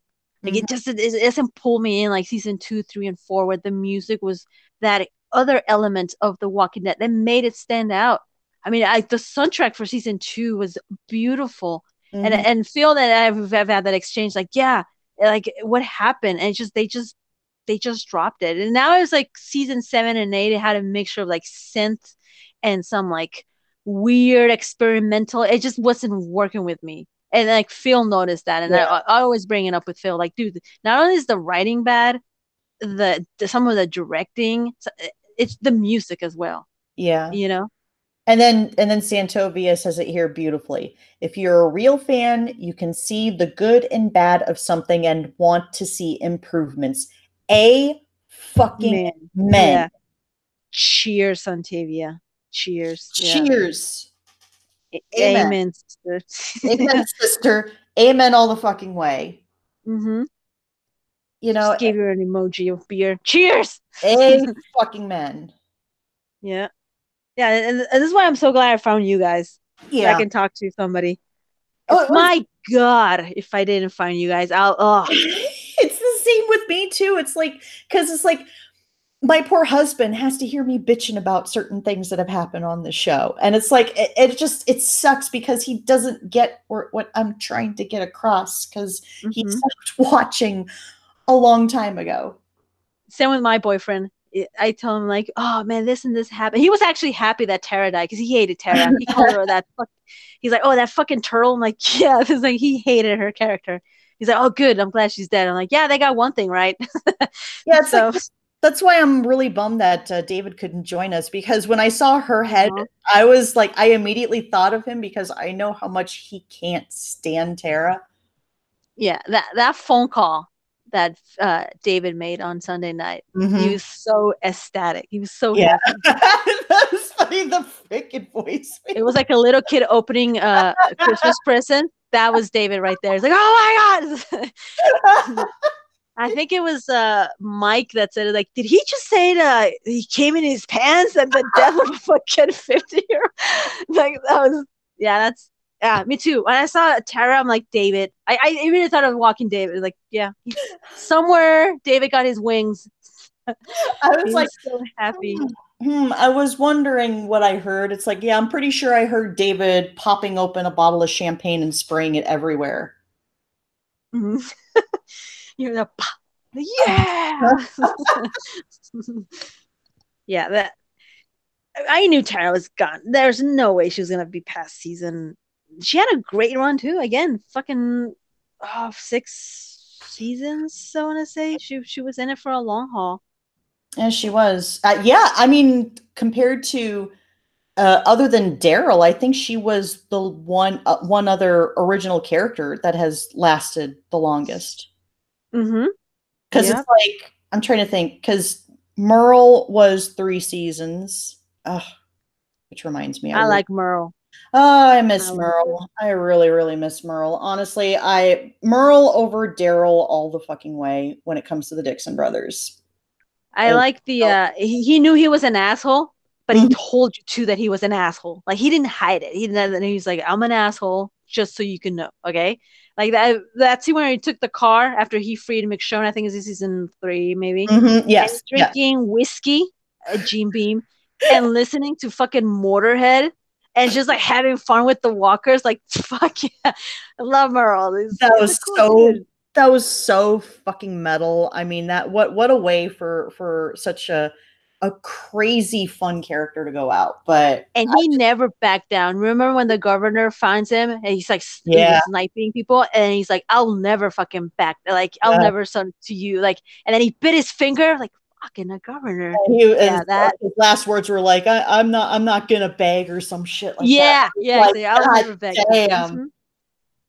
Like Mhm. it doesn't pull me in like season 2, 3, and 4, where the music was that other element of The Walking Dead that made it stand out. I mean, the soundtrack for season 2 was beautiful, and Mhm. and Phil and I've had that exchange, like, yeah, like what happened, and they just they just dropped it, and now it's like season 7 and 8. It had a mixture of like synth and some like weird experimental. It just wasn't working with me. And like Phil noticed that, and I always bring it up with Phil. Like, dude, not only is the writing bad, the some of the directing, it's the music as well. Yeah. You know. And then Santovia says it here beautifully. If you're a real fan, you can see the good and bad of something and want to see improvements. A fucking men. Yeah. Cheers, Santavia. Cheers. Cheers. Yeah. Amen, sister. Amen, sister. Amen all the fucking way. Mm-hmm. You know, just gave her an emoji of beer. Cheers. A fucking men. Yeah. Yeah, and this is why I'm so glad I found you guys. Yeah. So I can talk to somebody. My God, if I didn't find you guys, It's the same with me too. It's like, because it's like, my poor husband has to hear me bitching about certain things that have happened on the show. And it's like, it sucks because he doesn't get what I'm trying to get across, because he stopped watching a long time ago. Same with my boyfriend. I tell him like, oh man, this and this happened. He was actually happy that Tara died because he hated Tara. He called her that. He's like, oh, that fucking turtle. I'm like, yeah. It's like he hated her character. He's like, oh, good. I'm glad she's dead. I'm like, yeah, they got one thing right. Yeah, it's so. Like, that's why I'm really bummed that David couldn't join us, because when I saw her head, I was like, I immediately thought of him because I know how much he can't stand Tara. Yeah, that phone call that David made on Sunday night. He was so ecstatic. He was so happy. That was funny, the freaking voice. It was like a little kid opening a Christmas present. That was David right there. He's like, oh my God. I think it was Mike that said it. Like, did he just say that he came in his pants and the death of a fucking 50-year-old? Like, that was, yeah, me too. When I saw Tara, I'm like, David. I even thought of Walking David. Like, yeah, somewhere David got his wings. I was like, so happy. I was wondering what I heard. It's like, yeah, I'm pretty sure I heard David popping open a bottle of champagne and spraying it everywhere. You're the yeah. Yeah, that I knew Tara was gone. There's no way she was gonna be past season. She had a great run too. Again, fucking 6 seasons. I want to say she was in it for a long haul. Yeah, she was. Yeah, I mean, compared to other than Daryl, I think she was the one other original character that has lasted the longest. Because it's like, I'm trying to think, because Merle was 3 seasons. Which reminds me, I like Merle. Oh, I miss Merle. I really, really miss Merle. Honestly, Merle over Daryl all the fucking way when it comes to the Dixon brothers. I like the he knew he was an asshole, but he told you too that he was an asshole. Like, he didn't hide it. He's like, I'm an asshole, just so you can know, okay? Like that scene where he took the car after he freed Michonne, I think is season 3, maybe. Yes. And drinking whiskey at Jim Beam and listening to fucking Motorhead and just like having fun with the walkers. Like, fuck yeah. I love Merle. That was so fucking metal. I mean, what a way for such a crazy fun character to go out. But he never backed down. Remember when the governor finds him and he's like sniping people, and he's like, I'll never fucking back. Like, I'll never send to you. Like, and then he bit his finger. Like, fucking the governor. His last words were like, I'm not gonna beg or some shit like that. Like, I'll never beg.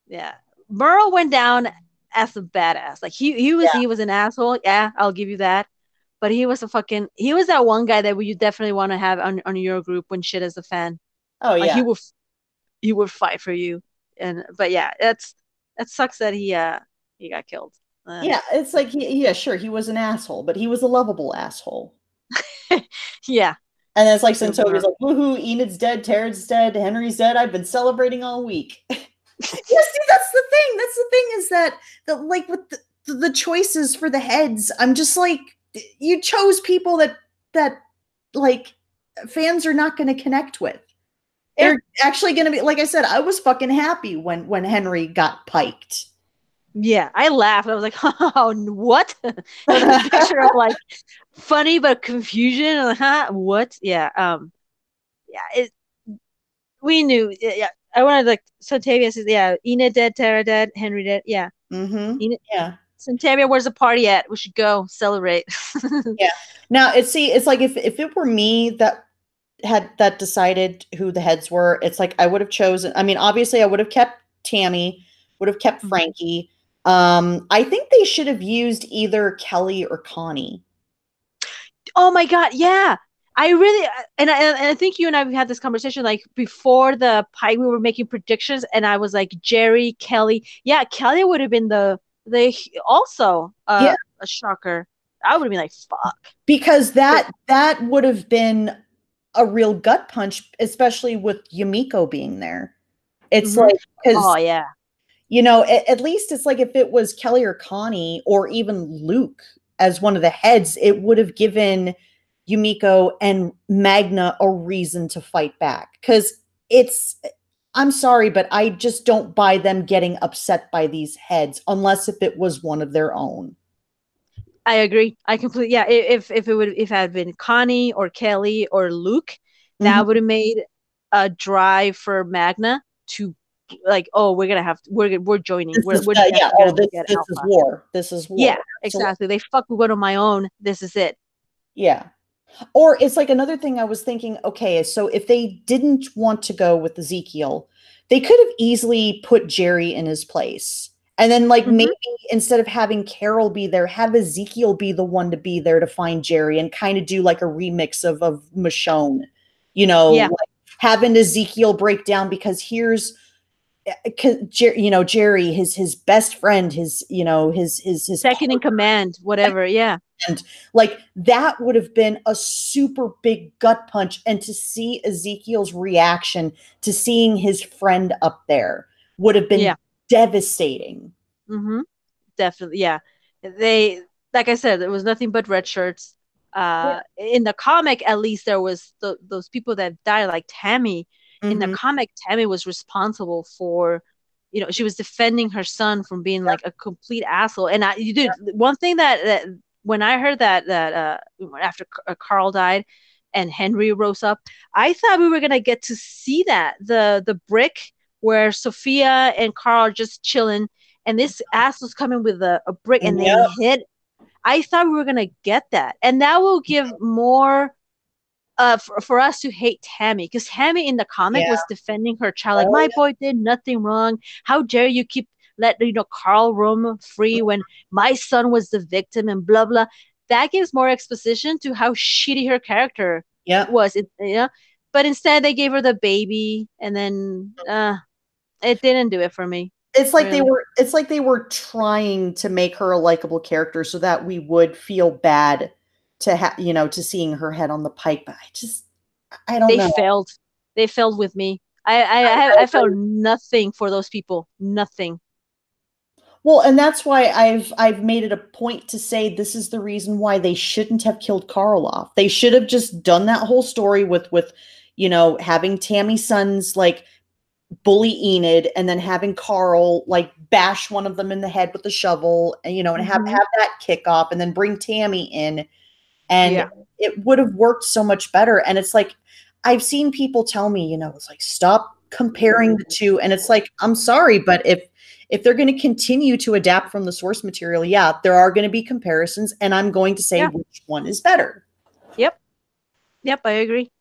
Yeah, Merle went down as a badass. Like, he was an asshole. Yeah, I'll give you that. But he was that one guy that you definitely want to have on your group when shit is a fan. Oh yeah, like, he would fight for you. But yeah, that sucks that he got killed. Yeah, it's like sure, he was an asshole, but he was a lovable asshole. Yeah. And it's like, since Toby's like, woohoo, Enid's dead, Tara's dead, Henry's dead. I've been celebrating all week. Yeah, see, that's the thing. That's the thing, is that like with the choices for the heads, I'm just like, you chose people that like fans are not going to connect with. They're actually going to be, like I said, I was fucking happy when Henry got piked. Yeah, I laughed. I was like, "Oh, what?" It was like a picture of like funny but confusion. Like, huh? What? Yeah. Yeah. We knew. Yeah. I wanted like Santavia says, yeah, Enid dead, Tara dead, Henry dead. Yeah. Mm-hmm. Enid, Yeah. Santavia, where's the party at? We should go celebrate. Yeah. Now it's like if it were me that had that decided who the heads were, it's like I would have chosen. I mean, obviously, I would have kept Tammy, would have kept Mhm. Frankie. I think they should have used either Kelly or Connie. Oh my God, yeah. I really and I think you and I we had this conversation like before the pie we were making predictions and I was like Jerry, Kelly. Yeah, Kelly would have been the also Yeah, a shocker. I would have been like fuck. because But that would have been a real gut punch, especially with Yumiko being there. It's mhm. like because Oh yeah. at least it's like if it was Kelly or Connie or even Luke as one of the heads, it would have given Yumiko and Magna a reason to fight back. Because it's, I'm sorry, but I just don't buy them getting upset by these heads unless if it was one of their own. I agree. I completely yeah. If it would if it had been Connie or Kelly or Luke, Mhm. that would have made a drive for Magna to like, oh, we're gonna have we're joining. This is We're yeah. definitely Oh, gonna this get this is Alpha. war. This is Yeah, war. Absolutely. exactly. They fuck with one on my own. This is it. Yeah. Or it's like another thing I was thinking, okay, so if they didn't want to go with Ezekiel, they could have easily put Jerry in his place. And then, like, maybe Hmm. instead of having Carol be there, have Ezekiel be the one to be there to find Jerry and kind of do like a remix of Michonne, Yeah. like having Ezekiel break down because here's, Jerry, his best friend, his Second in command, whatever. Yeah. and like that would have been a super big gut punch. And to see Ezekiel's reaction to seeing his friend up there would have been Yeah. devastating. Hmm. Definitely. Yeah. They like I said, it was nothing but red shirts. Yeah. In the comic, at least there was those people that died, like Tammy. In the Hmm. comic, Tammy was responsible for, she was defending her son from being like a complete asshole. And you did one thing that when I heard that after Carl died and Henry rose up, I thought we were gonna get to see that the brick where Sophia and Carl are just chilling, and this ass was coming with a brick, and they Yep. hit. I thought we were gonna get that, and that will give more for us to hate Tammy, because Tammy in the comic Yeah. was defending her child, like Oh, my boy did nothing wrong. How dare you keep let Carl roam free when my son was the victim and blah blah. That gives more exposition to how shitty her character yeah. was. But instead they gave her the baby, and then it didn't do it for me. Really. It's like they were trying to make her a likable character so that we would feel bad to seeing her head on the pike. But I don't They know. failed. They failed with me. I I felt agree. nothing for those people. Nothing. Well, and that's why I've made it a point to say this is the reason why they shouldn't have killed Karl off. They should have just done that whole story with having Tammy's sons like bully Enid and then having Karl like bash one of them in the head with a shovel and and have Hmm. have that kick off and then bring Tammy in, and Yeah. it would have worked so much better. And it's like I've seen people tell me, it's like stop comparing the two, and it's like I'm sorry, but if they're going to continue to adapt from the source material, yeah, there are going to be comparisons, and I'm going to say Yeah. which one is better. Yep. Yep. I agree.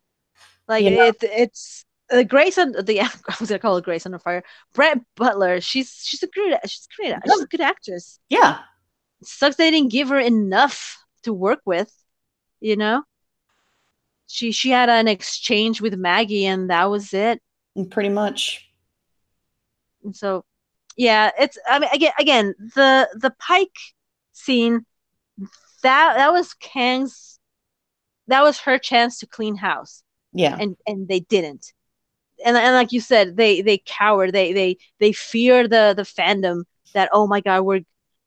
Like You know? it's Grace on the I was gonna call it Grace on the Fire. Brett Butler. She's a great. She's great. She's a good actress. Yeah, It sucks they didn't give her enough to work with. You know. She had an exchange with Maggie, and that was it. pretty much. And so, yeah, it's. I mean, again, the Pike scene, that was Kang's. That was her chance to clean house, Yeah, and they didn't. And like you said, they cowered. They fear the fandom that, oh my God,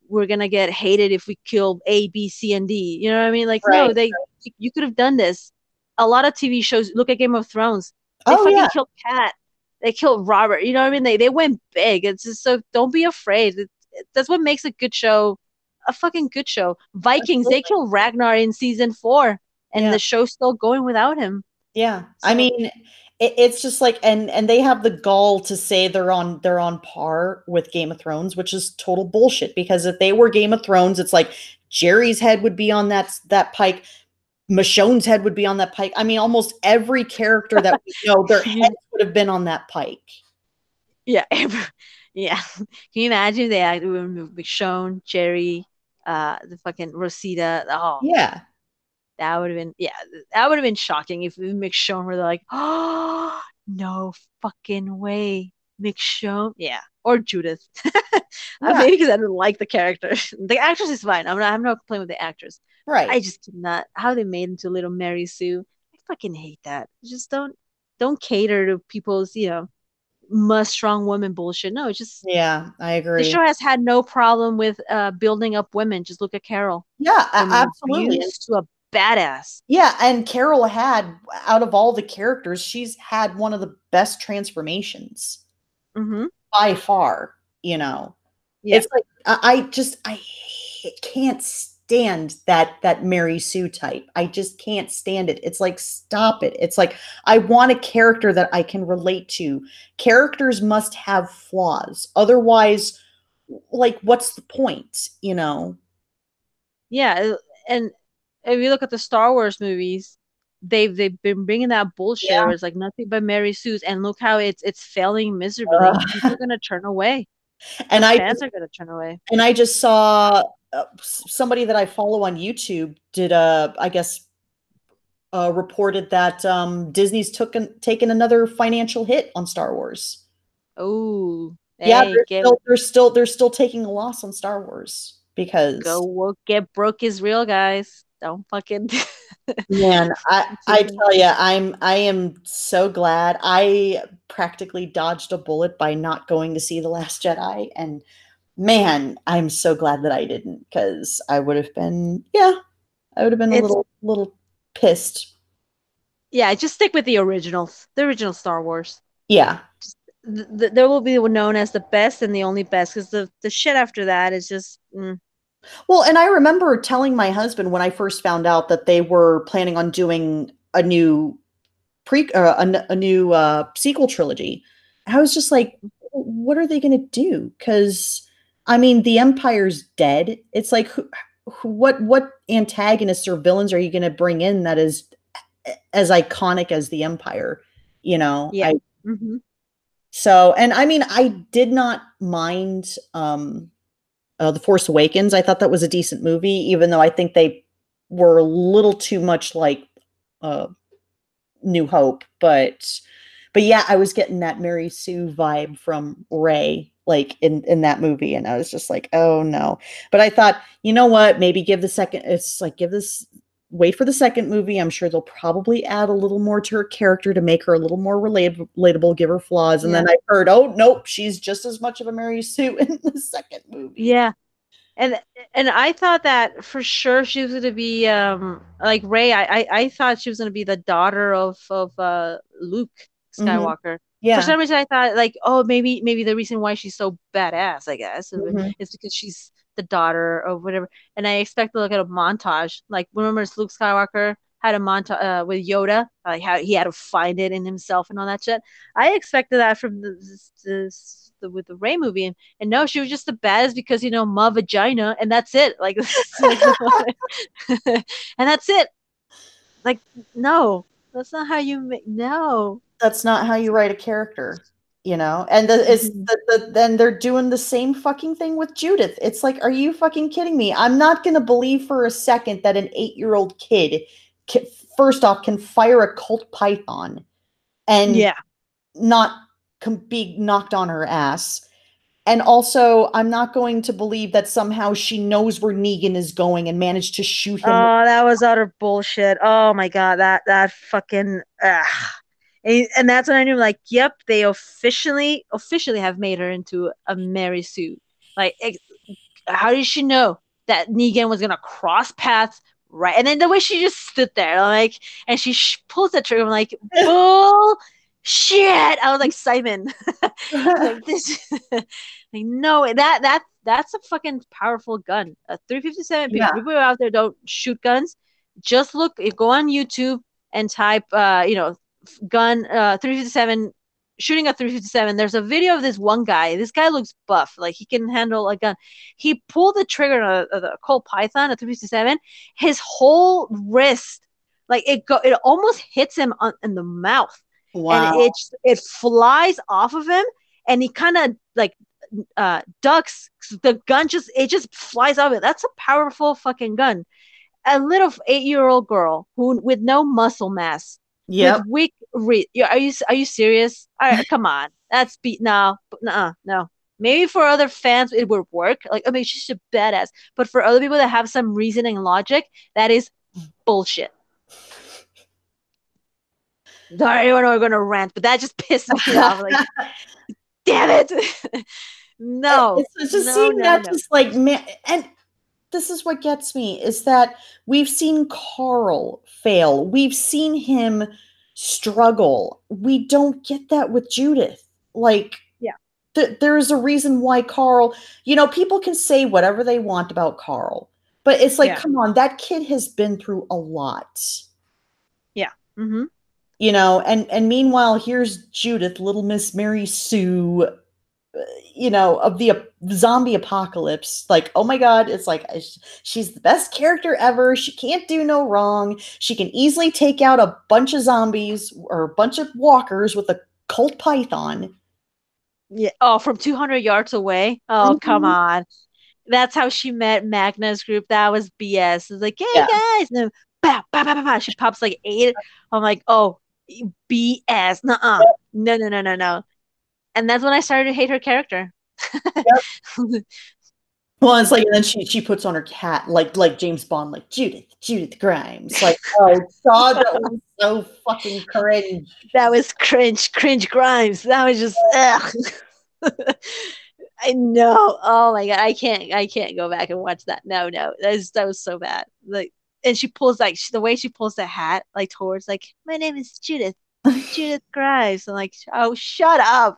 we're gonna get hated if we kill A, B, C, and D. You know what I mean? Like, no, right. you could have done this. A lot of TV shows. Look at Game of Thrones. They Oh fucking yeah. killed Cat. They killed Robert. You know what I mean? They went big. It's just so don't be afraid. that's what makes a good show a fucking good show. Vikings, they Absolutely. killed Ragnar in season 4, and Yeah. the show's still going without him. Yeah. I So mean, it's just like, and they have the gall to say they're on par with Game of Thrones, which is total bullshit. Because if they were Game of Thrones, it's like Jerry's head would be on that pike, Michonne's head would be on that pike. I mean, almost every character that we know, their heads would have been on that pike. yeah, yeah. Can you imagine if they had Michonne, Jerry, the fucking Rosita? Oh, Yeah. that would have been, yeah, that would have been shocking if Michonne were like, oh, no fucking way, Michonne, yeah, or Judith. Yeah. Maybe because I didn't like the character. The actress is fine. I'm not complaining with the actress. Right. I just cannot how they made into little Mary Sue. I fucking hate that. Just don't cater to people's must strong woman bullshit. No, it's just Yeah, I the agree. show has had no problem with building up women. Just look at Carol Yeah, from an absolutely. abuse to a badass. Yeah, and Carol had, out of all the characters, she's had one of the best transformations Mm-hmm. by far. Yeah. It's like I can't stand that Mary Sue type. I just can't stand it. It's like, stop it. It's like, I want a character that I can relate to. Characters must have flaws. Otherwise, like, what's the point? Yeah, and if you look at the Star Wars movies, they've been bringing that bullshit Yeah. where it's like nothing but Mary Sue's, and look how it's failing miserably. People are gonna turn away. The And I fans are gonna turn away. And I just saw somebody that I follow on YouTube did I guess, reported that Disney's taken another financial hit on Star Wars. Oh, Yeah, hey, they're still taking a loss on Star Wars because, get broke is real, guys. Don't fucking man, I tell you, I am so glad I practically dodged a bullet by not going to see The Last Jedi. And man, I'm so glad that I didn't, because I would have been, yeah, I would have been a it's little pissed. yeah, just stick with the originals, the original Star Wars. Yeah. There will be known as the best and the only best because the shit after that is just Well, and I remember telling my husband when I first found out that they were planning on doing a new sequel trilogy. I was just like, what are they going to do? Because I mean, the Empire's dead. It's like, what antagonists or villains are you going to bring in that is as iconic as the Empire? yeah. Mm-hmm. So, and I mean, I did not mind The Force Awakens. I thought that was a decent movie, even though I think they were a little too much like uh, New Hope. But yeah, I was getting that Mary Sue vibe from Rey, like in that movie, and I was just like, oh no. But I thought, you know what? Maybe give the second. It's like, wait for the second movie. I'm sure they'll probably add a little more to her character to make her a little more relatable, give her flaws. And then I heard, oh nope, she's just as much of a Mary Sue in the second movie. Yeah. And I thought that for sure she was gonna be like Rey. I thought she was gonna be the daughter of Luke Mm-hmm. Skywalker. For Yeah. some reason, I thought like, oh, maybe the reason why she's so badass, I guess, Mm-hmm. is because she's the daughter of whatever. And I expect to look at a montage. Like, remember Luke Skywalker had a montage with Yoda, like how he had to find it in himself and all that shit. I expected that from with the Rey movie, and no, she was just the baddest because ma vagina, and that's it. Like, and that's it. Like, no, that's not how you make. No, That's not how you write a character, And then they're doing the same fucking thing with Judith. It's like, are you fucking kidding me? I'm not gonna believe for a second that an 8-year-old kid, first off, can fire a Colt Python and yeah. not be knocked on her ass. And also, I'm not going to believe that somehow she knows where Negan is going and managed to shoot him. Oh, that was utter bullshit. Oh my god, that fucking. And that's when I knew, like, yep, they officially have made her into a Mary Sue. Like, how did she know that Negan was gonna cross paths? Right, and then the way she just stood there, like, and she pulls the trigger, I'm like, bull shit. I was like, Simon, like this, like, no, that's a fucking powerful gun. A 357. Yeah. People out there don't shoot guns. Just go on YouTube and type, gun 357, shooting a 357. There's a video of this one guy. This guy looks buff, like he can handle a gun. He pulled the trigger on a Colt Python, a 357. His whole wrist, like it almost hits him in the mouth. Wow. And it flies off of him, and he kind of like ducks. The gun just flies off it. That's a powerful fucking gun. A little 8-year-old girl with no muscle mass. Yeah. With weak are you serious? All right, come on. That's no. Maybe for other fans it would work. Like, I mean, she's a badass. But for other people that have some reasoning and logic, that is bullshit. Sorry, I know we're gonna rant, but that just pissed me off. Like, damn it. No. It's just seeing that just like, man, and this is what gets me, is that we've seen Carl fail. We've seen him struggle. We don't get that with Judith. Like, there's a reason why Carl, people can say whatever they want about Carl, but it's like, come on, that kid has been through a lot. Yeah. Mm-hmm. And meanwhile, here's Judith, little Miss Mary Sue, of the zombie apocalypse. Like, oh my God, it's like, she's the best character ever. She can't do no wrong. She can easily take out a bunch of zombies or a bunch of walkers with a Colt Python. Yeah. Oh, from 200 yards away. Oh, come on. That's how she met Magna's group. That was BS. It's like, hey guys. And then, bah, bah, bah, bah, bah. She pops like 8. I'm like, oh, BS. Nuh-uh. No. And that's when I started to hate her character. Yep. Well, it's like, and then she puts on her hat, like James Bond, like Judith Grimes. Like, oh God, that was so fucking cringe. That was cringe Grimes. That was just, ugh. I know. Oh my God, I can't go back and watch that. No, that was so bad. Like, and she pulls the way she pulls the hat like towards, like, my name is Judith Grimes. I'm like, oh, shut up.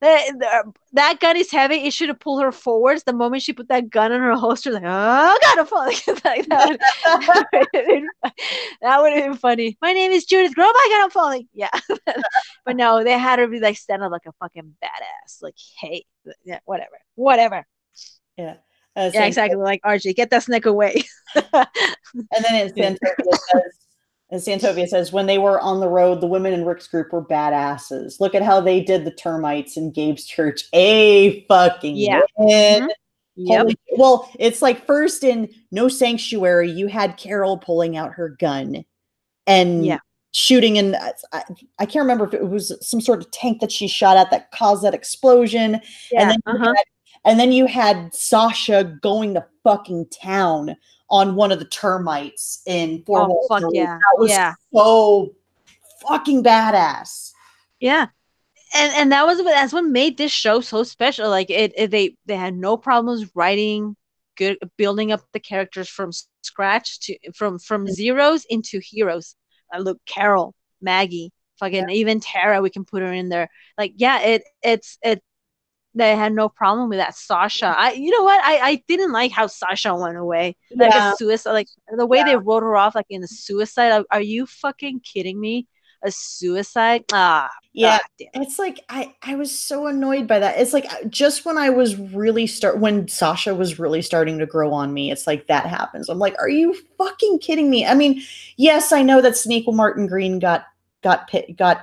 That gun is heavy. It should have pulled her forwards. The moment she put that gun in her holster, like, oh God, I'm falling. Like, that would have been funny. My name is Judith. Oh my God, I'm falling. Yeah. But no, they had her be like stand up like a fucking badass. Like, hey, yeah, whatever. Yeah. Yeah, exactly. Like, RJ, get that snake away. And then Santovia says, when they were on the road, the women in Rick's group were badasses. Look at how they did the termites in Gabe's church. Fucking win. Mm-hmm. Yep. Well, it's like, first in No Sanctuary, you had Carol pulling out her gun and shooting in. I can't remember if it was some sort of tank that she shot at that caused that explosion. Yeah. And then you had Sasha going to fucking town on one of the termites in Fort Walton. Fuck yeah. That was so fucking badass. Yeah. And that's what made this show so special. Like, they had no problems writing good, building up the characters from scratch from zeros into heroes. Look, Carol, Maggie, fucking even Tara, we can put her in there. Like, they had no problem with that. Sasha, you know what? I didn't like how Sasha went away. Like a suicide, like the way they wrote her off, like in a suicide. Are you fucking kidding me? A suicide? Yeah. It's like, I was so annoyed by that. It's like, just when I was when Sasha was really starting to grow on me, it's like that happens. I'm like, are you fucking kidding me? I mean, yes, I know that Sneakle Martin Green got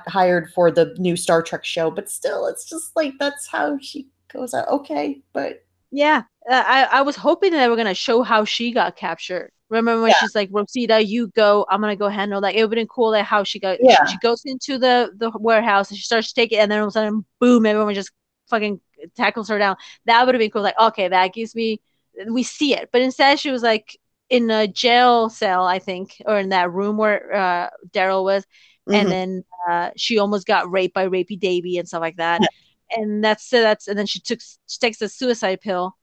hired for the new Star Trek show, but still, it's just like, that's how she goes out. Okay, but yeah, I was hoping that they were gonna show how she got captured. Remember when she's like, Rosita, you go, I'm gonna go handle that. It would have been cool, like how she got. She goes into the warehouse and she starts to take it, and then all of a sudden, boom, everyone just fucking tackles her down. That would have been cool. Like, okay, that gives me, we see it. But instead, she was like in a jail cell, I think, or in that room where Daryl was. And then she almost got raped by Rapey Davy and stuff like that. And that's and then she takes a suicide pill,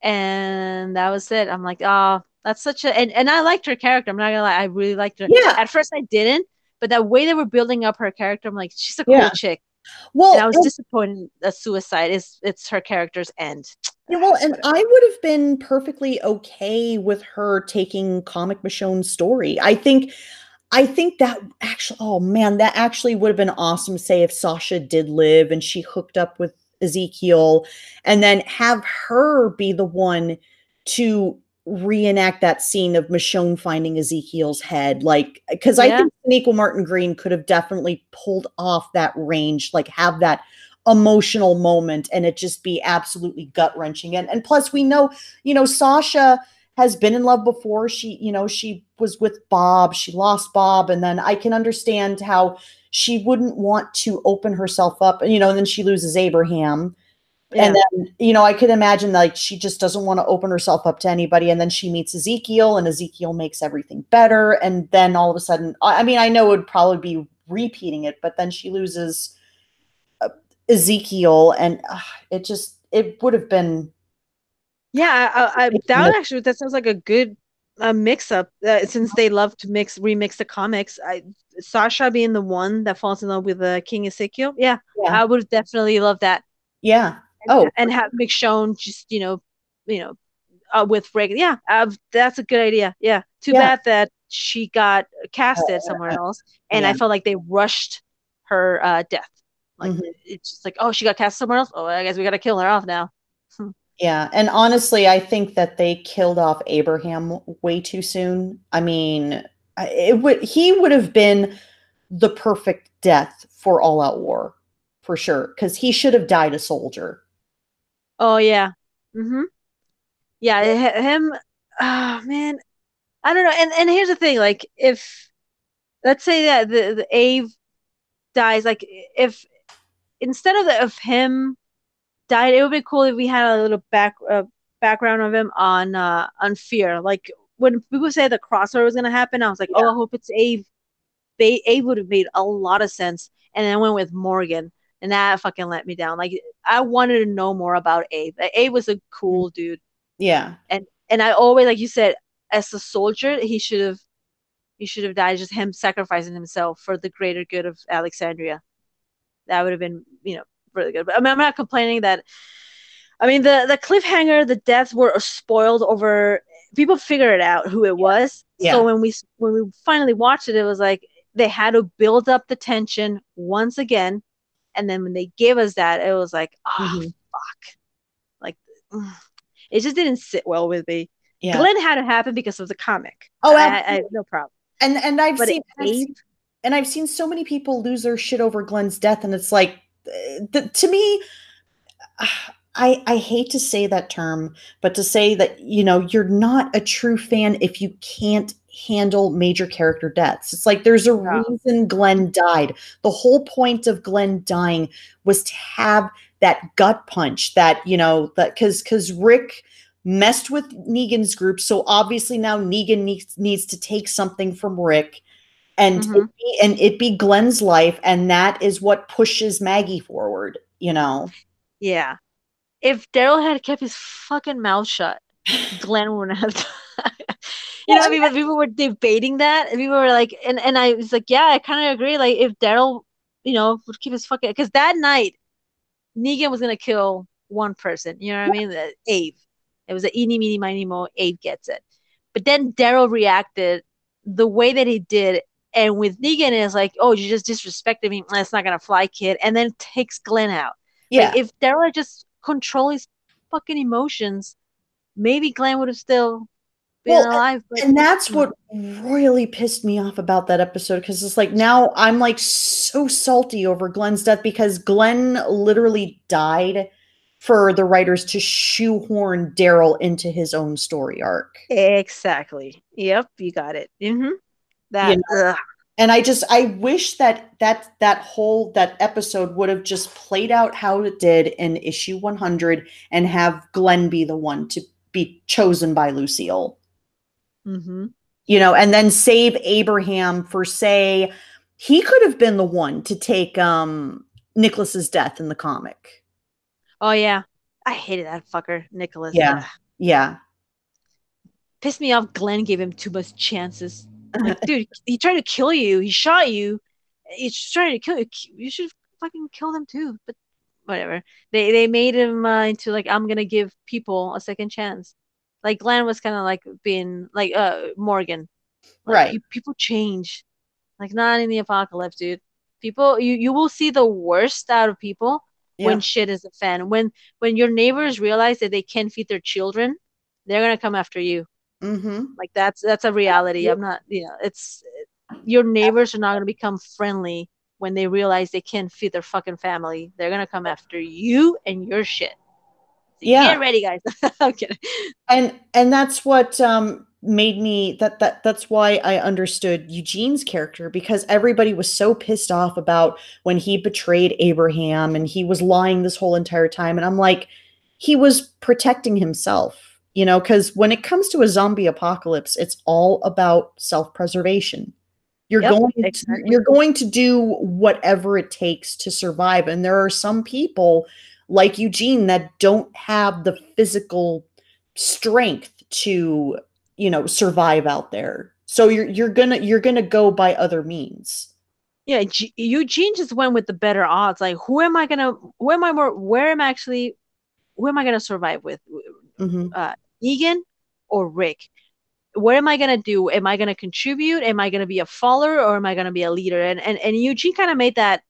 and that was it. I'm like, oh, that's such a, and I liked her character. I'm not gonna lie, I really liked her. At first I didn't, but that way they were building up her character, I'm like, she's a cool chick. And I Well, was disappointed that suicide is it's her character's end. yeah, well, and Whatever. I would have been perfectly okay with her taking Comic Michonne's story. I think that actually, oh man, that actually would have been awesome to say if Sasha did live and she hooked up with Ezekiel and then have her be the one to reenact that scene of Michonne finding Ezekiel's head. Like, because I Yeah, think Sonequa Martin Green could have definitely pulled off that range, like have that emotional moment and it just be absolutely gut wrenching. And plus, we know, Sasha has been in love before. She was with Bob. She lost Bob. And then I can understand how she wouldn't want to open herself up, and then she loses Abraham. And yeah, then, I could imagine like she just doesn't want to open herself up to anybody. And then she meets Ezekiel and Ezekiel makes everything better. And then all of a sudden, I mean, I know it would probably be repeating it, but then she loses Ezekiel and it would have been. yeah. That sounds like a good mix up. Since they love to remix the comics, Sasha being the one that falls in love with King Ezekiel. Yeah, Yeah. I would definitely love that. Yeah. Oh, And have McShone just with Reagan. Yeah, that's a good idea. Yeah, too yeah. bad that she got casted somewhere else, and Yeah. I felt like they rushed her death. Like Mhm. it's just like, oh, she got cast somewhere else. Oh, I guess we got to kill her off now. Yeah, and honestly, I think that they killed off Abraham way too soon. I mean, he would have been the perfect death for All Out War, for sure, because he should have died a soldier. Oh yeah, mm-hmm. Yeah, him. Oh man, I don't know. And here's the thing: like, if let's say that the Ave dies, like if instead of him died, it would be cool if we had a little background of him on Fear. Like when people say the crossover was gonna happen, I was like, oh, I Yeah. hope it's Ave. Abe would have made a lot of sense, and then I went with Morgan, and that fucking let me down. Like I wanted to know more about Abe. Like, Abe was a cool dude, Yeah. and I always, like you said, as a soldier, he should have died. Just him sacrificing himself for the greater good of Alexandria. That would have been, really good. But I mean, I'm not complaining that. I mean, the cliffhanger, the deaths were spoiled over. People figured out who it was. So Yeah. when we finally watched it, it was like they had to build up the tension once again, and then when they gave us that, it was like, oh Mhm. fuck, like it just didn't sit well with me. Yeah. Glenn had to happen because of the comic. Oh, I absolutely. have no problem. And I've But seen, Abe, I've seen so many people lose their shit over Glenn's death, and it's like, to me, I hate to say that term, but to say that, you're not a true fan if you can't handle major character deaths. It's like there's a no. reason Glenn died. The whole point of Glenn dying was to have that gut punch that, that because Rick messed with Negan's group. So obviously now Negan needs to take something from Rick and Mm-hmm. it be Glenn's life, and that is what pushes Maggie forward. Yeah. If Daryl had kept his fucking mouth shut, Glenn wouldn't have. Well, People were debating that, and people were like, and I was like, yeah, I kind of agree. Like, if Daryl, would keep his fucking, because that night Negan was gonna kill one person. You know what I mean? Abe. It was a eeny, meeny, miny, mo. Abe gets it. But then Daryl reacted the way that he did, and with Negan, it's like, oh, you just disrespected me. That's not gonna fly, kid. And then takes Glenn out. Like, yeah. if Daryl had just control his fucking emotions, maybe Glenn would have still been Well, alive. But and that's what really pissed me off about that episode, because it's like now I'm like so salty over Glenn's death because Glenn literally died for the writers to shoehorn Daryl into his own story arc. exactly. Yep, you got it. You That. know, and I wish that episode would have just played out how it did in issue 100 and have Glenn be the one to be chosen by Lucille. Mm-hmm. And then save Abraham for, say, he could have been the one to take Nicholas's death in the comic. Oh yeah, I hated that fucker, Nicholas. Yeah. Yeah. Pissed me off. Glenn gave him too much chances. Like, dude, he tried to kill you. He shot you. He's trying to kill you. You should fucking kill them too. But whatever. They made him into like, I'm gonna give people a second chance. Like Glenn was kind of like being like Morgan. Like Right. people change. Like not in the apocalypse, dude. People, you will see the worst out of people when Yeah. shit is a fan. When your neighbors realize that they can't feed their children, they're gonna come after you. Mm-hmm. Like that's a reality. I'm not, it's your neighbors are not gonna become friendly when they realize they can't feed their fucking family. They're gonna come after you and your shit. So Yeah. get ready, guys. I'm kidding. And that's what made me that's why I understood Eugene's character, because everybody was so pissed off about when he betrayed Abraham and he was lying this whole entire time, and I'm like, he was protecting himself, because when it comes to a zombie apocalypse, it's all about self-preservation. You're Yep, going to exactly. you're going to do whatever it takes to survive. And there are some people like Eugene that don't have the physical strength to, survive out there. So you're gonna go by other means. Yeah, Eugene just went with the better odds. Like, who am I gonna survive with? Hmm. Negan or Rick? What am I gonna do? Am I gonna contribute? Am I gonna be a follower or am I gonna be a leader? And Eugene kind of made that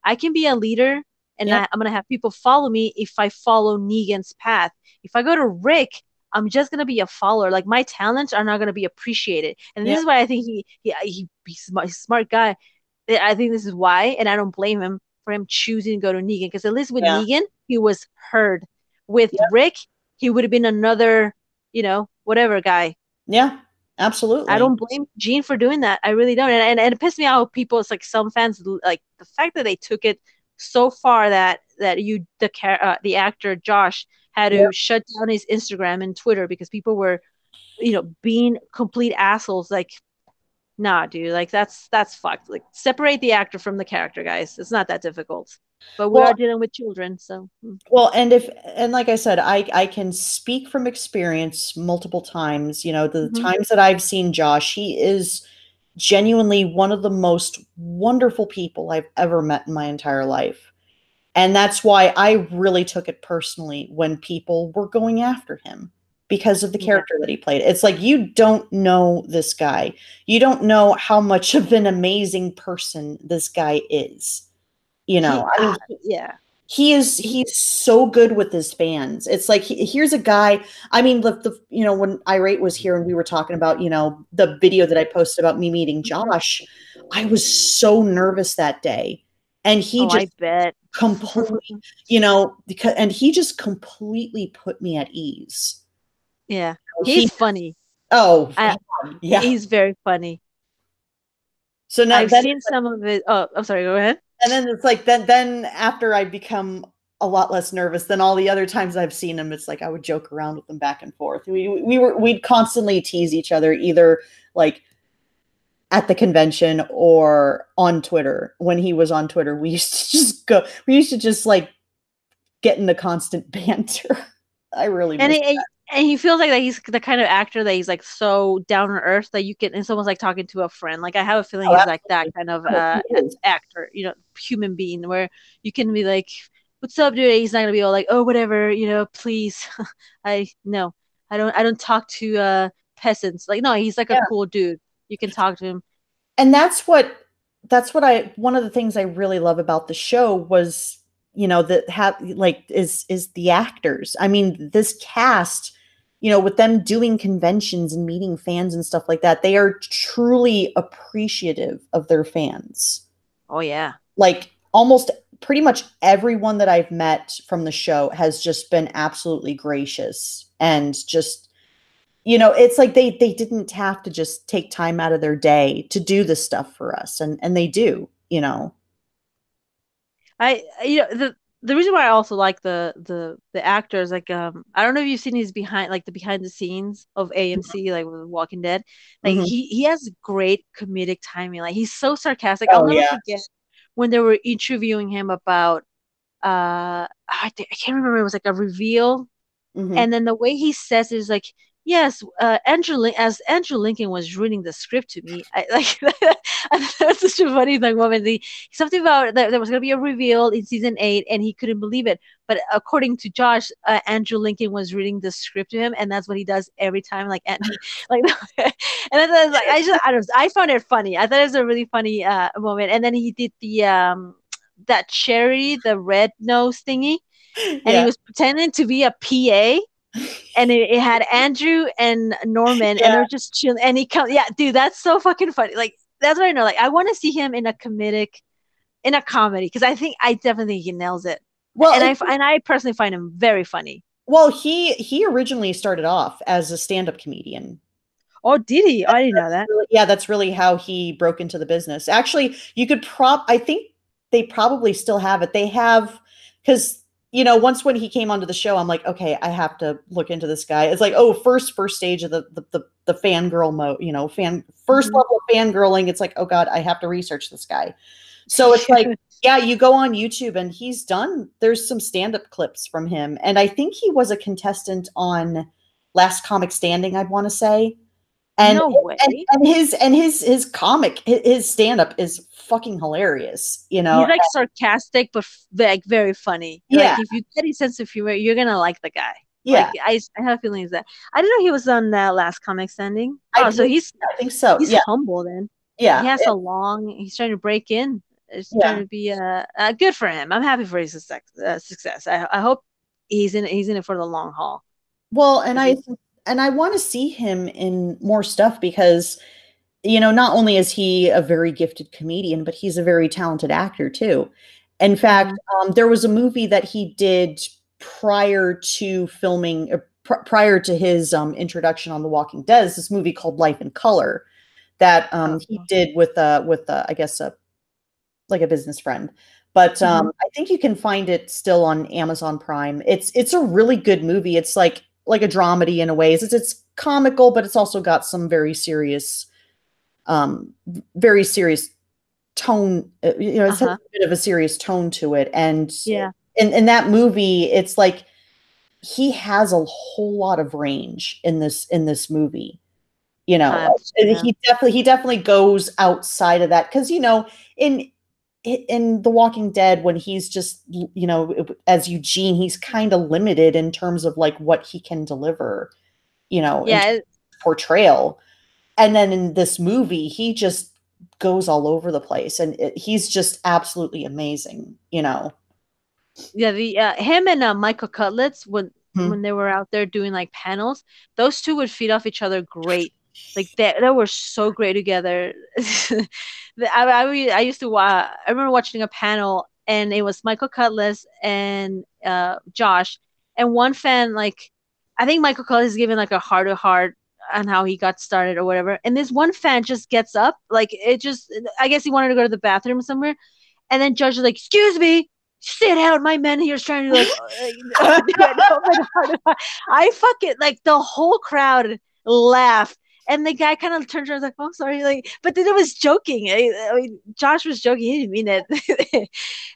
I can be a leader and Yep. I'm gonna have people follow me if I follow Negan's path. If I go to Rick, I'm just gonna be a follower. Like my talents are not gonna be appreciated. And this Yep. is why I think he's a smart guy. I think this is why, and I don't blame him for him choosing to go to Negan because at least with Yeah. Negan he was heard. With Yep. Rick, he would have been another, whatever guy. Yeah. I Absolutely. don't blame Gene for doing that. I really don't. And it pissed me out. People, it's like some fans like the fact that they took it so far that the actor Josh had Yep. to shut down his Instagram and Twitter because people were, being complete assholes. Like, nah, dude. Like that's fucked. Like separate the actor from the character, guys. It's not that difficult. But we Well, are dealing with children, so. Well, and like I said, I can speak from experience multiple times. The Mhm. times that I've seen Josh, he is genuinely one of the most wonderful people I've ever met in my entire life. And that's why I really took it personally when people were going after him because of the Yeah. character that he played. It's like, you don't know this guy. You don't know how much of an amazing person this guy is. I mean, Yeah. he's so good with his fans. It's like, here's a guy. I mean, when Irate was here and we were talking about, the video that I posted about me meeting Josh, I was so nervous that day. And he Oh, I just bet. completely, and he just completely put me at ease. Yeah. He He's funny. Oh I, God, yeah. he's very funny. So now I've then, seen some of it. Oh, I'm sorry. Go ahead. and then it's like, then after I become a lot less nervous than all the other times I've seen him, it's like I would joke around with him back and forth. We'd constantly tease each other, either like at the convention or on Twitter. When he was on Twitter, we used to just like get into constant banter. I really And miss he feels like that he's the kind of actor that he's like so down to earth that you can. It's almost like talking to a friend. Like I have a feeling Oh, he's like that absolutely. kind of Oh, he is. actor, human being where you can be like, "What's up, dude?" He's not gonna be all like, "Oh, whatever, please." I no, I don't talk to peasants. Like no, he's like a Yeah. cool dude. You can talk to him. And that's what I one of the things I really love about the show was, that have like is the actors. I mean, this cast, with them doing conventions and meeting fans and stuff like that, they are truly appreciative of their fans. Oh yeah. Like, almost pretty much everyone that I've met from the show has just been absolutely gracious, and just, it's like they didn't have to just take time out of their day to do this stuff for us, and they do. The reason why I also like the actors like I don't know if you've seen his behind the scenes of AMC like with Walking Dead. Like Mhm. he has great comedic timing. Like he's so sarcastic. I'll Oh, never yeah. forget when they were interviewing him about I can't remember, it was like a reveal, Mhm. and then the way he says it is like yes, as Andrew Lincoln was reading the script to me, I like that's such a funny like moment. Something about there was gonna be a reveal in season 8, and he couldn't believe it. But according to Josh, Andrew Lincoln was reading the script to him, and that's what he does every time. Like, and like, and then like I found it funny. I thought it was a really funny moment. And then he did that cherry, the red nose thingy, and he Yeah. was pretending to be a PA, and it had Andrew and Norman, and Yeah. they're just chilling. And he comes, yeah, dude, that's so fucking funny. Like, that's what I know. Like, I want to see him in a comedy, because I definitely think he nails it. Well, And I personally find him very funny. well, he originally started off as a stand-up comedian. Oh, did he? Oh, I didn't know that. Yeah, that's really how he broke into the business. Actually, I think they probably still have it. They have, because once when he came onto the show, I'm like, okay, I have to look into this guy. It's like, oh, first stage of the fangirl mode, first Mhm. level of fangirling. It's like, oh God, I have to research this guy. So it's like, yeah, you go on YouTube and there's some stand-up clips from him. And I think he was a contestant on Last Comic Standing, I'd want to say. And No way. his comic, his stand-up is fucking hilarious, He's like sarcastic, but like very funny. Yeah. Like, if you get his sense of humor, you're gonna like the guy. Yeah. Like, I have feelings that I didn't know he was on Last Comic Standing. I Oh, so he's think so. he's Yeah. humble then. Yeah. He's trying to break in. He's Yeah. trying to be good for him. I'm happy for his success. I hope he's in it for the long haul. Well, and I want to see him in more stuff because not only is he a very gifted comedian, but he's a very talented actor too. In fact, there was a movie that he did prior to filming, prior to his introduction on The Walking Dead. This movie called Life in Color that he did with I guess like a business friend. But I think you can find it still on Amazon Prime. It's a really good movie. It's like a dramedy in a way. It's comical, but it's also got some very serious tone. It's a bit of a serious tone to it. And yeah, in that movie, it's like he has a whole lot of range in this movie. He definitely goes outside of that because in The Walking Dead, when he's just as Eugene, he's kind of limited in terms of like what he can deliver, in portrayal. And then in this movie, he just goes all over the place, and he's just absolutely amazing. Yeah, the him and Michael Cutlets when they were out there doing like panels, those two would feed off each other great. Like they were so great together. I used to I remember watching a panel, and it was Michael Cutlets and Josh, and one fan, like, I think Michael Cutlets is giving like a heart to heart on how he got started or whatever, and this one fan just gets up, like, I guess he wanted to go to the bathroom somewhere, and then Josh is like, "Excuse me, sit out. My man here is trying to like." I fucking, like, the whole crowd laughed, and the guy kind of turned around, like, "Oh, sorry," like, but then it was joking. I mean, Josh was joking; he didn't mean it.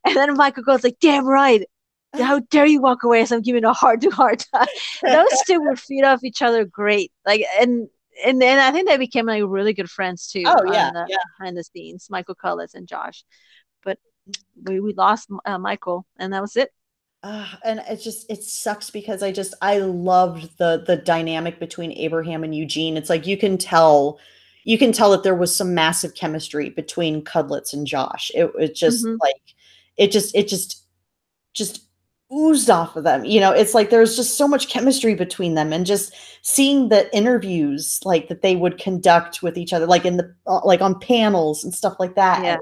And then Michael goes like, "Damn right. How dare you walk away as I'm giving a hard time?" Those two would feed off each other great. Like, and I think they became like really good friends too. Oh yeah, behind the scenes, Michael Cullis and Josh. But we lost Michael, and that was it. And it sucks because I loved the dynamic between Abraham and Eugene. It's like you can tell that there was some massive chemistry between Cudlitz and Josh. It just like it just oozed off of them. It's like there's just so much chemistry between them, and just seeing the interviews like that they would conduct with each other, like in the like on panels and stuff like that. Yeah.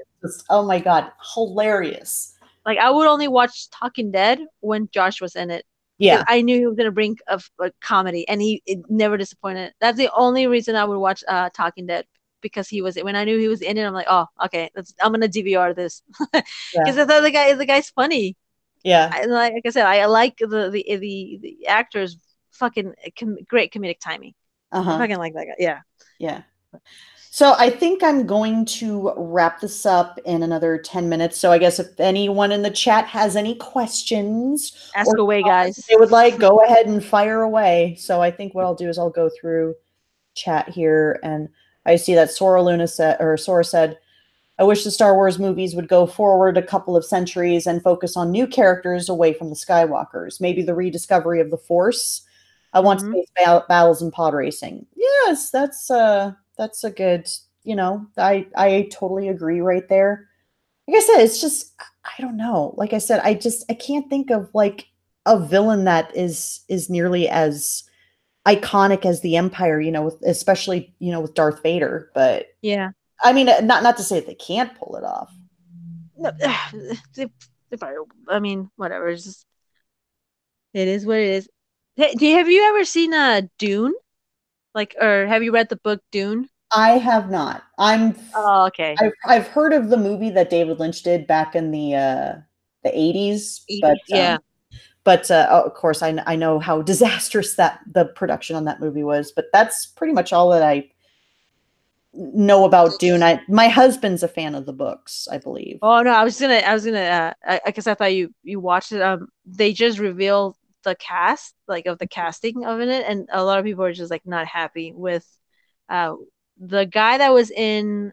Oh my God, hilarious. Like, I would only watch Talking Dead when Josh was in it. Yeah. I knew he was going to bring a comedy, and it never disappointed. That's the only reason I would watch Talking Dead, because he was, when I knew he was in it, I'm like, oh, okay, I'm going to DVR this. Because I thought the guy's funny. Yeah. Like I said, I like the actor's fucking great comedic timing. I fucking like that guy. Yeah. Yeah. So I think I'm going to wrap this up in another 10 minutes. So I guess if anyone in the chat has any questions Ask or away, comments guys. they would like, go ahead and fire away. So I think what I'll do is I'll go through chat here, and I see that Sora said, I wish the Star Wars movies would go forward a couple of centuries and focus on new characters away from the Skywalkers. Maybe the rediscovery of the Force. I want space battles and pod racing. Yes, that's a good. I totally agree right there. Like I said, it's just I don't know. Like I said, I can't think of like a villain that is nearly as iconic as the Empire. Especially with Darth Vader, but. Yeah. I mean, not to say they can't pull it off. No, I mean, whatever. It's just, it is what it is. Hey, have you ever seen Dune? Or have you read the book Dune? I have not. Oh, okay. I've heard of the movie that David Lynch did back in the 80s, 80s, yeah. But of course I know how disastrous that the production on that movie was. But that's pretty much all that I know about Dune. My husband's a fan of the books, I believe. Oh no, I was gonna I guess I thought you watched it. They just revealed the cast, like of the casting of it, and a lot of people are just like not happy with uh the guy that was in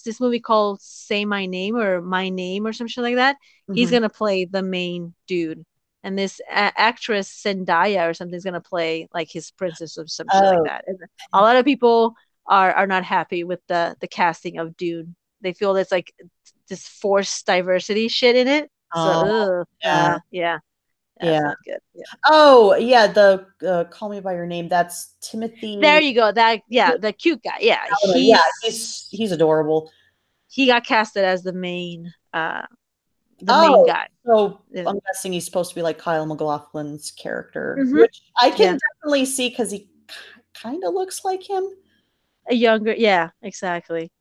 this movie called Say My Name or My Name or some shit like that. He's gonna play the main dude, and this actress Zendaya or something is gonna play like his princess or some shit like that. And a lot of people are not happy with the casting of Dune. They feel there's like this forced diversity shit in it. So yeah. That's not good. Yeah. Oh yeah, the Call Me by Your Name. That's Timothy. There you go. The cute guy. Yeah, he's adorable. He got casted as the main main guy. So I'm guessing he's supposed to be like Kyle MacLachlan's character, Mm-hmm. which I can definitely see because he kind of looks like him. A younger, yeah, exactly.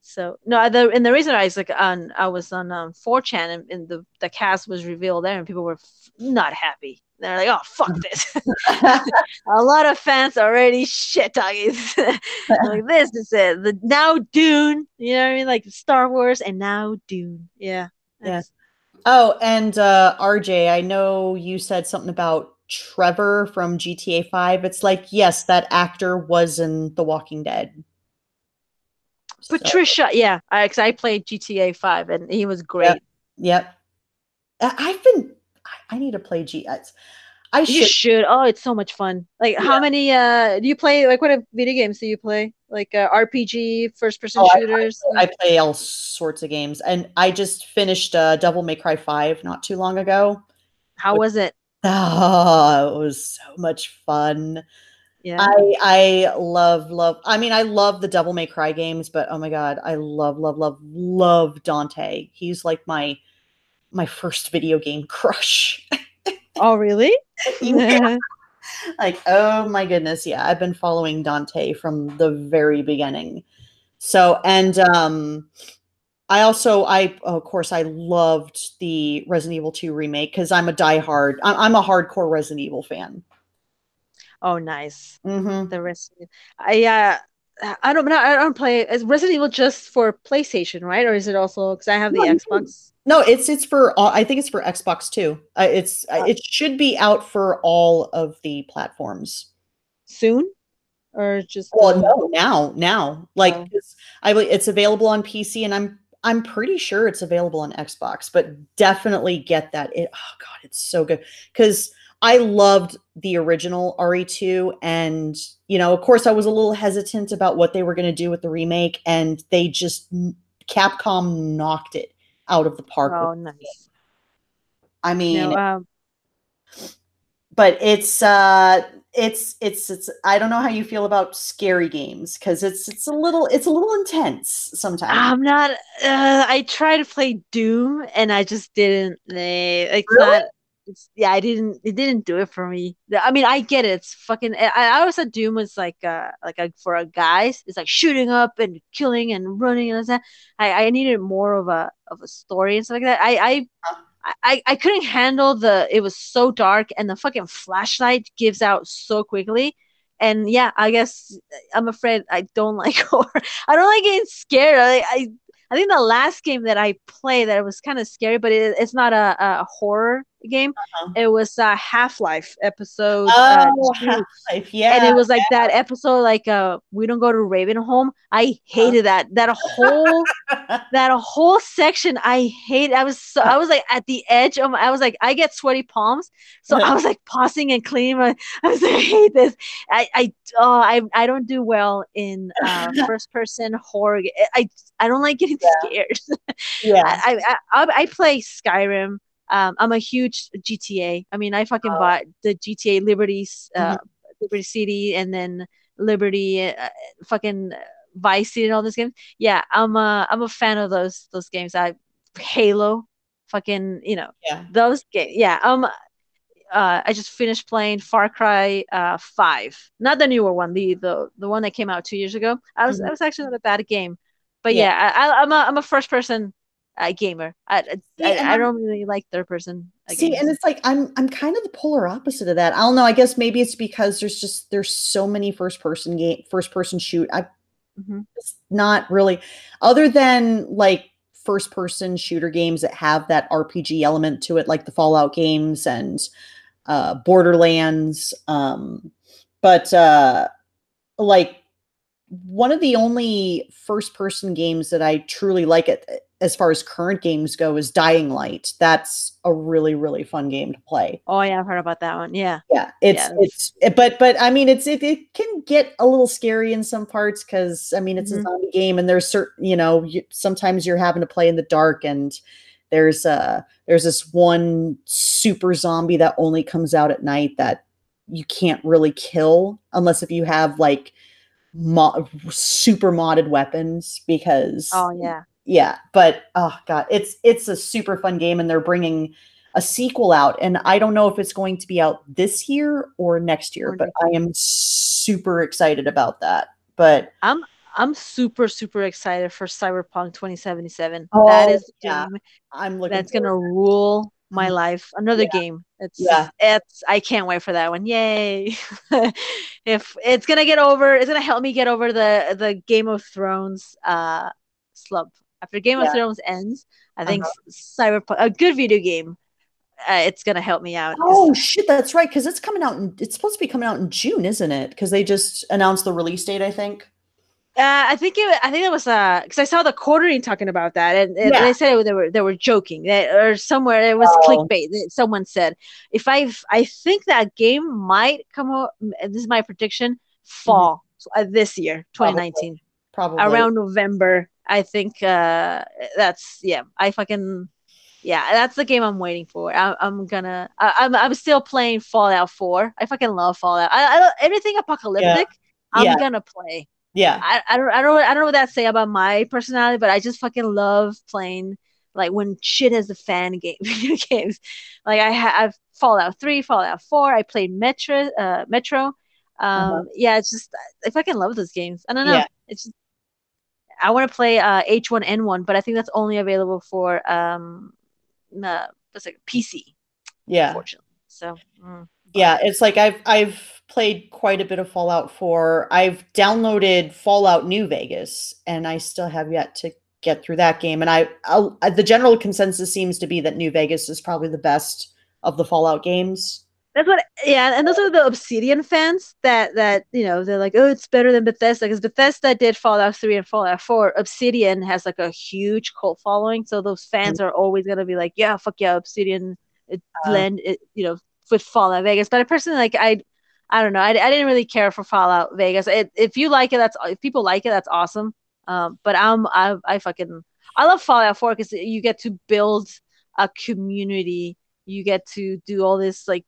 So no, the reason I was like I was on 4chan and the cast was revealed there and people were not happy. They're like, oh fuck this. A lot of fans already shit talking. Like this is it. The now Dune, you know what I mean? Like Star Wars and now Dune. Yeah. Oh, and RJ, I know you said something about Trevor from GTA 5. It's like, yes, that actor was in The Walking Dead. Patricia, yeah, because I played GTA 5 and he was great. Yep. I need to play You should. Oh, it's so much fun. Like, how many do you play? Like, what video games do you play? Like RPG, first person shooters? I play all sorts of games, and I just finished Devil May Cry 5 not too long ago. How was it? Oh, it was so much fun. Yeah. I love. I mean, I love the Devil May Cry games, but oh my god, I love Dante. He's like my first video game crush. Oh, really? Yeah. Like, oh my goodness, yeah. I've been following Dante from the very beginning. So, and I of course I loved the Resident Evil 2 remake because I'm a hardcore Resident Evil fan. Oh, nice. Mm-hmm. The rest, I don't play. Is Resident Evil just for PlayStation, right? Or is it also because I have the Xbox? No, it's for I think it's for Xbox too. It should be out for all of the platforms soon, or just no, now. Like it's available on PC, and I'm pretty sure it's available on Xbox. But definitely get that. Oh god, it's so good because I loved the original RE2, and of course, I was a little hesitant about what they were going to do with the remake, and Capcom knocked it out of the park. Oh, nice. I mean, but it's I don't know how you feel about scary games because it's a little intense sometimes. I'm not. I tried to play Doom and I just didn't. It's really? not. I didn't. It didn't do it for me. I mean, I get it. It's fucking. I always thought Doom was like for a guys. It's like shooting up and killing and running and that. I needed more of a story and stuff like that. I couldn't handle it was so dark and the fucking flashlight gives out so quickly And yeah, I guess I'm afraid I don't like horror. I don't like getting scared. I think the last game that I played that was kind of scary, but it's not a horror game. It was Half-Life episode Oh, 2, Half-Life. and Yeah. it was like that episode, like we don't go to Ravenholm. I hated that whole section. I was like at the edge of I was like, I get sweaty palms, so I was like pausing and cleaning I was like, I hate this. I don't do well in first person horror. I don't like getting scared. Yeah. I play Skyrim. I'm a huge GTA. I mean, I fucking bought the GTA Liberty City, and then Liberty, fucking Vice City, and all those games. Yeah, I'm a fan of those games. Halo, fucking, Yeah. those games. Yeah, I just finished playing Far Cry 5, not the newer one, the one that came out 2 years ago. That was actually not a bad game, but Yeah. I'm a first person gamer. I don't really like third person games. And it's like I'm kind of the polar opposite of that. I don't know. I guess maybe it's because there's so many first person shoot. It's not really, other than like first person shooter games that have that RPG element to it, like the Fallout games and Borderlands. But like one of the only first person games that I truly like it as far as current games go is Dying Light. That's a really, really fun game to play. Oh yeah, I've heard about that one. Yeah. Yeah, but I mean, it can get a little scary in some parts because I mean it's a zombie game, and there's certain sometimes you're having to play in the dark, and there's this one super zombie that only comes out at night that you can't really kill unless if you have like super modded weapons because but oh god, it's a super fun game, and they're bringing a sequel out, and I don't know if it's going to be out this year or next year, but I am super excited about that. But I'm super excited for Cyberpunk 2077. Oh, that is the game I'm looking that's gonna rule my life. Another game. It's I can't wait for that one. Yay. If it's gonna help me get over the Game of Thrones slump. After Game of Thrones ends, I think Cyberpunk, a good video game, it's gonna help me out. Oh shit, that's right, because it's supposed to be coming out in June, isn't it? Because they just announced the release date, I think. I think it was because I saw the quartering talking about that, and they said they were joking, or somewhere it was clickbait. Someone said I think that game might come out. This is my prediction: fall this year, 2019, probably around November. I think that's that's the game I'm waiting for. I'm still playing Fallout 4. I fucking love Fallout. I everything apocalyptic. I'm gonna play. Yeah. I don't know what that say about my personality, but I just fucking love playing like when shit has a fan video games. Like I've Fallout 3, Fallout 4. I played Metro. Yeah, it's just I fucking love those games. I don't know. It's just I want to play H1N1, but I think that's only available for what's it, PC. Yeah. Unfortunately. So it's like I've played quite a bit of Fallout 4. I've downloaded Fallout New Vegas, and I still have yet to get through that game. And the general consensus seems to be that New Vegas is probably the best of the Fallout games. That's what, and those are the Obsidian fans that they're like, oh, it's better than Bethesda, because Bethesda did Fallout 3 and Fallout 4. Obsidian has like a huge cult following, so those fans are always gonna be like, yeah, fuck yeah, Obsidian, with Fallout Vegas. But I personally, like, I don't know, I didn't really care for Fallout Vegas. If you like it, if people like it, that's awesome. But I love Fallout 4 because you get to build a community. You get to do all this, like,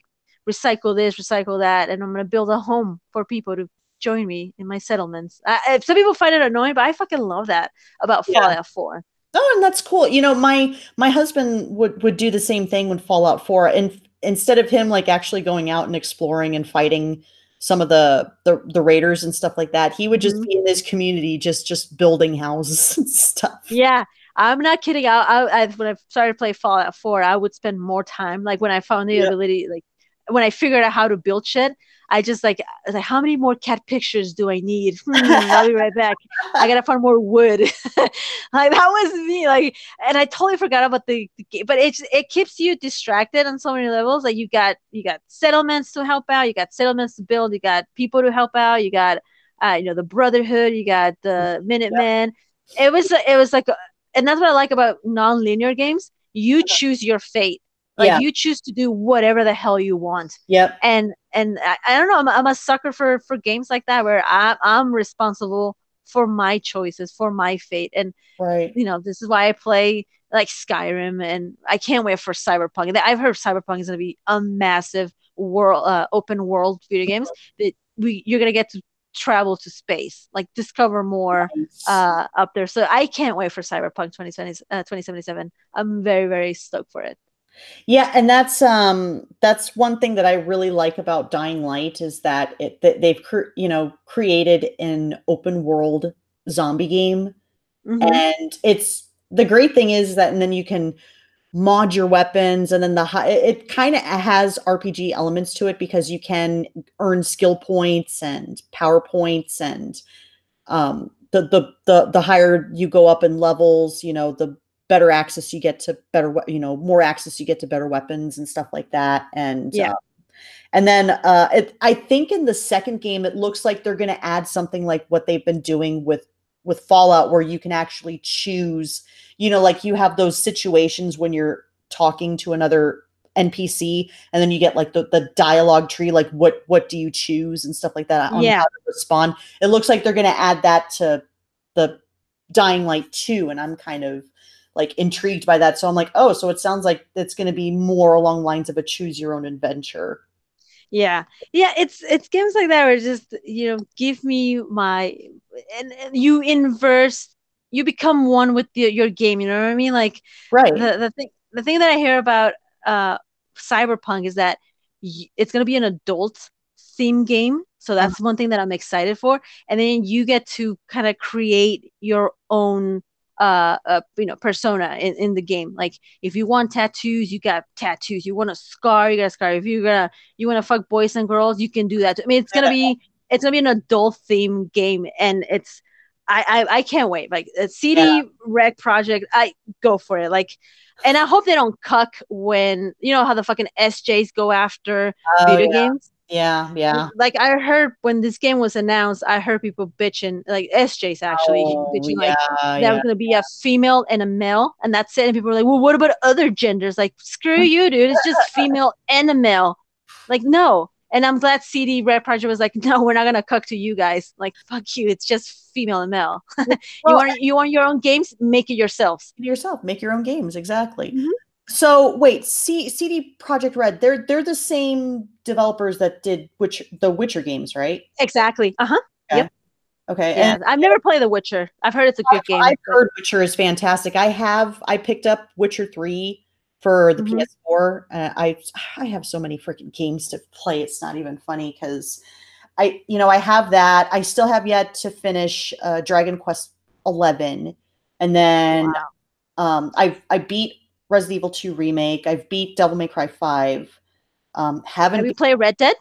recycle this, recycle that, and I'm gonna build a home for people to join me in my settlements. Some people find it annoying, but I fucking love that about Fallout 4. Oh, and that's cool. My husband would do the same thing with Fallout 4, and instead of him like actually going out and exploring and fighting some of the raiders and stuff like that, he would just be in his community, just building houses and stuff. Yeah, I'm not kidding. When I started to play Fallout 4, I would spend more time. Like when I found the ability, like when I figured out how to build shit, I just like, how many more cat pictures do I need? I'll be right back. I gotta find more wood. Like that was me. Like, and I totally forgot about the game, but it keeps you distracted on so many levels. Like you got settlements to help out, you got settlements to build, you got people to help out, you got the Brotherhood, you got the Minutemen. It was like, and that's what I like about non-linear games. You choose your fate. Like you choose to do whatever the hell you want. Yep. And I don't know. I'm a sucker for games like that where I'm responsible for my choices, for my fate. And this is why I play like Skyrim, and I can't wait for Cyberpunk. I've heard Cyberpunk is going to be a massive world, open world video games that you're going to get to travel to space, like discover more up there. So I can't wait for Cyberpunk 2077. I'm very, very stoked for it. Yeah, and that's one thing that I really like about Dying Light is that they've created an open world zombie game, and it's the great thing is that, and then you can mod your weapons, and then it kind of has RPG elements to it because you can earn skill points and power points, and the higher you go up in levels, the better access you get to more access you get to better weapons and stuff like that. And then I think in the second game, it looks like they're going to add something like what they've been doing with Fallout, where you can actually choose, like you have those situations when you're talking to another NPC, and then you get like the dialogue tree, like what do you choose and stuff like that on how to respond. It looks like they're going to add that to the Dying Light 2, and I'm kind of like intrigued by that. So I'm like, oh, so it sounds like it's going to be more along lines of a choose your own adventure. Yeah. It's games like that where just give me my, and you become one with your game. You know what I mean? Like the thing that I hear about Cyberpunk is that it's going to be an adult theme game. So that's one thing that I'm excited for. And then you get to kind of create your own persona in the game. Like if you want tattoos, you got tattoos. You want a scar, you got a scar. If you want to fuck boys and girls, you can do that. I mean, it's gonna be an adult theme game, and I can't wait. Like a CD Rec project, I go for it. Like, and I hope they don't cuck when how the fucking SJs go after video games. Yeah. Like I heard when this game was announced, I heard people bitching, like SJs actually bitching, like there was gonna be a female and a male, and that's it. And people were like, "Well, what about other genders?" Like, screw you, dude. It's just female and a male. Like, no. And I'm glad CD Red Project was like, "No, we're not gonna cuck to you guys. Like, fuck you. It's just female and male. You want your own games? Make it yourselves. Make your own games. Exactly." So wait, CD Projekt Red, they're the same developers that did the Witcher games, right? Exactly. Okay. Yep. Okay. Yeah, I've never played The Witcher. I've heard it's a good game. I've heard Witcher is fantastic. I picked up Witcher 3 for the PS4. I have so many freaking games to play. It's not even funny because I have that. I still have yet to finish Dragon Quest 11, and then I beat Resident Evil 2 Remake. I've beat Devil May Cry 5. Have you played Red Dead?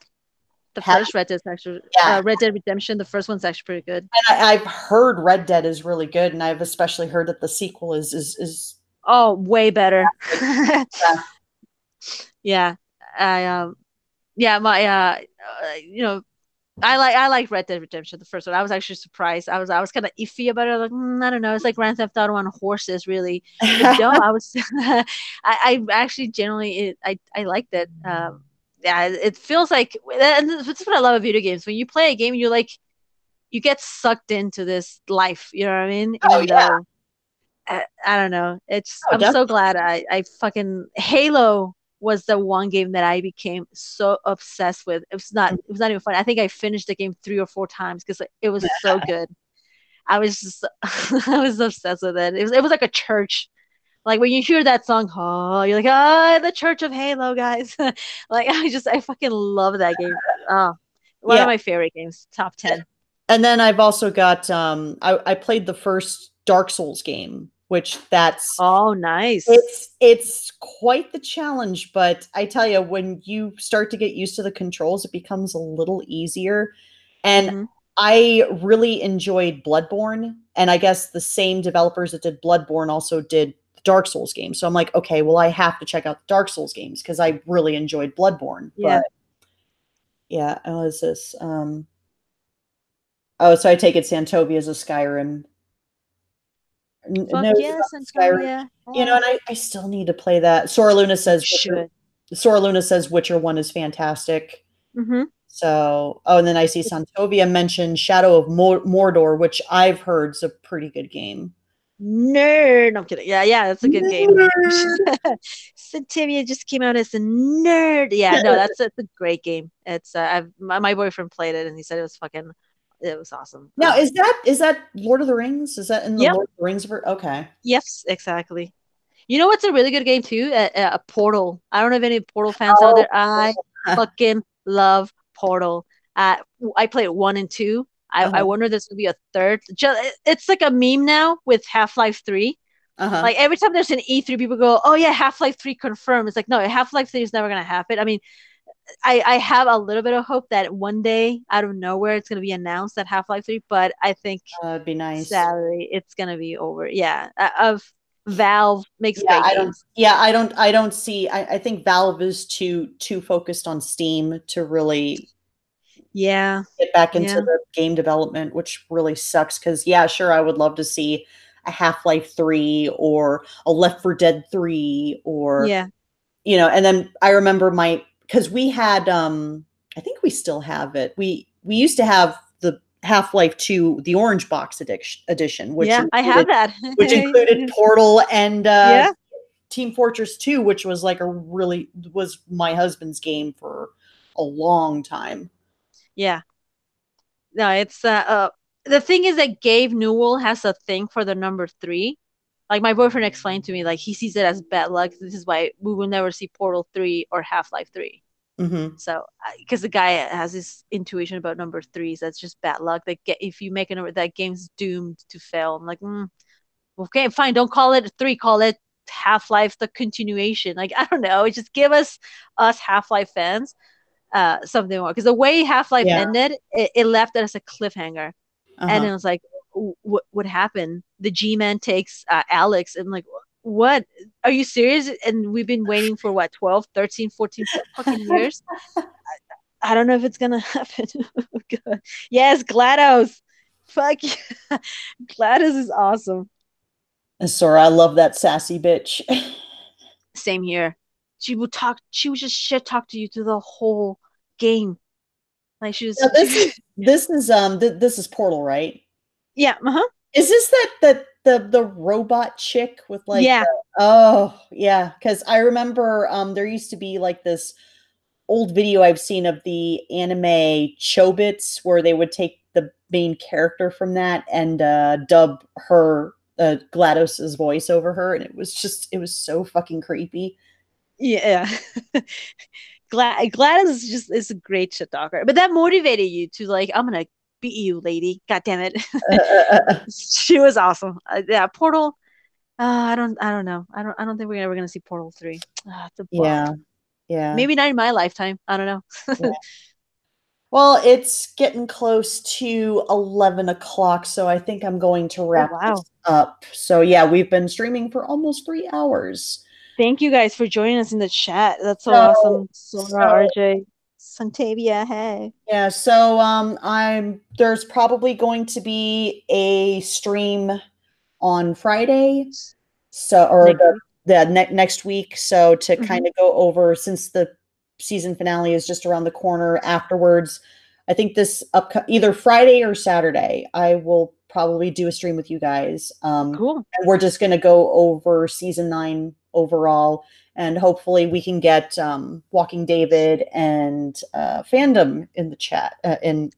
The first Red Dead is actually Red Dead Redemption. The first one's actually pretty good. And I've heard Red Dead is really good, and I've especially heard that the sequel is way better. I like Red Dead Redemption, the first one. I was actually surprised. I was kind of iffy about it. Like, I don't know. It's like Grand Theft Auto on horses, really. But no, I was. I actually generally I liked it. It feels like, and this is what I love about video games. When you play a game, you get sucked into this life. You know what I mean? Even though I don't know. I'm so glad I fucking Halo was the one game that I became so obsessed with. It was not even fun. I think I finished the game 3 or 4 times because it was so good. I was just I was obsessed with it. It was like a church. Like when you hear that song, you're like, the Church of Halo, guys. Like I fucking love that game. One of my favorite games, top 10. And then I've also got I played the first Dark Souls game, which that's Oh, nice. it's quite the challenge, but I tell you, when you start to get used to the controls, it becomes a little easier. And Mhm. I really enjoyed Bloodborne, and I guess the same developers that did Bloodborne also did the Dark Souls games. So I'm like, okay, well, I have to check out the Dark Souls games because I really enjoyed Bloodborne. Yeah. But yeah, how is this? Oh, so I take it Santovia is a Skyrim. Fuck No, it's yes, not Skyrim. Antovia. You know, and I still need to play that. Sora Luna You says Witcher. should. Sora Luna says Witcher 1 is fantastic. Mhm. So, oh, and then I see Santovia mention Shadow of Mordor, which I've heard is a pretty good game. Nerd. No, I'm kidding. Yeah, yeah, it's a good game. Nerd. Centivia just came out as a nerd. Yeah, no, that's a great game. It's my boyfriend played it and he said it was awesome. Now, is that Lord of the Rings? Is that in the Yep. Lord of the Rings? Okay. Yes, exactly. You know what's a really good game too? A Portal. I don't know if any Portal fans out there. I fucking love Portal. I played 1 and 2. I wonder if there's gonna be a third. It's like a meme now with Half-Life 3. Like every time there's an E3, people go, "Oh yeah, Half-Life 3 confirmed." It's like, no, Half-Life 3 is never gonna happen. I mean, I have a little bit of hope that one day out of nowhere it's gonna be announced that Half-Life 3, but I think It'd be nice. sadly it's gonna be over. Yeah, of Valve makes Yeah, great games. I don't see. I think Valve is too focused on Steam to really Yeah, get back into yeah, the game development, which really sucks. Because yeah, sure, I would love to see a Half-Life 3 or a Left 4 Dead 3 or yeah, and then I remember because we had I think we still have it. We used to have the Half-Life 2, the Orange Box edition, yeah. I have that. which included Portal and Yeah, Team Fortress 2, which was like was my husband's game for a long time. yeah. No, it's the thing is that Gabe Newell has a thing for the number 3. Like my boyfriend explained to me, like he sees it as bad luck. This is why we will never see Portal 3 or Half-Life 3. Mm-hmm. So, because the guy has this intuition about number 3s, that's just bad luck. If you make a number, that game's doomed to fail. I'm like, okay, fine, don't call it 3, call it Half-Life the continuation. Like I don't know, just give us Half-Life fans something more, because the way Half-Life Yeah. ended, it left it as a cliffhanger, and Uh-huh. it was like, what happened? The G-Man takes Alex, and I'm like, what? Are you serious? And we've been waiting for what, 12, 13, 14 fucking years. I don't know if it's gonna happen. Oh, God. Yes, GLaDOS. Fuck yeah. GLaDOS is awesome. Sora, I love that sassy bitch. Same here. She would just shit talk to you through the whole game. Like Now, this is Portal, right? yeah, uh-huh. Is this the robot chick with like Yeah. oh yeah, because I remember there used to be like this old video I've seen of the anime Chobits where they would take the main character from that and dub her GLaDOS's voice over her, and it was so fucking creepy. Yeah. GLaDOS is a great shit talker, but that motivated you to like, I'm gonna beat you, lady. God damn it. She was awesome. Yeah, Portal. I don't know. I don't think we're ever gonna see Portal 3. It's a Yeah, bummer. yeah. Maybe not in my lifetime. I don't know. Yeah. Well, it's getting close to 11 o'clock, so I think I'm going to Oh, wrap wow. this up. So yeah, we've been streaming for almost 3 hours. Thank you guys for joining us in the chat. That's so So, awesome. Sora, so RJ, Santavia, hey. yeah, so there's probably going to be a stream on Friday, so or Next week. next week. So to Mhm. kind of go over, since the season finale is just around the corner afterwards, I think this either Friday or Saturday, I will probably do a stream with you guys. Cool. And we're just going to go over season 9 overall, and hopefully we can get Walking David and Fandom in the chat in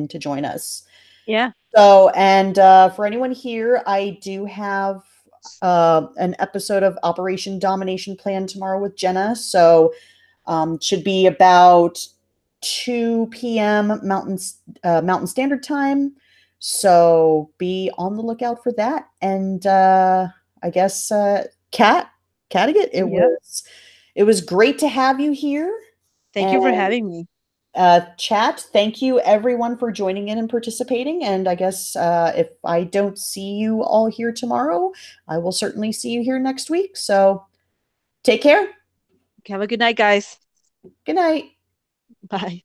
to join us. Yeah. So, and for anyone here, I do have an episode of Operation Domination planned tomorrow with Jenna. So, should be about 2 p.m. Mountain Standard Time. So be on the lookout for that. And I guess Kattegat, Yep. it was great to have you here. Thank you for having me. Chat, thank you everyone for joining in and participating. And I guess if I don't see you all here tomorrow, I will certainly see you here next week. So take care. Have a good night, guys. Good night. Bye.